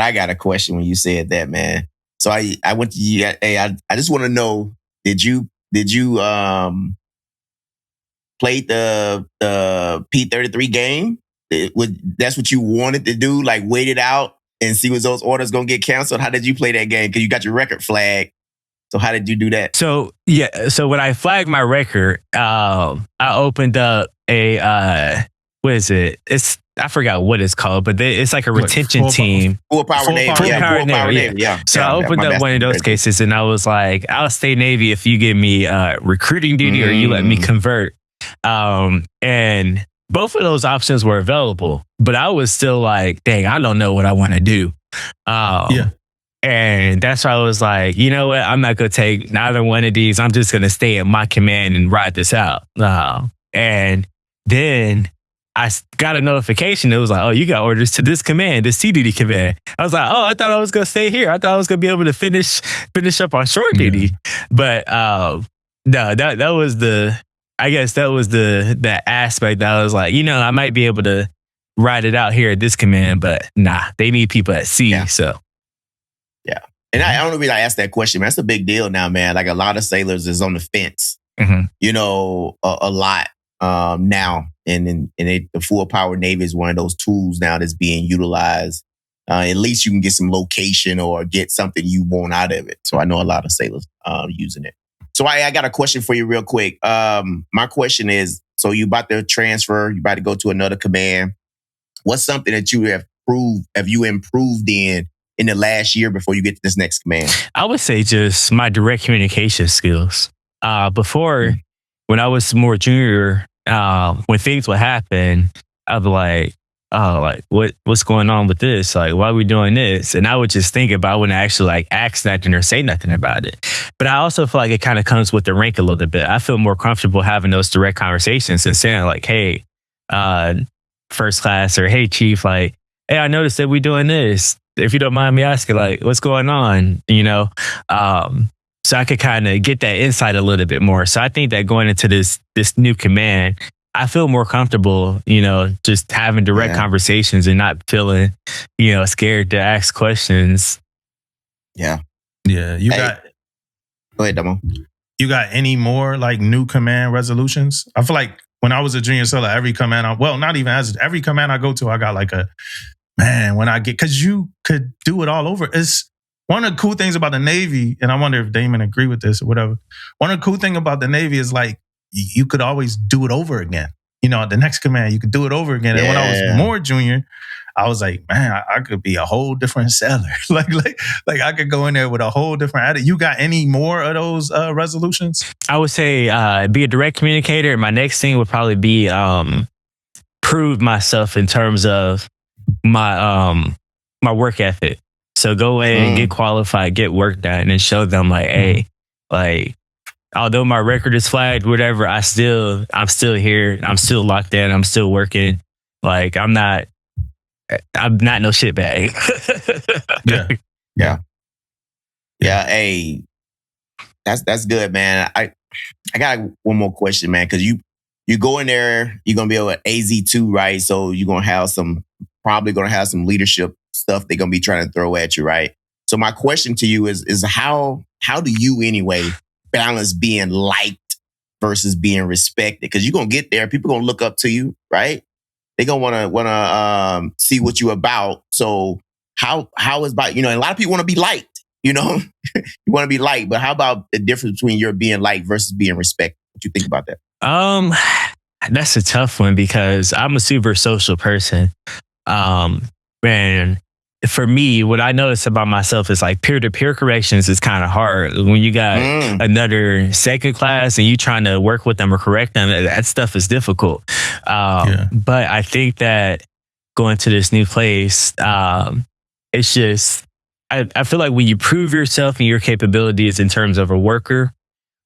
I got a question when you said that, man. So I went to you. Hey, I just want to know, did you play the P33 game? That's what you wanted to do? Like, wait it out and see was those orders gonna get canceled? How did you play that game? Because you got your record flag. So how did you do that? So when I flagged my record, I opened up a what is it? I forgot what it's called, but it's like a retention team. Full power Navy. Yeah. So I opened up one of those cases, and I was like, I'll stay Navy if you give me recruiting duty or you let me convert. And both of those options were available, but I was still like, dang, I don't know what I want to do. And that's why I was like, you know what? I'm not going to take neither one of these. I'm just going to stay at my command and ride this out. And then I got a notification. It was like, oh, you got orders to this command, this C-duty command. I was like, oh, I thought I was going to stay here. I thought I was going to be able to finish up on short duty. But no, that was I guess that was the aspect that I was like, I might be able to ride it out here at this command, but nah, they need people at sea. Yeah. So. Yeah. And I don't know if I asked that question, man. That's a big deal now, man. Like a lot of sailors is on the fence, a lot now. And the full power Navy is one of those tools now that's being utilized. At least you can get some location or get something you want out of it. So I know a lot of sailors using it. So I got a question for you real quick. My question is, so you about to transfer, you about to go to another command. What's something that you have you improved in the last year before you get to this next command? I would say just my direct communication skills. Before, when I was more junior, when things would happen, I'd be like, oh, like what's going on with this? Like, why are we doing this? And I would just think about it. I wouldn't actually like ask nothing or say nothing about it. But I also feel like it kind of comes with the rank a little bit. I feel more comfortable having those direct conversations and saying like, hey, first class, or hey, chief, like, hey, I noticed that we're doing this. If you don't mind me asking, like, what's going on? So I could kind of get that insight a little bit more. So I think that going into this new command, I feel more comfortable, just having direct conversations and not feeling, scared to ask questions. Yeah. Yeah. Go ahead, Damo. You got any more like new command resolutions? I feel like when I was a junior sailor, every command every command I go to, I got like because you could do it all over. It's one of the cool things about the Navy, and I wonder if Damon agree with this or whatever. One of the cool thing about the Navy is like, you could always do it over again. The next command, you could do it over again. And when I was more junior, I was like, man, I could be a whole different sailor. like I could go in there with a whole different attitude. You got any more of those resolutions? I would say be a direct communicator. My next thing would probably be prove myself in terms of my work ethic. So go in and get qualified, get work done, and show them like, hey, like, although my record is flagged, whatever, I'm still here. I'm still locked in. I'm still working. Like I'm not no shit bag. Yeah. Hey, that's good, man. I got one more question, man, because you go in there, you're gonna be able to AZ2, right? So you're probably gonna have some leadership stuff they're gonna be trying to throw at you, right? So my question to you is how do you anyway balance being liked versus being respected? Because you're gonna get there, people gonna look up to you, right? They're gonna wanna see what you about. So how is about, and a lot of people want to be liked, you want to be liked, but how about the difference between your being liked versus being respected? What you think about that? That's a tough one because I'm a super social person. And for me, what I notice about myself is like peer-to-peer corrections is kind of hard. When you got another second class and you trying to work with them or correct them, that stuff is difficult. But I think that going to this new place, it's just, I feel like when you prove yourself and your capabilities in terms of a worker,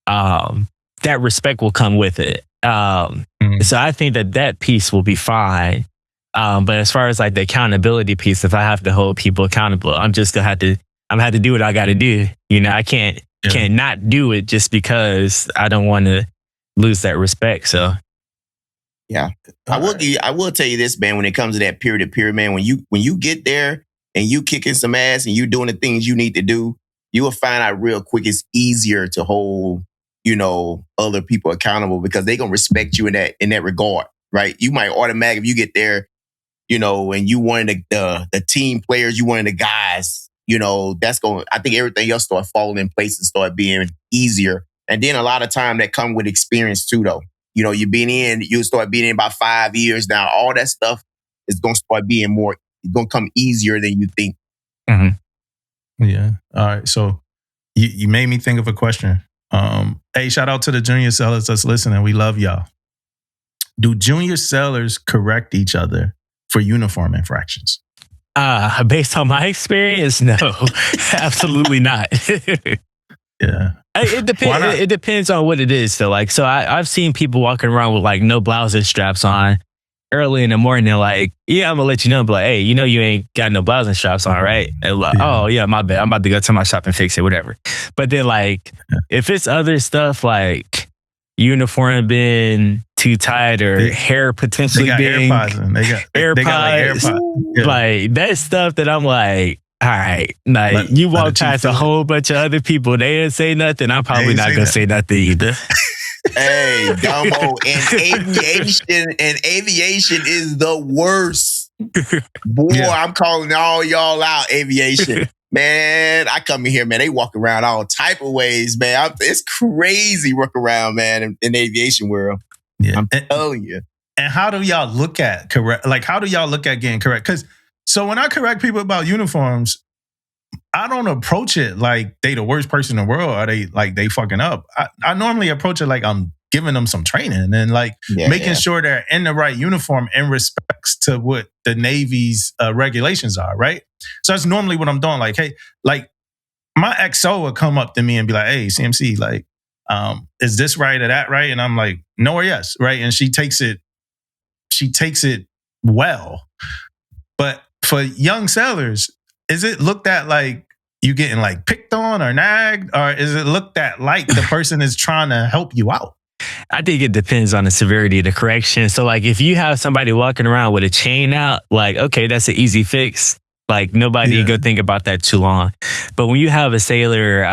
that respect will come with it. So I think that piece will be fine. But as far as like the accountability piece, if I have to hold people accountable, I'm gonna have to do what I got to do. I can't not do it just because I don't want to lose that respect. So, yeah, I will tell you this, man. When it comes to that peer-to-peer, man, when you get there and you kicking some ass and you doing the things you need to do, you will find out real quick it's easier to hold other people accountable because they gonna respect you in that regard, right? You might automatically, if you get there, and you one of the team players, you one of the guys, I think everything else start falling in place and start being easier. And then a lot of time that come with experience too, though. You start being in about 5 years now. All that stuff is going to start being it's going to come easier than you think. Mm-hmm. Yeah. All right. So you made me think of a question. Hey, shout out to the junior sailors that's listening. We love y'all. Do junior sailors correct each other for uniform infractions? Based on my experience, no, absolutely not. Yeah. It depends. It depends on what it is. So I've seen people walking around with like no blouses straps on, early in the morning, like, yeah, I'm gonna let you know, but like, hey, you ain't got no blouse and straps on, right? And like, oh yeah, my bad. I'm about to go to my shop and fix it, whatever. But then like, if it's other stuff like uniform being too tight or hair potentially being AirPods, they got AirPods. Yeah. Like that stuff that I'm like, all right, like you walk past a whole bunch of other people, they didn't say nothing. I'm probably not gonna say nothing either. Hey, Damo, and aviation is the worst. Boy, I'm calling all y'all out, aviation. Man, I come in here, man, they walk around all type of ways, man. It's crazy walk around, man, in the aviation world. Yeah. I'm telling you. And how do y'all look at correct? Like, how do y'all look at getting correct? Because so when I correct people about uniforms, I don't approach it like they the worst person in the world or they fucking up. I normally approach it like I'm giving them some training and like making sure they're in the right uniform in respects to what the Navy's regulations are, right? So that's normally what I'm doing. Like, hey, like my XO would come up to me and be like, hey, CMC, like, is this right or that right? And I'm like, no or yes, right? And she takes it well. But for young sailors, is it looked at like you getting like picked on or nagged, or is it looked at like the person is trying to help you out? I think it depends on the severity of the correction. So like if you have somebody walking around with a chain out, like, okay, that's an easy fix. Like nobody go think about that too long. But when you have a sailor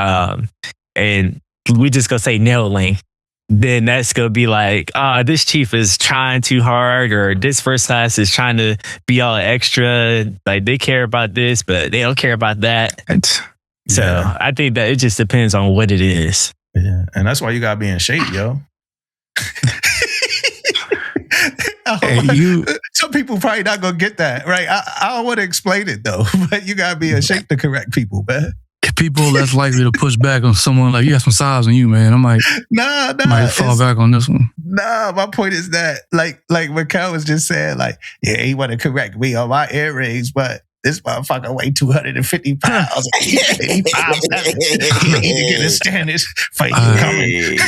and we just go say nail length, then that's going to be like, this chief is trying too hard, or this first class is trying to be all extra. Like they care about this, but they don't care about that. So I think that it just depends on what it is. Yeah. And that's why you got to be in shape, yo. Some people probably not going to get that, right? I don't want to explain it though, but you got to be in shape to correct people, man. People less likely to push back on someone like, you got some size on you, man. I'm like, nah, might fall back on this one. Nah, my point is that, like Makel was just saying, like, yeah, he want to correct me on my air range, but this motherfucker weigh 250 pounds. 85, he need to get a standard fight coming.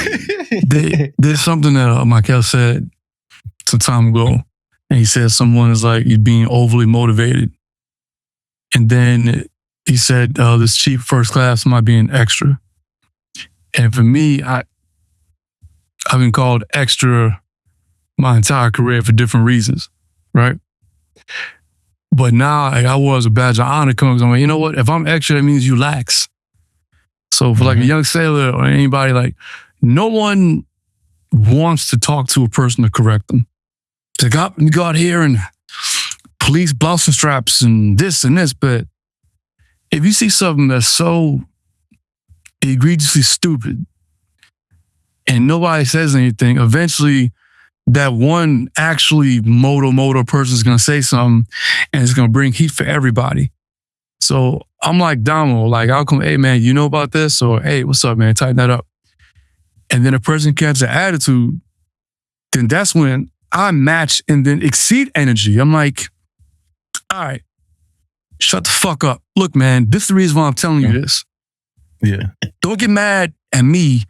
There's something that Makel said some time ago, and he said someone is like, you're being overly motivated. And then he said, this cheap first class might be an extra. And for me, I've been called extra my entire career for different reasons, right? But now I was a badge of honor coming. I'm like, you know what? If I'm extra, that means you lax. So for like a young sailor or anybody, like no one wants to talk to a person to correct them. They go out here and police blouse and straps and this, but if you see something that's so egregiously stupid and nobody says anything, eventually that one actually moto person is going to say something and it's going to bring heat for everybody. So I'm like Damo, like I'll come, hey man, you know about this? Or hey, what's up, man? Tighten that up. And then a person catches an attitude, then that's when I match and then exceed energy. I'm like, all right, shut the fuck up. Look, man, this is the reason why I'm telling you this. Yeah. Don't get mad at me.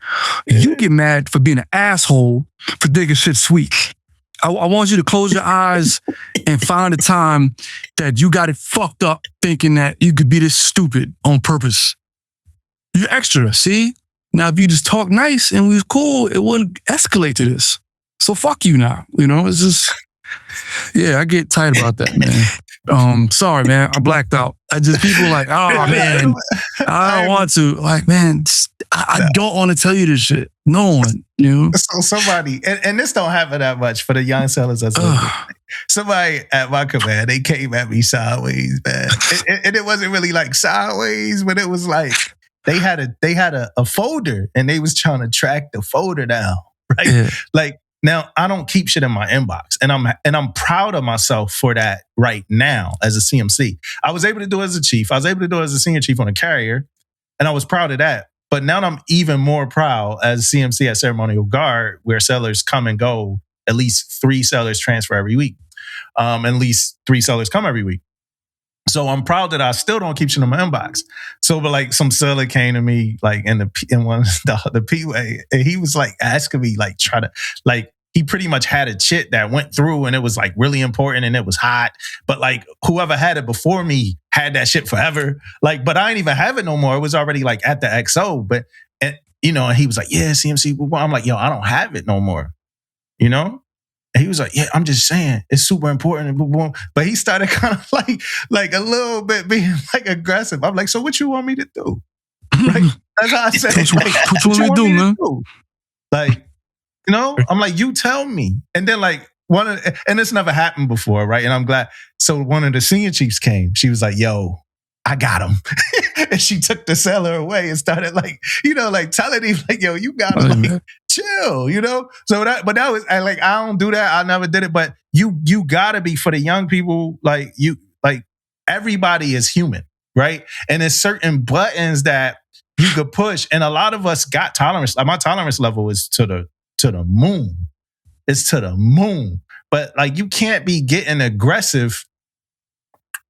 You get mad for being an asshole for thinking shit sweet. I want you to close your eyes and find a time that you got it fucked up thinking that you could be this stupid on purpose. You're extra, see? Now, if you just talk nice and we was cool, it wouldn't escalate to this. So fuck you now. You know, it's just, I get tight about that, man. Sorry, man, I blacked out. People like, oh man, I don't want to. Like, man, I don't want to tell you this shit. No one, you know. So somebody, and this don't happen that much for the young sellers. Somebody at my command, they came at me sideways, man, and it wasn't really like sideways, but it was like they had a folder and they was trying to track the folder down, right? Yeah. Like. Now, I don't keep shit in my inbox, and I'm proud of myself for that right now as a CMC. I was able to do it as a chief. I was able to do it as a senior chief on a carrier, and I was proud of that. But now I'm even more proud as CMC at Ceremonial Guard, where sailors come and go. At least 3 sailors transfer every week. At least 3 sailors come every week. So I'm proud that I still don't keep shit in my inbox. So, but like some sailor came to me like in one of the P-way, and he was like asking me like he pretty much had a shit that went through and it was like really important and it was hot. But like whoever had it before me had that shit forever. Like, but I ain't even have it no more. It was already like at the XO. But, and he was like, yeah, CMC. I'm like, yo, I don't have it no more. And he was like, yeah, I'm just saying it's super important. But he started kind of like a little bit being like aggressive. I'm like, so what you want me to do? Right? That's how I said, what you want me to do, man? Like, I'm like, you tell me. And then like and this never happened before, right? And I'm glad. So one of the senior chiefs came. She was like, yo, I got him. And she took the sailor away and started like, like telling him like, yo, you gotta like chill, So that was I don't do that. I never did it. But you gotta be, for the young people, like everybody is human, right? And there's certain buttons that you could push. And a lot of us got tolerance. Like my tolerance level is to the moon. It's to the moon. But like you can't be getting aggressive.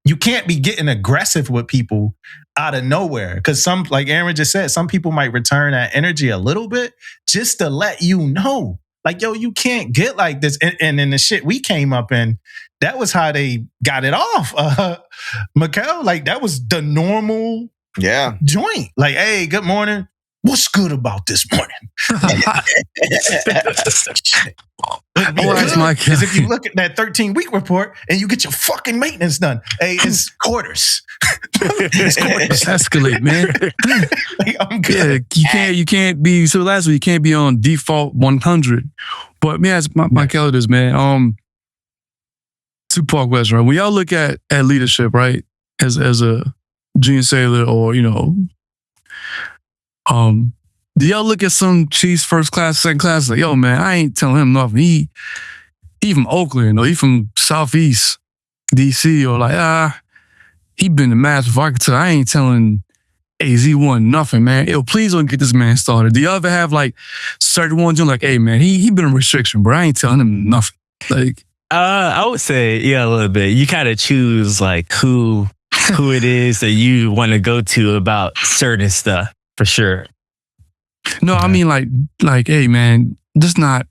You can't be getting aggressive with people out of nowhere. Because some, like Aaron just said, some people might return that energy a little bit just to let you know. Like, yo, you can't get like this. And in the shit we came up in, that was how they got it off. Makel, like that was the normal joint. Like, hey, good morning. What's good about this morning? Because if you look at that 13-week report and you get your fucking maintenance done, hey, it's quarters. Escalate, man. Like, I'm good. Yeah, you can't be. So last week, you can't be on default 100. But let me ask Makel this, man. Two-part question, right? When y'all look at leadership, right, as a junior sailor or do y'all look at some chiefs, first class, second class, like, yo, man, I ain't telling him nothing. He from Oakland or he from Southeast DC, or like, he been to mass before. I could tell, I ain't telling AZ1 nothing, man. Yo, please don't get this man started. Do y'all ever have like certain ones you're like, hey, man, he been a restriction, bro. I ain't telling him nothing. Like, I would say, yeah, a little bit. You kind of choose like who it is that you want to go to about certain stuff, for sure. No, I mean like, hey man, just not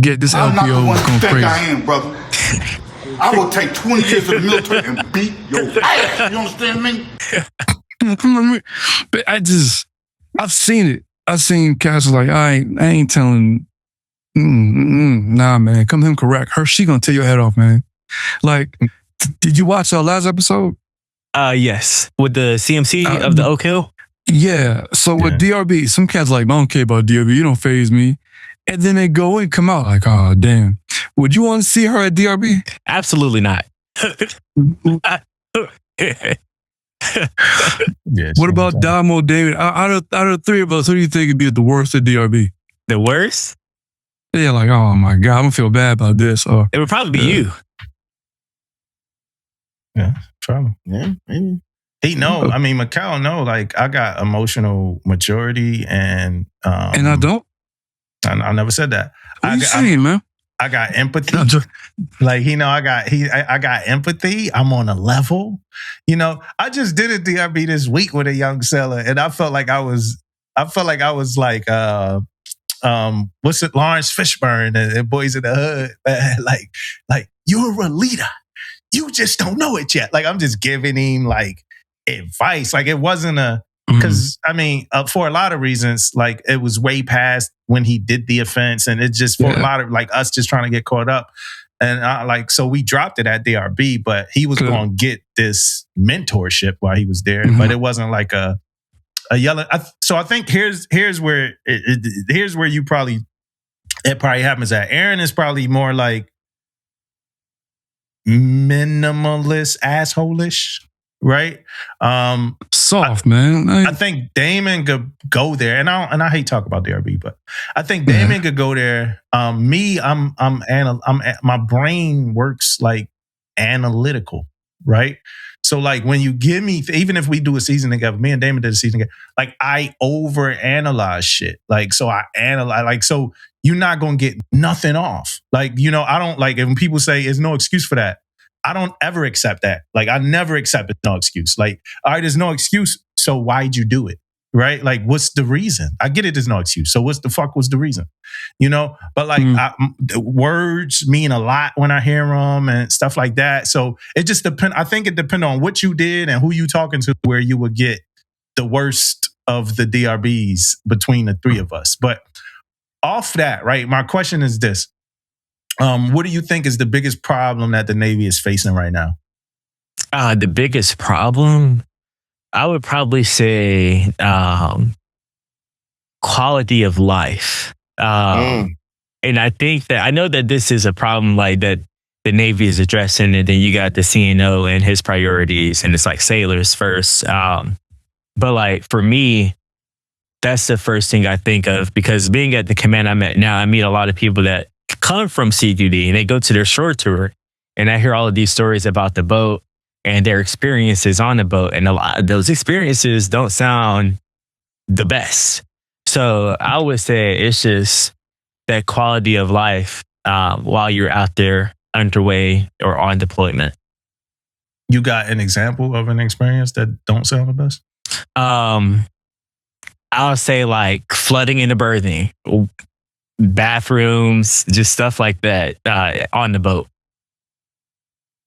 get this LPO I'm not the one going you think crazy. I am, brother. I will take 20 years of the military and beat your ass. You understand me? Come on, but I've seen it. I've seen cats like, I ain't telling. Nah, man, come to him correct. She gonna tear your head off, man. Like, did you watch our last episode? Yes, with the CMC of the Oak Hill. Yeah. So with DRB, some cats like, I don't care about DRB. You don't faze me. And then they go and come out like, oh, damn. Would you want to see her at DRB? Absolutely not. What about Damo, David? Out of the three of us, who do you think would be the worst at DRB? The worst? Yeah, like, oh my God, I'm gonna feel bad about this. Or it would probably be you. Yeah, probably. Yeah, maybe. I mean, Makel, like I got emotional maturity and I don't. I never said that. What are you saying, man? I got empathy. Like, I got empathy. I'm on a level. I just did a DRB this week with a young seller, and I felt like I was like what's it, Lawrence Fishburne and Boys in the Hood, man. Like you're a leader. You just don't know it yet. Like I'm just giving him like advice. Like it wasn't because I mean, for a lot of reasons, like it was way past when he did the offense, and it just for a lot of like us just trying to get caught up, and so we dropped it at DRB, but he was going to get this mentorship while he was there, but it wasn't like a yelling. So I think here's where here's where it probably happens at. Aaron is probably more like minimalist, asshole-ish. Right, soft man. I think Damon could go there, and I hate talk about DRB, but I think Damon could go there. My brain works like analytical, right? So like when you give me, even if we do a season together, me and Damon did a season together. Like I overanalyze shit. Like so I analyze. Like so you're not gonna get nothing off. Like I don't like when people say there's no excuse for that. I don't ever accept that. Like I never accepted no excuse. Like, all right, there's no excuse. So why'd you do it? right? Like, what's the reason? I get it, there's no excuse. So what's the reason? You know, but like words mean a lot when I hear them and stuff like that. So it just depends. I think it depends on what you did and who you talking to, where you would get the worst of the DRBs between the three of us. But off that, right? My question is this. What do you think is the biggest problem that the Navy is facing right now? The biggest problem, I would probably say quality of life. And I think that I know that this is a problem like that the Navy is addressing, and then you got the CNO and his priorities, and it's like sailors first. But like for me, that's the first thing I think of, because being at the command I'm at now, I meet a lot of people that come from CQD and they go to their shore tour, and I hear all of these stories about the boat and their experiences on the boat. And a lot of those experiences don't sound the best. So I would say it's just that quality of life while you're out there underway or on deployment. You got an example of an experience that don't sound the best? I'll say like flooding in the berthing, bathrooms, just stuff like that on the boat.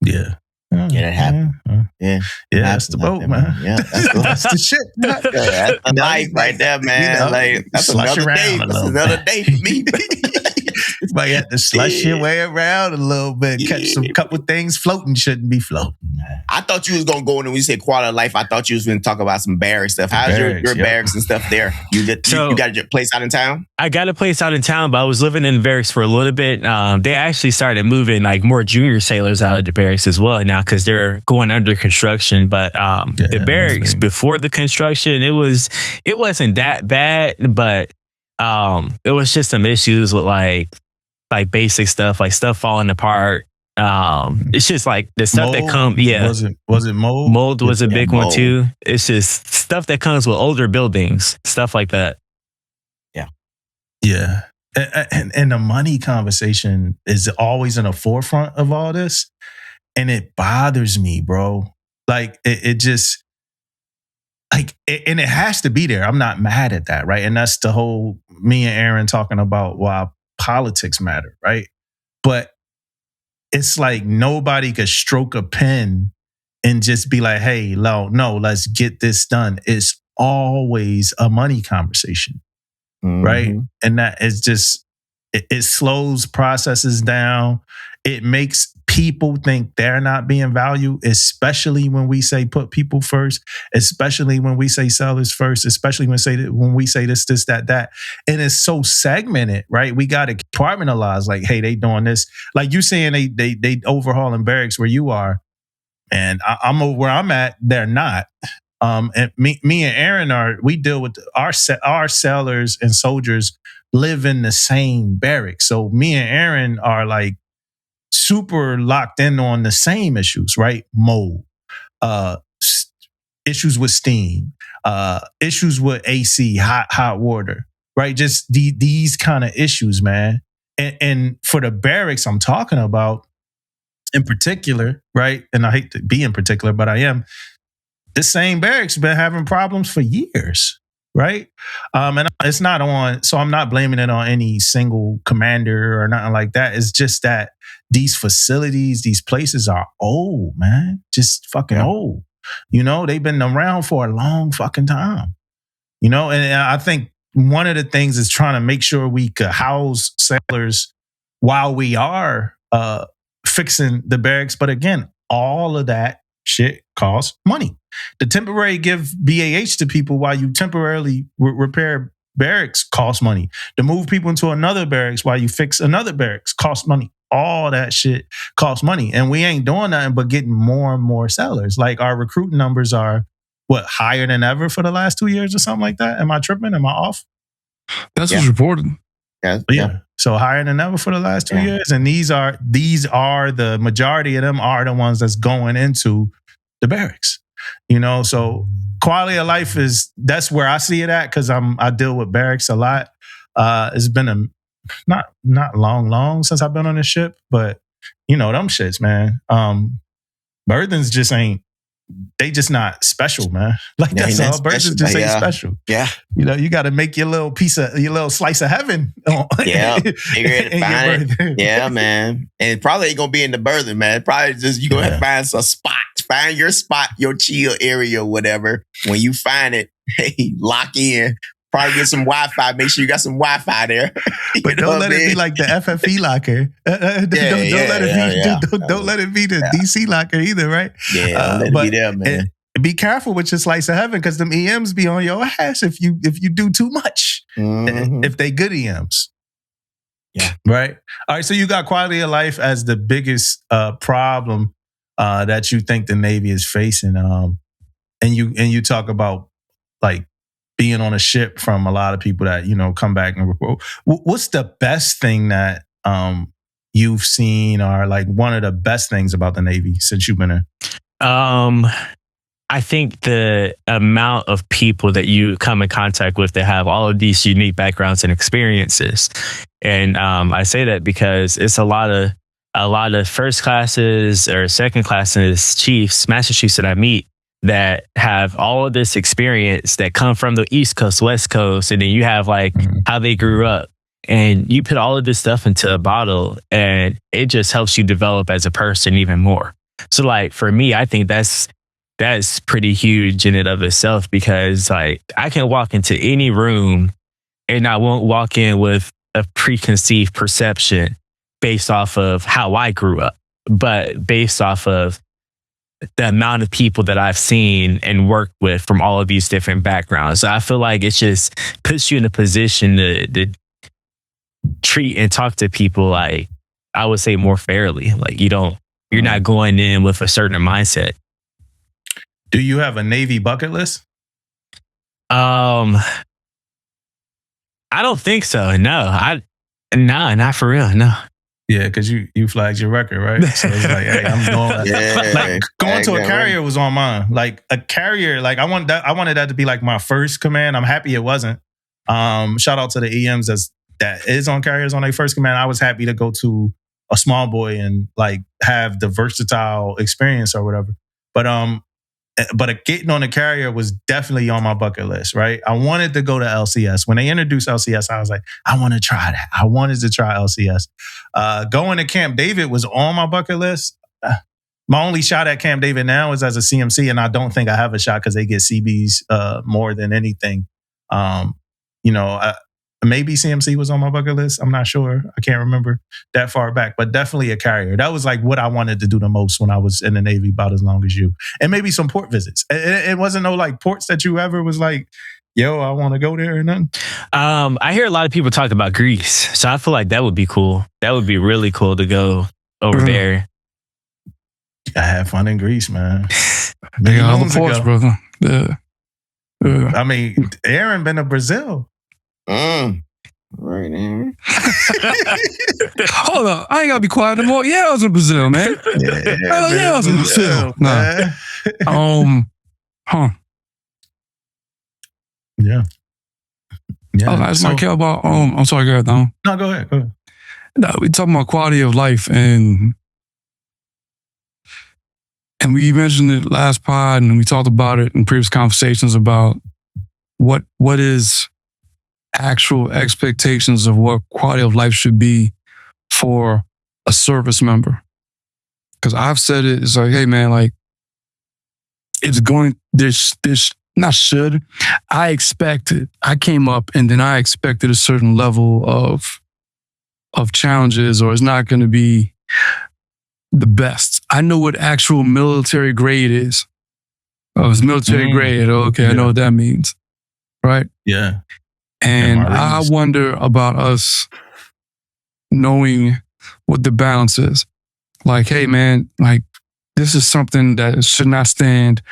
Yeah. Yeah, that happened. Yeah, that's the boat, man. Yeah, that's the shit. That's the life right there, man. You know, like that's another day. That's another day for me. Might have to slush your way around a little bit, catch some couple things floating shouldn't be floating. I thought you was gonna go in, and when you said quality of life, I thought you was gonna talk about some barracks stuff. How's your barracks and stuff there? You got your place out in town? I got a place out in town, but I was living in barracks for a little bit. They actually started moving like more junior sailors out of the barracks as well now, because they're going under construction. But the barracks before the construction, it wasn't that bad, but it was just some issues with like basic stuff, like stuff falling apart. It's just like the stuff mold? That comes. Yeah, was it mold? Mold was a big one too. It's just stuff that comes with older buildings, stuff like that. Yeah. And the money conversation is always in the forefront of all this. And it bothers me, bro. Like, it just, like, and it has to be there. I'm not mad at that, right? And that's the whole, me and Aaron talking about why politics matter, right? But it's like nobody could stroke a pen and just be like, hey, no, let's get this done. It's always a money conversation. Right. And that is just, it slows processes down. It makes people think they're not being valued, especially when we say put people first, especially when we say sellers first, especially when we say this, that. And it's so segmented, right? We got to compartmentalize, like, hey, they doing this. Like you saying they overhauling barracks where you are. And I'm over where I'm at, they're not. And me and Aaron we deal with our sailors and soldiers live in the same barracks. So me and Aaron are like super locked in on the same issues, right? Mold, issues with steam, issues with AC, hot water, right? Just these kind of issues, man. And for the barracks I'm talking about in particular, right? And I hate to be in particular, but I am. This same barracks been having problems for years, right? And it's not on, so I'm not blaming it on any single commander or nothing like that. It's just that these facilities, these places are old, man. Just fucking old. You know, they've been around for a long fucking time. You know, and I think one of the things is trying to make sure we could house sailors while we are fixing the barracks. But again, all of that shit costs money. The temporary give BAH to people while you temporarily repair barracks costs money. To move people into another barracks while you fix another barracks costs money. All that shit costs money. And we ain't doing nothing but getting more and more sellers. Like our recruiting numbers are, higher than ever for the last 2 years or something like that? Am I tripping? Am I off? That's what's reported. Yeah. So higher than ever for the last 2 years. And these are the majority of them are the ones that's going into the barracks. You know, so quality of life that's where I see it at, because I deal with barracks a lot. It's been not long since I've been on this ship, but you know, them shits, man. Berthings just ain't they just not special, man. Like They that's ain't all. that Birds special, just but ain't yeah. special. Yeah. You got to make your little slice of heaven. Yeah. Figure it, find it. Yeah, man. And it probably ain't gonna be in the berthing, man. Probably just you gonna have to find some spot. Find your spot, your chill area, or whatever. When you find it, hey, lock in. Probably get some Wi-Fi. Make sure you got some Wi-Fi there. But don't let it be like the FFE locker. Don't let it be the DC locker either, right? Yeah, let it be there, man. Be careful with your slice of heaven because them EMs be on your ass if you do too much. Mm-hmm. If they good EMs. Yeah. Right? All right, so you got quality of life as the biggest problem that you think the Navy is facing. And you talk about like being on a ship from a lot of people that, come back and report. What's the best thing that you've seen or like one of the best things about the Navy since you've been in? I think the amount of people that you come in contact with that have all of these unique backgrounds and experiences. And I say that because it's a lot of first classes or second classes chiefs, master chiefs that I meet that have all of this experience that come from the East Coast, West Coast, and then you have like how they grew up, and you put all of this stuff into a bottle, and it just helps you develop as a person even more. So, like for me, I think that's pretty huge in and of itself because like I can walk into any room, and I won't walk in with a preconceived perception based off of how I grew up, but based off of the amount of people that I've seen and worked with from all of these different backgrounds. So I feel like it just puts you in a position to treat and talk to people like, I would say, more fairly. Like you're not going in with a certain mindset. Do you have a Navy bucket list? I don't think so. No, not for real. No. Yeah, because you flagged your record, right? So it's like, hey, I'm going. Like going to a carrier was on mine. Like a carrier, like I wanted that to be like my first command. I'm happy it wasn't. Shout out to the EMs that is on carriers on their first command. I was happy to go to a small boy and like have the versatile experience or whatever. But getting on a carrier was definitely on my bucket list, right? I wanted to go to LCS. When they introduced LCS, I was like, I want to try that. I wanted to try LCS. Going to Camp David was on my bucket list. My only shot at Camp David now is as a CMC, and I don't think I have a shot because they get CBs more than anything. Maybe CMC was on my bucket list. I'm not sure. I can't remember that far back, but definitely a carrier. That was like what I wanted to do the most when I was in the Navy, about as long as you. And maybe some port visits. It wasn't no like ports that you ever was like, yo, I want to go there or nothing. I hear a lot of people talk about Greece, so I feel like that would be cool. That would be really cool to go over there. I had fun in Greece, man. They got all the ports, brother. Yeah. I mean, Aaron been to Brazil. Right, Aaron. Hold on, I ain't gotta be quiet no more. Yeah, I was in Brazil, man. I was in Brazil. Nah. Yeah. I'll ask Makel about. I'm sorry, go ahead, Damo. No, go ahead. No, we talking about quality of life, and we mentioned it last pod, and we talked about it in previous conversations about what is actual expectations of what quality of life should be for a service member. Because I've said it's like, hey man, like it's going this not should. I expected. I came up and then I expected a certain level of challenges, or it's not going to be the best. I know what actual military grade is. Oh, it's military grade. Okay, yeah. I know what that means. Right? Yeah. And I wonder about us knowing what the balance is. Like, hey, man, like this is something that should not stand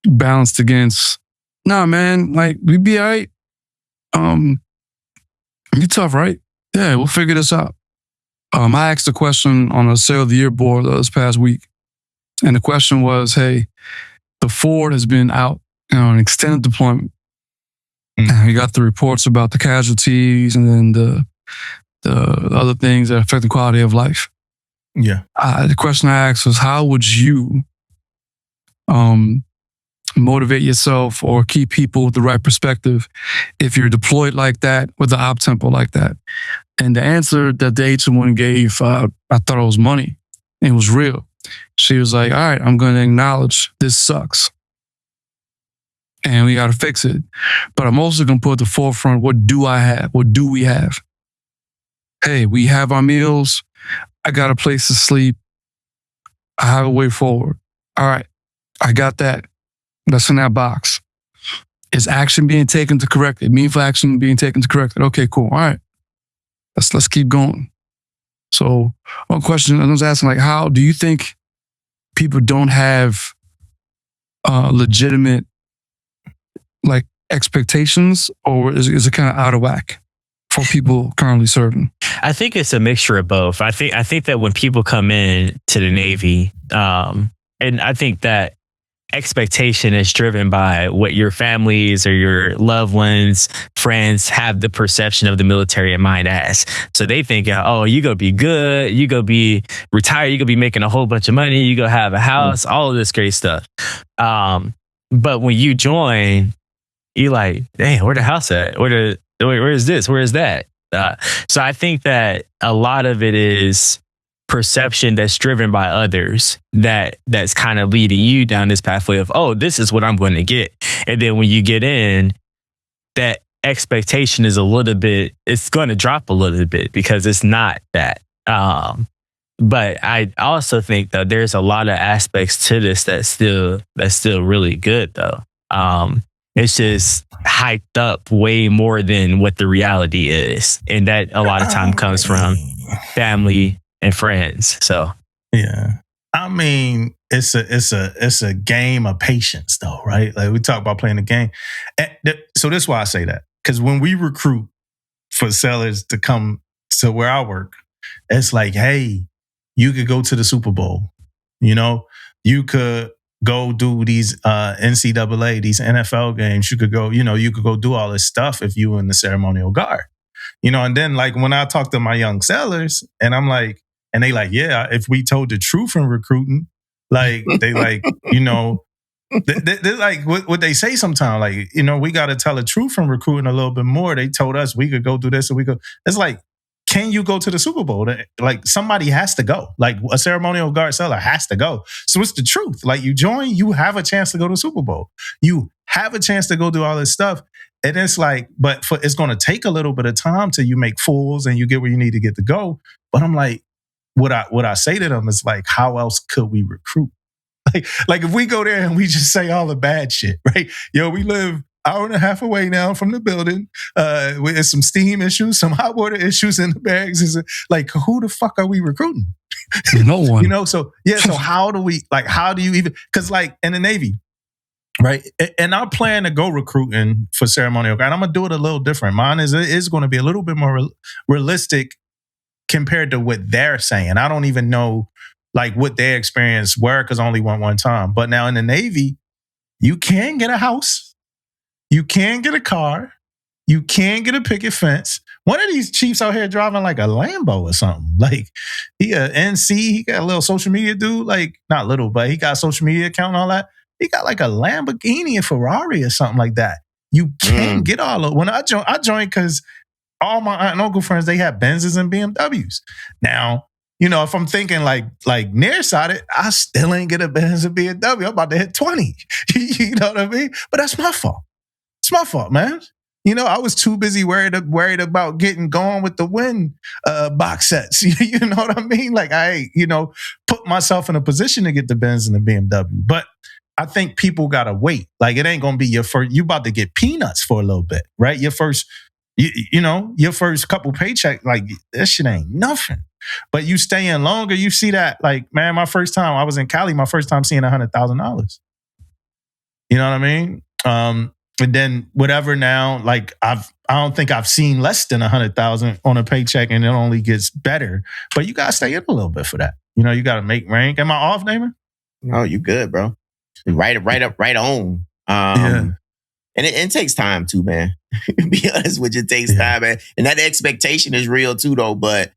balanced against, nah, man, like we be all right. You tough, right? Yeah, we'll figure this out. I asked a question on a Sail of the Year board this past week. And the question was, hey, the Ford has been out on extended deployment. And we got the reports about the casualties and then the other things that affect the quality of life. Yeah. The question I asked was, how would you motivate yourself or keep people with the right perspective if you're deployed like that with the op tempo like that? And the answer that the agent one gave, I thought it was money. It was real. She was like, all right, I'm going to acknowledge this sucks. And we got to fix it. But I'm also going to put at the forefront, what do I have? What do we have? Hey, we have our meals. I got a place to sleep. I have a way forward. All right, I got that. That's in that box. Is action being taken to correct it? Meaningful action being taken to correct it? Okay, cool. All right. Let's keep going. So one question I was asking, like, how do you think people don't have legitimate like expectations, or is it kind of out of whack for people currently serving? I think it's a mixture of both. I think that when people come in to the Navy, and I think that expectation is driven by what your families or your loved ones, friends have the perception of the military in mind as. So they think, oh, you gonna be good, you gonna be retired, you gonna be making a whole bunch of money, you gonna have a house, all of this great stuff. But when you join, you're like, dang, where the house at? Where is this? Where is that? So I think that a lot of it is perception that's driven by others that's kind of leading you down this pathway of, oh, this is what I'm going to get. And then when you get in, that expectation is it's going to drop a little bit because it's not that. But I also think that there's a lot of aspects to this that's still really good though. It's just hyped up way more than what the reality is. And that a lot of time comes from family and friends. So yeah, I mean, it's a game of patience, though, right? Like we talk about playing the game. So that's why I say that, because when we recruit for sellers to come to where I work, it's like, hey, you could go to the Super Bowl, you could go do these NCAA, these NFL games. You could go, you could go do all this stuff if you were in the ceremonial guard, And then like when I talk to my young sellers, and I'm like. And they like, yeah, if we told the truth in recruiting, like they like, they're like what they say sometimes, like, we got to tell the truth in recruiting a little bit more. They told us we could go do this and we could. It's like, can you go to the Super Bowl? Like somebody has to go. Like a ceremonial guard seller has to go. So it's the truth. Like you join, you have a chance to go to the Super Bowl. You have a chance to go do all this stuff. And it's like, but it's going to take a little bit of time till you make fools and you get where you need to get to go. But I'm like, what I say to them is like, how else could we recruit? Like if we go there and we just say all the bad shit, right? Yo, we live hour and a half away now from the building. With some steam issues, some hot water issues in the bags. Is like, who the fuck are we recruiting? No one. So yeah. So how do you even? Because like in the Navy, right? And I plan to go recruiting for ceremonial guard. I'm gonna do it a little different. Mine is going to be a little bit more realistic compared to what they're saying. I don't even know like what their experience were because I only went one time. But now in the Navy, you can get a house, you can get a car, you can get a picket fence. One of these chiefs out here driving like a Lambo or something. Like he a NC, he got a little social media dude, like not little, but he got a social media account and all that. He got like a Lamborghini and Ferrari or something like that. You can get all of. When I joined because all my aunt and uncle friends, they had Benzes and BMWs. Now, if I'm thinking like nearsighted, I still ain't get a Benz and BMW. I'm about to hit 20. You know what I mean? But that's my fault. It's my fault, man. I was too busy worried about getting going with the Win box sets. You know what I mean? Like I, put myself in a position to get the Benz and the BMW. But I think people gotta wait. Like it ain't gonna be your first. You about to get peanuts for a little bit, right? Your first. Your first couple paychecks, like that shit ain't nothing. But you stay in longer, you see that. Like, man, my first time I was in Cali, my first time seeing $100,000. You know what I mean? And then whatever now, like I don't think I've seen less than 100,000 on a paycheck, and it only gets better. But you gotta stay in a little bit for that. You gotta make rank. Am I off, Damon? No, you good, bro. Right on. Yeah. And it takes time too, man. Be honest with you, it takes time, man. And that expectation is real too, though. But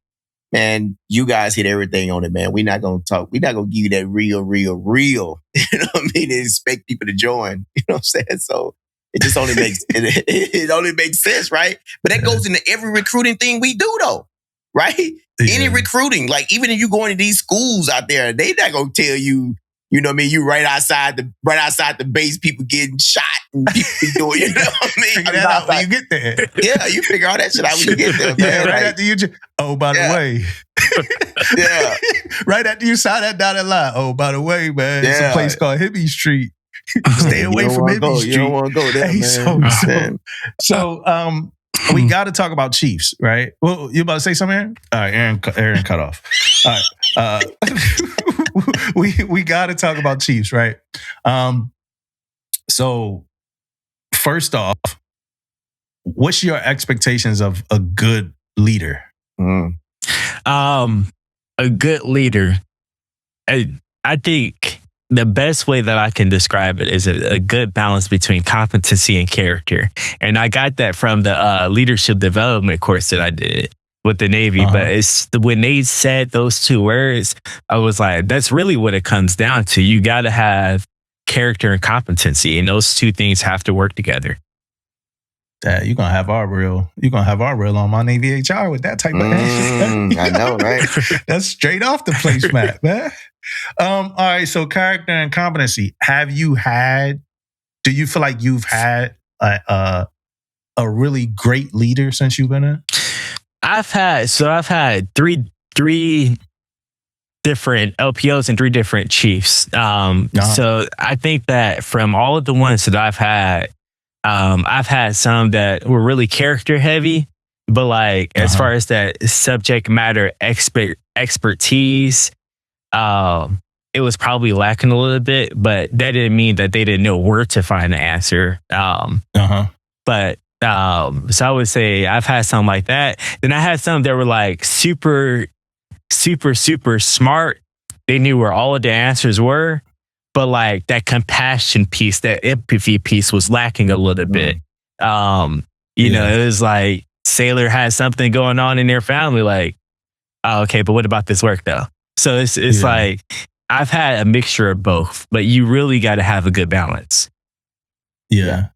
man, you guys hit everything on it, man. We're not gonna talk. We're not gonna give you that real. You know what I mean? And expect people to join. You know what I'm saying? So it just only makes it only makes sense, right? But that goes into every recruiting thing we do, though, right? Yeah. Any recruiting, like even if you going to these schools out there, they not gonna tell you. You know what I mean? You right outside the base, people getting shot and people doing. You know what I mean? Figure that out when you get there. Yeah, you figure all that shit out when you get there, man. Yeah, right after you. By the way. Yeah. Right after you saw that dotted line. Oh, by the way, man, it's a place called Hibbie Street. Stay away from Hibbie Street. You don't want to go there, man. So, we got to talk about Chiefs, right? Well, you about to say something, Aaron? All right, Aaron cut off. All right. We got to talk about Chiefs, right? So first off, what's your expectations of a good leader? A good leader. I think the best way that I can describe it is a good balance between competency and character. And I got that from the leadership development course that I did with the Navy. But it's when they said those two words, I was like, that's really what it comes down to. You got to have character and competency, and those two things have to work together. You're gonna have our real on my Navy HR with that type of action. I know, right? That's straight off the placemat, man. All right, so character and competency. Do you feel like you've had a really great leader since you've been in? I've had three different LPOs and three different chiefs. So I think that from all of the ones that I've had some that were really character heavy, but like as far as that subject matter expertise, it was probably lacking a little bit, but that didn't mean that they didn't know where to find the answer. But so I would say I've had some like that. Then I had some that were like super, super, super smart. They knew where all of the answers were, but like that compassion piece, that empathy piece was lacking a little bit. You know, it was like sailor had something going on in their family. Like, oh, okay, but what about this work though? So it's like I've had a mixture of both, but you really got to have a good balance. Yeah.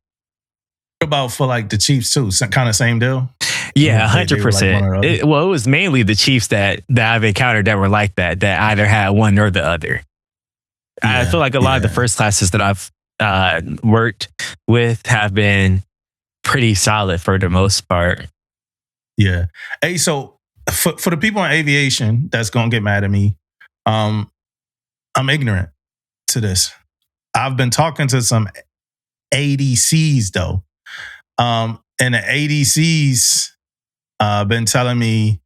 What about for like the Chiefs too? Kind of same deal? Yeah, 100%. It was mainly the Chiefs that I've encountered that were like that either had one or the other. I feel like a lot of the first classes that I've worked with have been pretty solid for the most part. Yeah. Hey, so for the people in aviation that's going to get mad at me, I'm ignorant to this. I've been talking to some ADCs though. And the ADCs been telling me,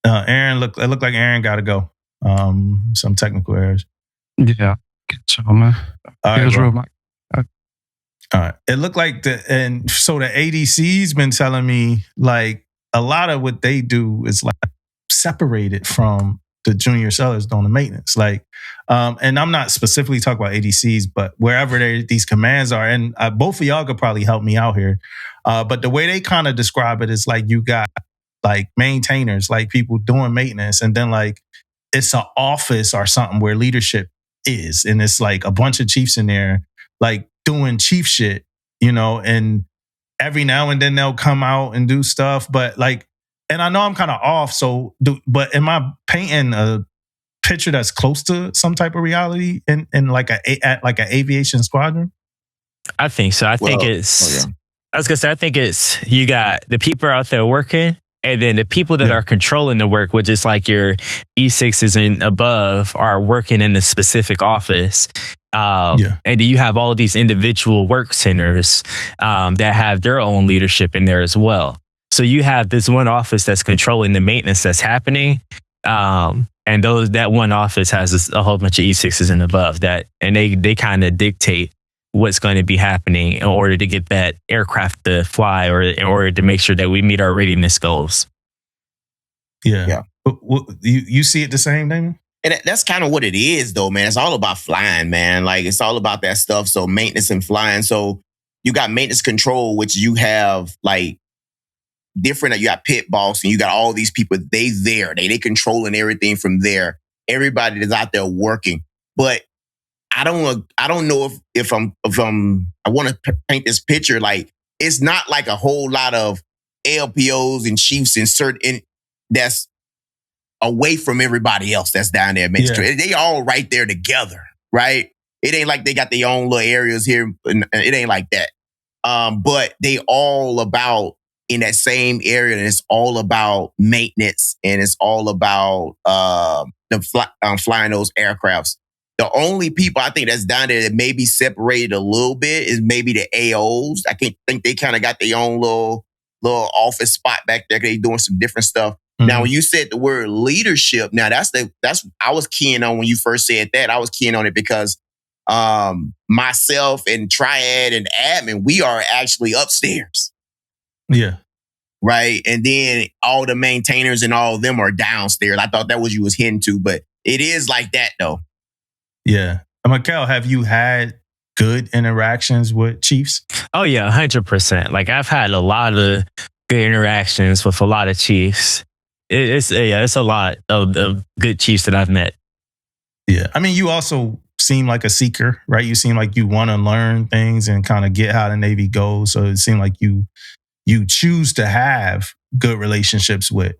Aaron, it looked like Aaron got to go. Some technical errors. Yeah. So, man. All right. It looked like so the ADC's been telling me like a lot of what they do is like separated from the junior sellers doing the maintenance. Like, and I'm not specifically talking about ADCs, but wherever these commands are, and both of y'all could probably help me out here. But the way they kind of describe it is like you got like maintainers, like people doing maintenance, and then like it's an office or something where leadership is, and it's like a bunch of chiefs in there, like doing chief shit, you know, and every now and then they'll come out and do stuff, but like, and I know I'm kind of off, but am I painting a picture that's close to some type of reality in like an aviation squadron? I think so. I think it's you got the people out there working, and then the people that are controlling the work, which is like your E6s and above, are working in a specific office. And then you have all of these individual work centers that have their own leadership in there as well. So you have this one office that's controlling the maintenance that's happening. And that one office has a whole bunch of E6s and above and they kind of dictate what's going to be happening in order to get that aircraft to fly, or in order to make sure that we meet our readiness goals. Yeah. But you see it the same, Damon? And that's kind of what it is, though, man. It's all about flying, man. Like, it's all about that stuff. So maintenance and flying. So you got maintenance control, which you have like different. You got pit boss and you got all these people. They controlling everything from there. Everybody that's out there working. But I don't know if I want to paint this picture. Like, it's not like a whole lot of LPOs and chiefs and certain that's away from everybody else that's down there. Yeah. They all right there together, right? It ain't like they got their own little areas here. It ain't like that. But they all about in that same area, and it's all about maintenance, and it's all about flying those aircrafts. The only people I think that's down there that may be separated a little bit is maybe the AOs. I think they kind of got their own little office spot back there. They doing some different stuff. Mm-hmm. Now, when you said the word leadership, now that's I was keying on when you first said that. I was keying on it because myself and Triad and Admin, we are actually upstairs. Yeah. Right. And then all the maintainers and all of them are downstairs. I thought that was you was hinting to, but it is like that though. Yeah. Makel, have you had good interactions with chiefs? Oh yeah, 100%. Like I've had a lot of good interactions with a lot of chiefs. It's a lot of good chiefs that I've met. Yeah. I mean, you also seem like a seeker, right? You seem like you want to learn things and kind of get how the Navy goes. So it seemed like you choose to have good relationships with,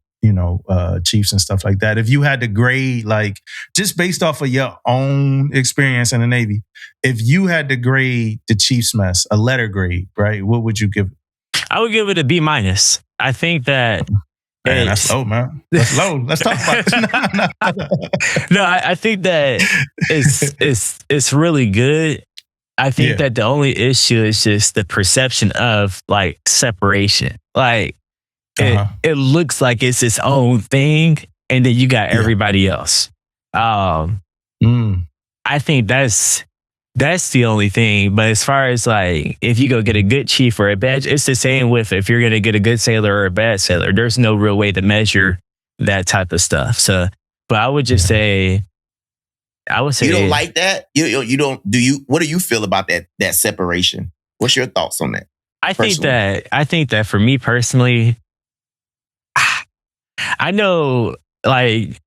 chiefs and stuff like that. If you had to grade, like just based off of your own experience in the Navy, if you had to grade the Chiefs mess, a letter grade, right? What would you give it? I would give it a B-. I think that man, that's low, man. That's low. Let's talk about it. No, I think that it's really good. I think that the only issue is just the perception of like separation. Like it looks like it's its own thing, and then you got everybody else. I think that's the only thing. But as far as like if you go get a good chief or a bad, it's the same with if you're gonna get a good sailor or a bad sailor. There's no real way to measure that type of stuff. So, but I would just say. I would say you don't like that. You don't. Do you? What do you feel about that separation? What's your thoughts on that? I think that for me personally, I know like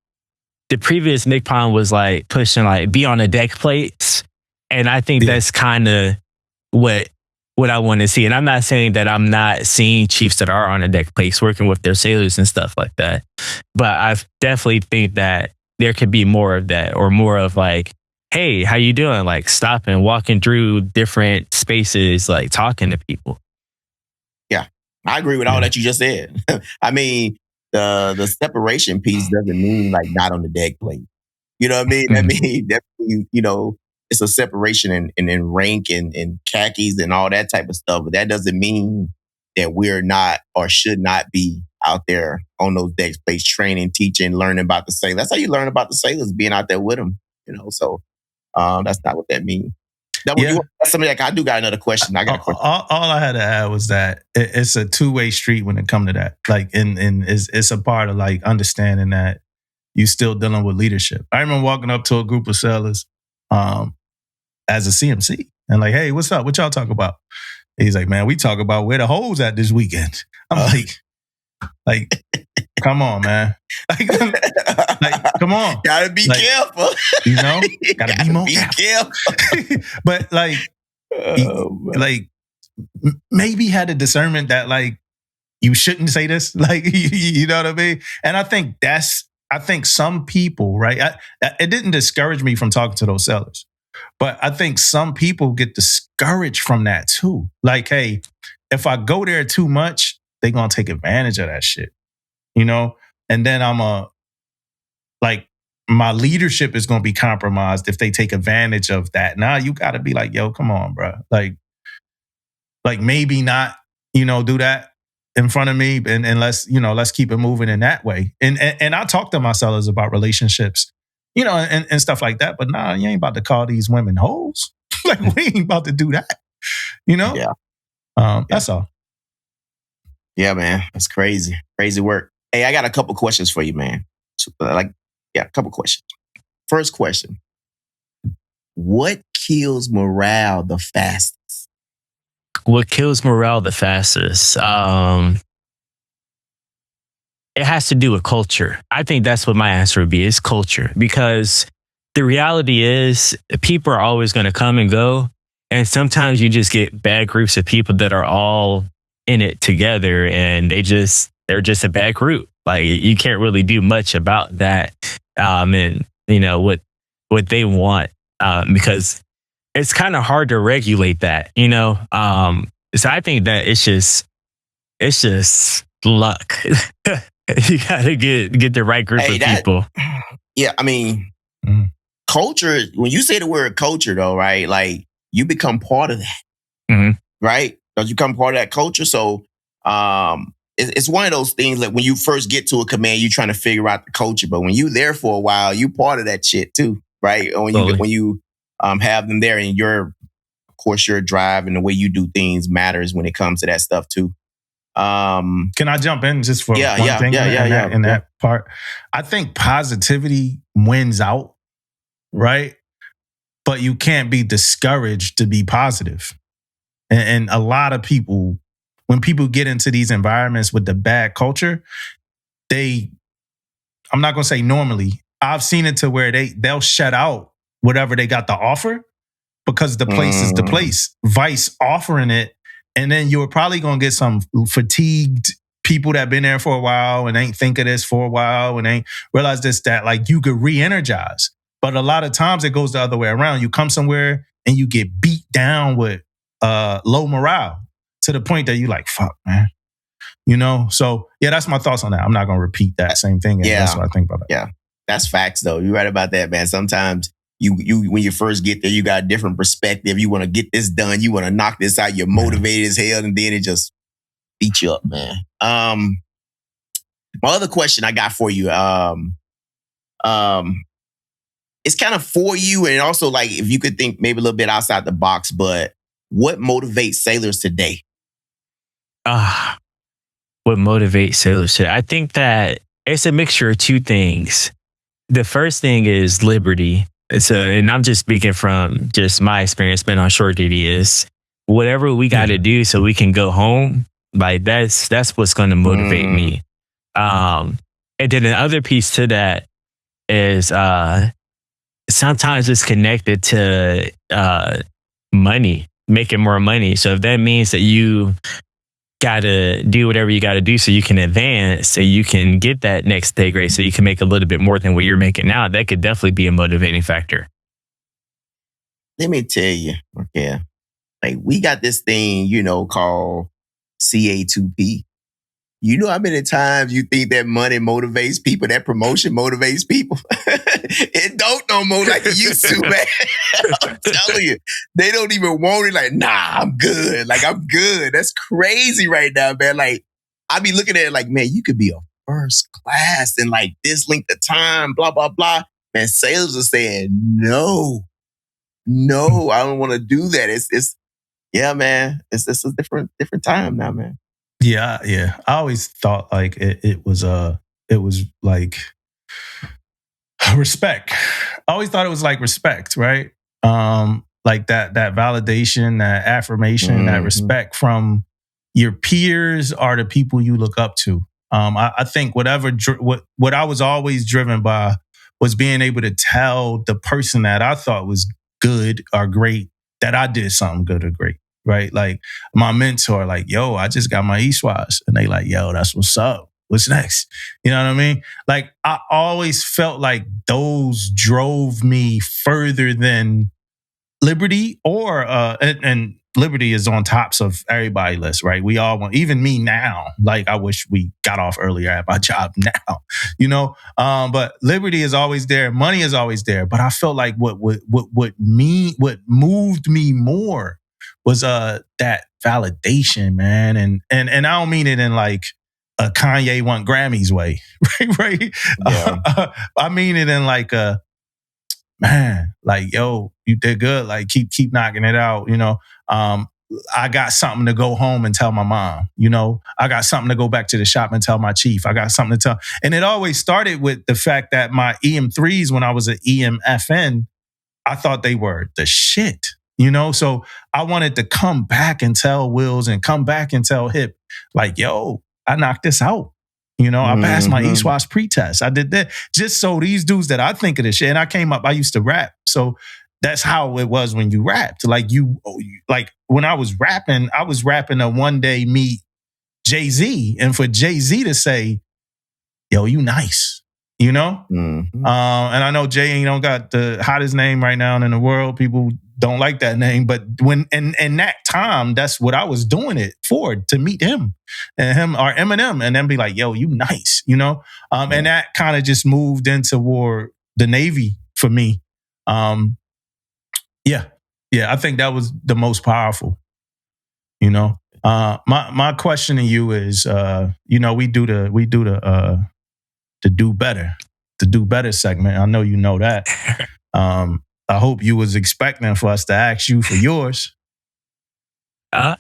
the previous MCPON was like pushing like be on the deck plates, and I think that's kind of what I want to see. And I'm not saying that I'm not seeing chiefs that are on the deck plates working with their sailors and stuff like that, but I definitely think that there could be more of that, or more of like, hey, how you doing? Like stopping, walking through different spaces, like talking to people. Yeah, I agree with all that you just said. I mean, the separation piece doesn't mean like not on the deck plate. You know what I mean? That means definitely, it's a separation in rank and khakis and all that type of stuff. But that doesn't mean that we're not or should not be out there on those deck plates, training, teaching, learning about the sailors. That's how you learn about the sailors, being out there with them. So that's not what that means. I do got another question. I got a question. All I had to add was that it's a two-way street when it comes to that. Like, and it's a part of like understanding that you still dealing with leadership. I remember walking up to a group of sailors as a CMC and like, hey, what's up? What y'all talk about? He's like, man, we talk about where the holes at this weekend. I'm like, come on, man. Like, come on. Gotta be careful. Gotta be more careful. But maybe had a discernment that like, you shouldn't say this. Like, you know what I mean? And I think some people, right? It didn't discourage me from talking to those sellers. But I think some people get discouraged from that too. Like, hey, if I go there too much, they're going to take advantage of that shit, And then my leadership is going to be compromised if they take advantage of that. Now you got to be like, yo, come on, bro. Like maybe not, do that in front of me, and let's keep it moving in that way. And I talk to my sellers about relationships, and stuff like that. But nah, you ain't about to call these women hoes. Like, we ain't about to do that, Yeah. That's all. Yeah, man. That's crazy. Crazy work. Hey, I got a couple questions for you, man. A couple questions. First question. What kills morale the fastest? What kills morale the fastest? it has to do with culture. I think that's what my answer would be, is culture. Because the reality is people are always going to come and go. And sometimes you just get bad groups of people that are all in it together, and they're just a bad group. Like, you can't really do much about that. And you know what they want, because it's kind of hard to regulate that, you know? So I think that it's just luck. You gotta get the right group of people. Yeah, I mean, culture, when you say the word culture though, right? Like, you become part of that, right? Because you become part of that culture. So it's one of those things that when you first get to a command, you're trying to figure out the culture. But when you're there for a while, you're part of that shit too, right? When you have them there, and of course, your drive and the way you do things matters when it comes to that stuff too. Can I jump in just for one thing in that part? I think positivity wins out, right? But you can't be discouraged to be positive. And a lot of people, when people get into these environments with the bad culture, I'm not going to say normally, I've seen it to where they'll shut out whatever they got to offer because the place is the place. Vice offering it. And then you're probably going to get some fatigued people that been there for a while and ain't think of this for a while and ain't realize that like you could re-energize. But a lot of times it goes the other way around. You come somewhere and you get beat down with low morale to the point that you like, fuck, man. You know? So yeah, that's my thoughts on that. I'm not going to repeat that same thing. And that's what I think about that. Yeah, that's facts though. You're right about that, man. Sometimes you when you first get there, you got a different perspective. You want to get this done. You want to knock this out. You're motivated as hell, and then it just beats you up, man. My other question I got for you, it's kind of for you, and also like if you could think maybe a little bit outside the box, but what motivates sailors today? What motivates sailors today? I think that it's a mixture of two things. The first thing is liberty. And I'm just speaking from just my experience been on shore duty, is whatever we got to do so we can go home. Like that's what's going to motivate me. And then the other piece to that is sometimes it's connected to money, making more money. So if that means that you got to do whatever you got to do so you can advance, so you can get that next pay grade, so you can make a little bit more than what you're making now, that could definitely be a motivating factor. Let me tell you, okay, like we got this thing, you know, called CA2P. You know how many times you think that money motivates people, that promotion motivates people? It don't no more like it used to, man. I'm telling you. They don't even want it. Like, nah, I'm good. Like, I'm good. That's crazy right now, man. Like, I be looking at it like, man, you could be a first class in like this length of time, blah, blah, blah. Man, sailors are saying, no, I don't want to do that. It's yeah, man. It's a different time now, man. Yeah. I always thought like it was like respect. I always thought it was like respect, right? Like that validation, that affirmation, that respect from your peers are the people you look up to. I think what I was always driven by was being able to tell the person that I thought was good or great that I did something good or great. Right? Like my mentor, like, yo, I just got my E-SWAS. And they like, yo, that's what's up. What's next? You know what I mean? Like I always felt like those drove me further than liberty or, and liberty is on tops of everybody's list, right? We all want, even me now, like I wish we got off earlier at my job now, you know? But liberty is always there. Money is always there. But I felt like what moved me more was that validation, man. And I don't mean it in like a Kanye want Grammys way, right? Yeah. I mean it in like a, man, like, yo, you did good. Like keep knocking it out, you know. I got something to go home and tell my mom, you know. I got something to go back to the shop and tell my chief. I got something to tell. And it always started with the fact that my EM3s, when I was an EMFN, I thought they were the shit. You know, so I wanted to come back and tell Wills and come back and tell Hip, like, yo, I knocked this out. You know, I passed my ESWAS pretest. I did that just so these dudes that I think of this shit. And I came up, I used to rap. So that's how it was when you rapped. Like when I was rapping a one day meet Jay-Z. And for Jay-Z to say, yo, you nice, you know? And I know Jay ain't got the hottest name right now in the world. People don't like that name. But when in that time, that's what I was doing it for, to meet him and him or Eminem and then be like, yo, you nice, you know? And that kind of just moved into the Navy for me. Yeah, I think that was the most powerful, you know? My question to you is, you know, we do the do better segment. I know you know that. I hope you was expecting for us to ask you for yours. I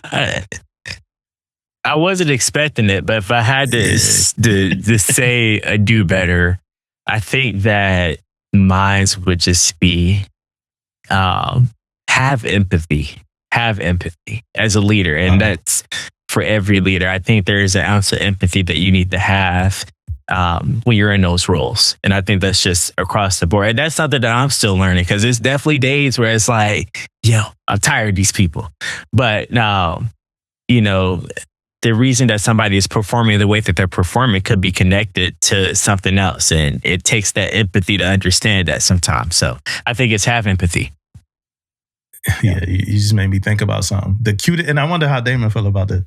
wasn't expecting it, but if I had to say a do better, I think that mine would just be have empathy as a leader. And that's for every leader. I think there is an ounce of empathy that you need to have when you're in those roles. And I think that's just across the board. And that's something that I'm still learning, because there's definitely days where it's like, yo, I'm tired of these people. But you know, the reason that somebody is performing the way that they're performing could be connected to something else. And it takes that empathy to understand that sometimes. So I think it's have empathy. Yeah, you just made me think about something. The cutest, and I wonder how Damon feel about this.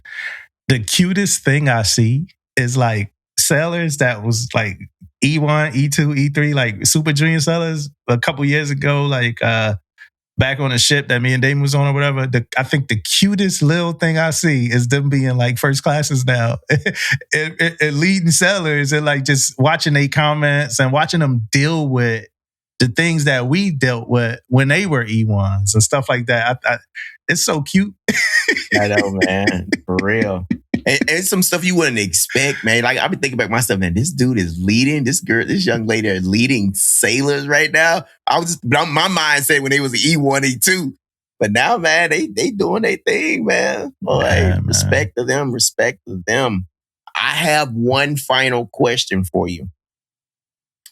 The cutest thing I see is like sailors that was like E1, E2, E3, like super junior sailors a couple years ago, like back on a ship that me and Damon was on or whatever. I think the cutest little thing I see is them being like first classes now and leading sailors and like just watching their comments and watching them deal with the things that we dealt with when they were E1s and stuff like that. It's so cute. I know, man. For real. And some stuff you wouldn't expect, man. Like, I've been thinking about myself, man, this dude is leading, this young lady is leading sailors right now. My mind said when they was E1, E2. But now, man, they doing their thing, man. Boy, man. Respect to them. I have one final question for you.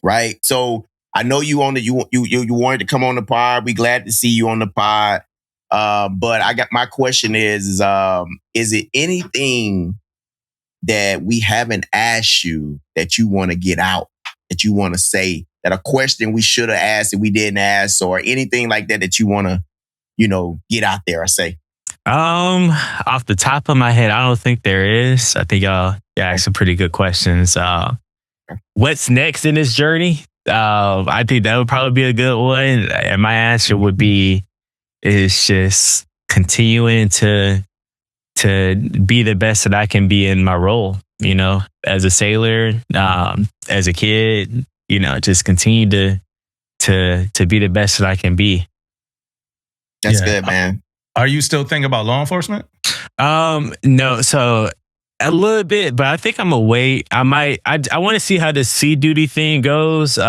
Right? So I know you wanted to come on the pod. We glad to see you on the pod. But my question is it anything that we haven't asked you that you want to get out, that you want to say, that a question we should have asked and we didn't ask, or anything like that you want to, you know, get out there or say? Off the top of my head, I don't think there is. I think y'all asked some pretty good questions. What's next in this journey? I think that would probably be a good one. And my answer would be, is just continuing to be the best that I can be in my role, you know, as a sailor, as a kid, you know, just continue to be the best that I can be. That's good, man. Are you still thinking about law enforcement? No, so a little bit, but I think I'm gonna wait. I want to see how the sea duty thing goes.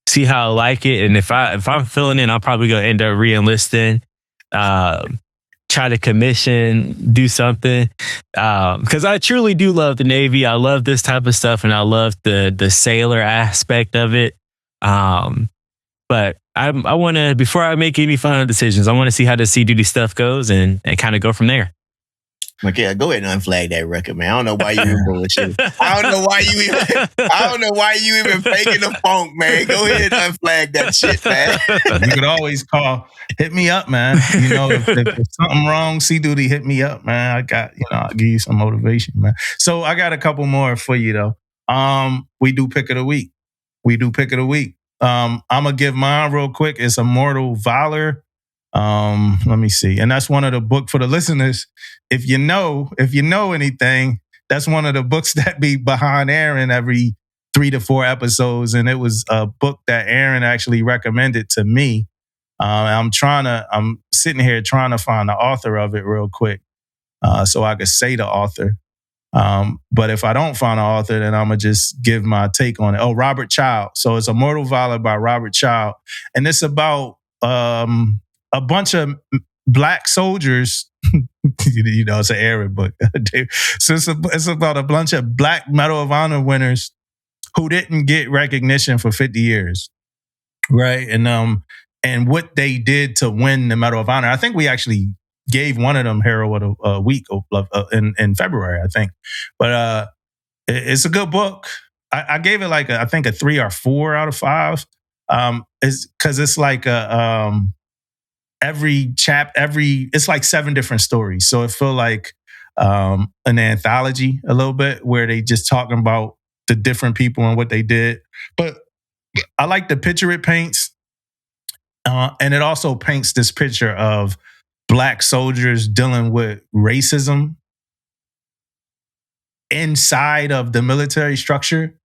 See how I like it, and if I'm feeling it, I'm probably gonna end up re-enlisting. Try to commission, do something, because I truly do love the Navy. I love this type of stuff, and I love the sailor aspect of it. But I want to, before I make any final decisions, I want to see how the sea duty stuff goes and kind of go from there. Okay, go ahead and unflag that record, man. I don't know why you even bullshit. I don't know why you even faking the funk, man. Go ahead and unflag that shit, man. You could always hit me up, man. You know, if something wrong, sea duty, hit me up, man. I'll give you some motivation, man. So I got a couple more for you though. We do pick of the week. I'm gonna give mine real quick. It's Immortal Valor. Let me see. And that's one of the book for the listeners. If you know anything, that's one of the books that be behind Aaron every 3 to 4 episodes. And it was a book that Aaron actually recommended to me. I'm sitting here trying to find the author of it real quick, so I could say the author. But if I don't find an author, then I'm gonna just give my take on it. Oh, Robert Child. So it's Immortal Valor by Robert Child. And it's about a bunch of black soldiers It's an Arab book. So it's about a bunch of Black Medal of Honor winners who didn't get recognition for 50 years, right? And what they did to win the Medal of Honor. I think we actually gave one of them Hero of the Week in February, I think. But it's a good book. I gave it like I think a 3 or 4 out of 5. It's because it's like it's like 7 different stories. So it feel like an anthology a little bit where they just talking about the different people and what they did. But I like the picture it paints. And it also paints this picture of Black soldiers dealing with racism inside of the military structure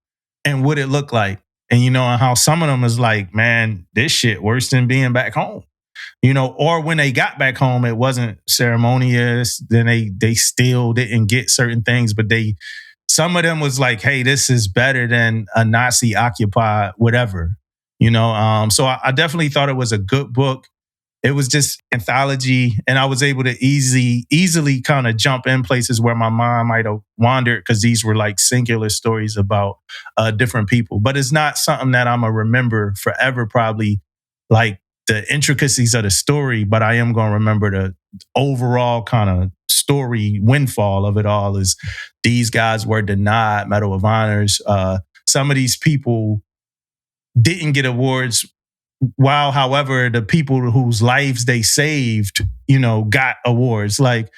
and what it looked like. And, and how some of them is like, man, this shit worse than being back home. Or when they got back home, it wasn't ceremonious. Then they still didn't get certain things, but some of them was like, hey, this is better than a Nazi occupied whatever. So I definitely thought it was a good book. It was just anthology, and I was able to easily kind of jump in places where my mind might have wandered because these were like singular stories about different people. But it's not something that I'm going to remember forever, probably, like the intricacies of the story, but I am going to remember the overall kind of story windfall of it all is these guys were denied Medal of Honors. Some of these people didn't get awards, while, however, the people whose lives they saved, got awards. Like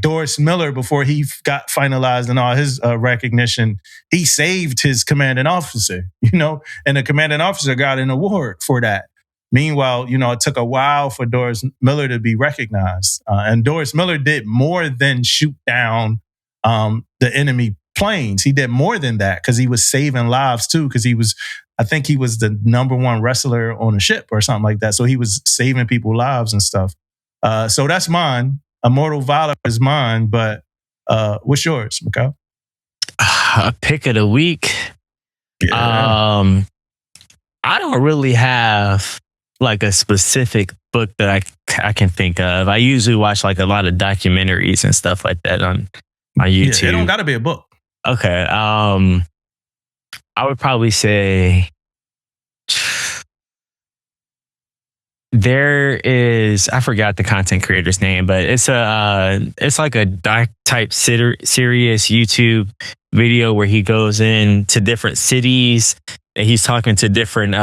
Doris Miller, before he got finalized and all his recognition, he saved his commanding officer, and the commanding officer got an award for that. Meanwhile, it took a while for Doris Miller to be recognized. And Doris Miller did more than shoot down the enemy planes. He did more than that because he was saving lives too, because I think he was the #1 wrestler on a ship or something like that. So he was saving people's lives and stuff. So that's mine. Immortal Valor is mine, but what's yours, Makel? A pick of the week? Yeah. I don't really have like a specific book that I can think of. I usually watch like a lot of documentaries and stuff like that on my YouTube. Yeah, it don't got to be a book. Okay. I would probably say there is, I forgot the content creator's name, but it's like a doc type serious YouTube video where he goes into different cities and he's talking to different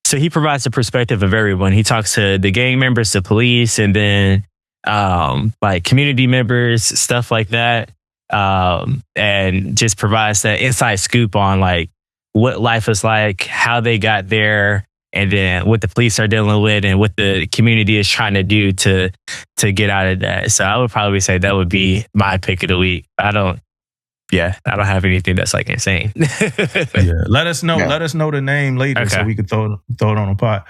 so he provides the perspective of everyone. He talks to the gang members, the police, and then like community members, stuff like that. And just provides that inside scoop on like what life is like, how they got there, and then what the police are dealing with and what the community is trying to do to get out of that. So I would probably say that would be my pick of the week. I don't have anything that's like insane. Yeah, let us know. Yeah. Let us know the name later so we could throw it on a pot.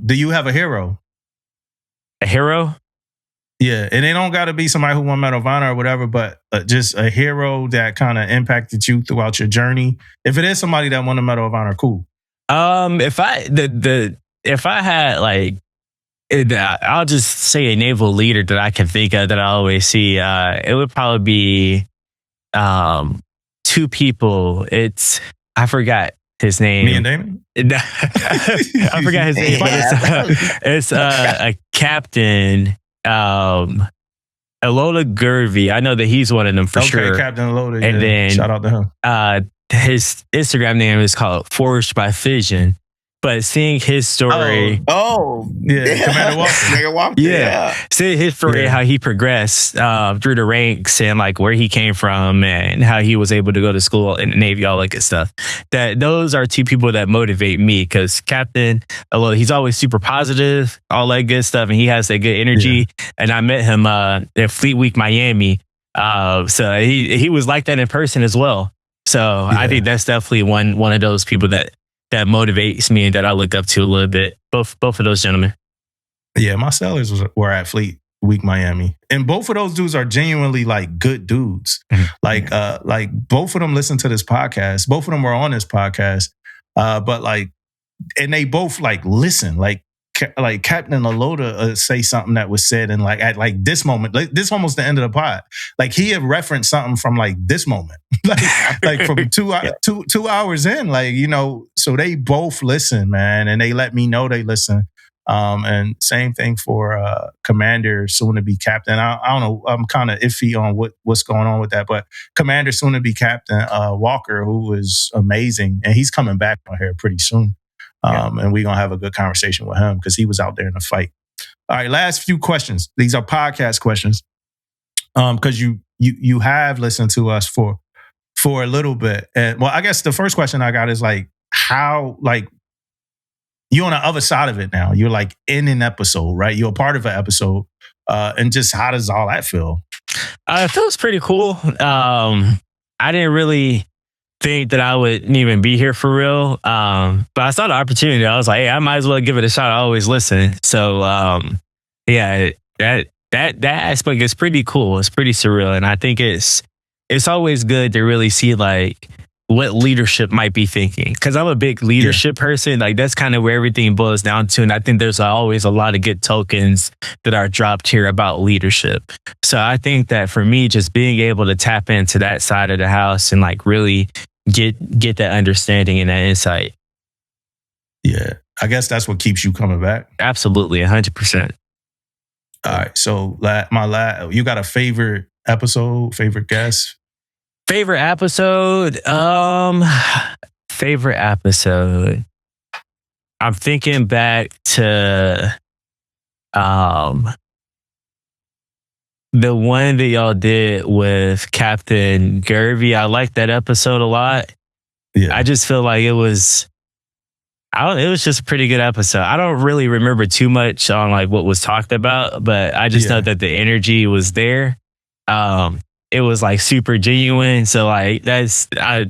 Do you have a hero? A hero? Yeah, and it don't got to be somebody who won Medal of Honor or whatever, but just a hero that kind of impacted you throughout your journey. If it is somebody that won the Medal of Honor, cool. If I had like, I'll just say a naval leader that I can think of that I always see. It would probably be 2 people. I forgot his name. Me and Damon? I forgot his name. It's a captain. Alola Gurvey. I know that he's one of them for sure. Captain Alola. And then shout out to him. His Instagram name is called Forged by Fission. But seeing his story, Commander Walker, seeing his story, how he progressed through the ranks and like where he came from and how he was able to go to school in the Navy, all that good stuff. Those are 2 people that motivate me because Captain, he's always super positive, all that good stuff, and he has that good energy. Yeah. And I met him at Fleet Week Miami, so he was like that in person as well. So I think that's definitely one of those people that motivates me and that I look up to a little bit. Both of those gentlemen. Yeah, my sailors were at Fleet Week Miami, and both of those dudes are genuinely like good dudes. Mm-hmm. Like both of them listen to this podcast. Both of them were on this podcast, but like, and they both like listen. Like like Captain Aloda say something that was said, and like at like this moment, like this almost the end of the pod. Like he had referenced something from like this moment, like from 2 hours in, like, you know. So they both listen, man, and they let me know they listen. And same thing for Commander, soon to be Captain. I don't know. I'm kind of iffy on what's going on with that, but Commander, soon to be Captain Walker, who is amazing, and he's coming back on here pretty soon. And we're gonna have a good conversation with him because he was out there in the fight. All right, last few questions. These are podcast questions. Because you have listened to us for a little bit. And well, I guess the first question I got is like, how, like, you're on the other side of it now. You're like in an episode, right? You're a part of an episode. And just how does all that feel? It feels pretty cool. I didn't really think that I would even be here for real. But I saw the opportunity. I was like, hey, I might as well give it a shot. I always listen. So yeah, that aspect is pretty cool. It's pretty surreal. And I think it's always good to really see like what leadership might be thinking. Because I'm a big leadership person. Like that's kind of where everything boils down to. And I think there's always a lot of good tokens that are dropped here about leadership. So I think that for me, just being able to tap into that side of the house and like really get that understanding and that insight. Yeah. I guess that's what keeps you coming back. Absolutely. 100%. All right. So you got a favorite episode, favorite guest? Favorite episode? Favorite episode. I'm thinking back to the one that y'all did with Captain Gervy. I liked that episode a lot. Yeah. I just feel like it was just a pretty good episode. I don't really remember too much on like what was talked about, but I just know that the energy was there. It was like super genuine. So like I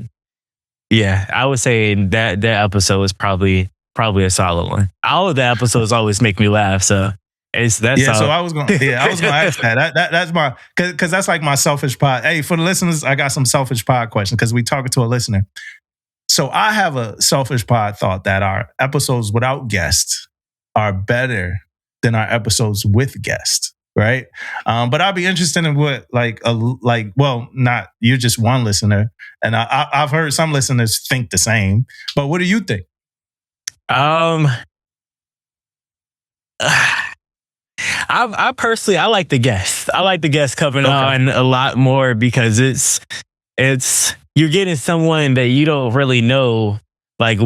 would say that episode was probably a solid one. All of the episodes always make me laugh. So so I was gonna ask that. That's my, because that's like my selfish pod. Hey, for the listeners, I got some selfish pod questions because we talking to a listener. So I have a selfish pod thought that our episodes without guests are better than our episodes with guests, right? But I'll be interested in what not you're just one listener, and I've heard some listeners think the same. But what do you think? I personally like the guests. I like the guests coming on a lot more because it's you're getting someone that you don't really know like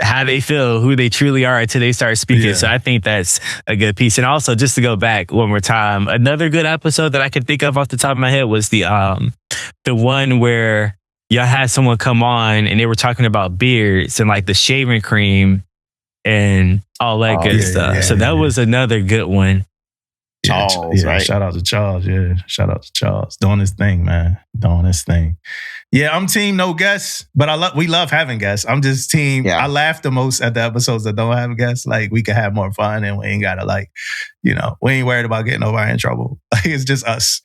how they feel, who they truly are until they start speaking. Yeah. So I think that's a good piece. And also, just to go back one more time, another good episode that I can think of off the top of my head was the one where y'all had someone come on and they were talking about beards and like the shaving cream and all that good stuff. Yeah, so that was another good one. Charles, right? Shout out to Charles. Yeah, shout out to Charles. Doing his thing, man. Doing his thing. Yeah, I'm team no guests, but we love having guests. I'm just team. Yeah. I laugh the most at the episodes that don't have guests. Like we can have more fun and we ain't gotta we ain't worried about getting nobody in trouble. Like it's just us.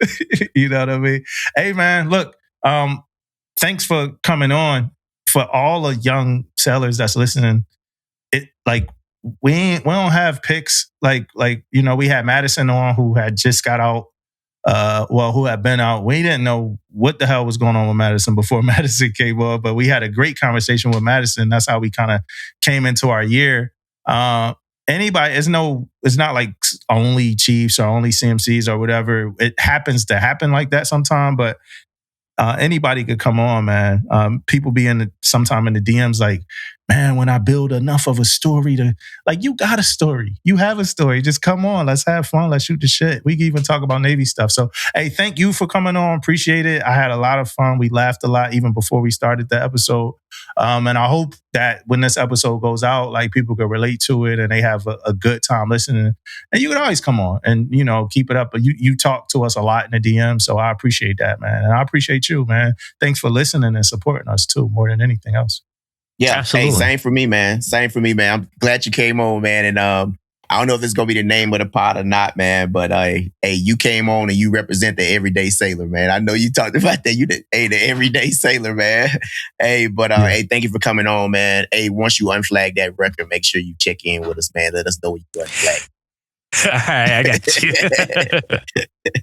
You know what I mean? Hey man, look, thanks for coming on. For all the young sailors that's listening, we don't have picks like we had Madison on who had just got out, who had been out. We didn't know what the hell was going on with Madison before Madison came on, but we had a great conversation with Madison. That's how we kind of came into our year. It's not like only Chiefs or only CMCs or whatever. It happens to happen like that sometime, but anybody could come on, man. People be sometime in the DMs like, man, when I build enough of a story you got a story. You have a story. Just come on. Let's have fun. Let's shoot the shit. We can even talk about Navy stuff. So, hey, thank you for coming on. Appreciate it. I had a lot of fun. We laughed a lot even before we started the episode. And I hope that when this episode goes out, like people can relate to it and they have a good time listening. And you can always come on and, keep it up. But you talk to us a lot in the DM. So I appreciate that, man. And I appreciate you, man. Thanks for listening and supporting us too, more than anything else. Yeah, absolutely. Hey, same for me, man. I'm glad you came on, man. And I don't know if it's gonna be the name of the pod or not, man. But hey, you came on and you represent the everyday sailor, man. I know you talked about that. You the everyday sailor, man. Hey, but hey, thank you for coming on, man. Hey, once you unflag that record, make sure you check in with us, man. Let us know when you unflag. All right, I got you.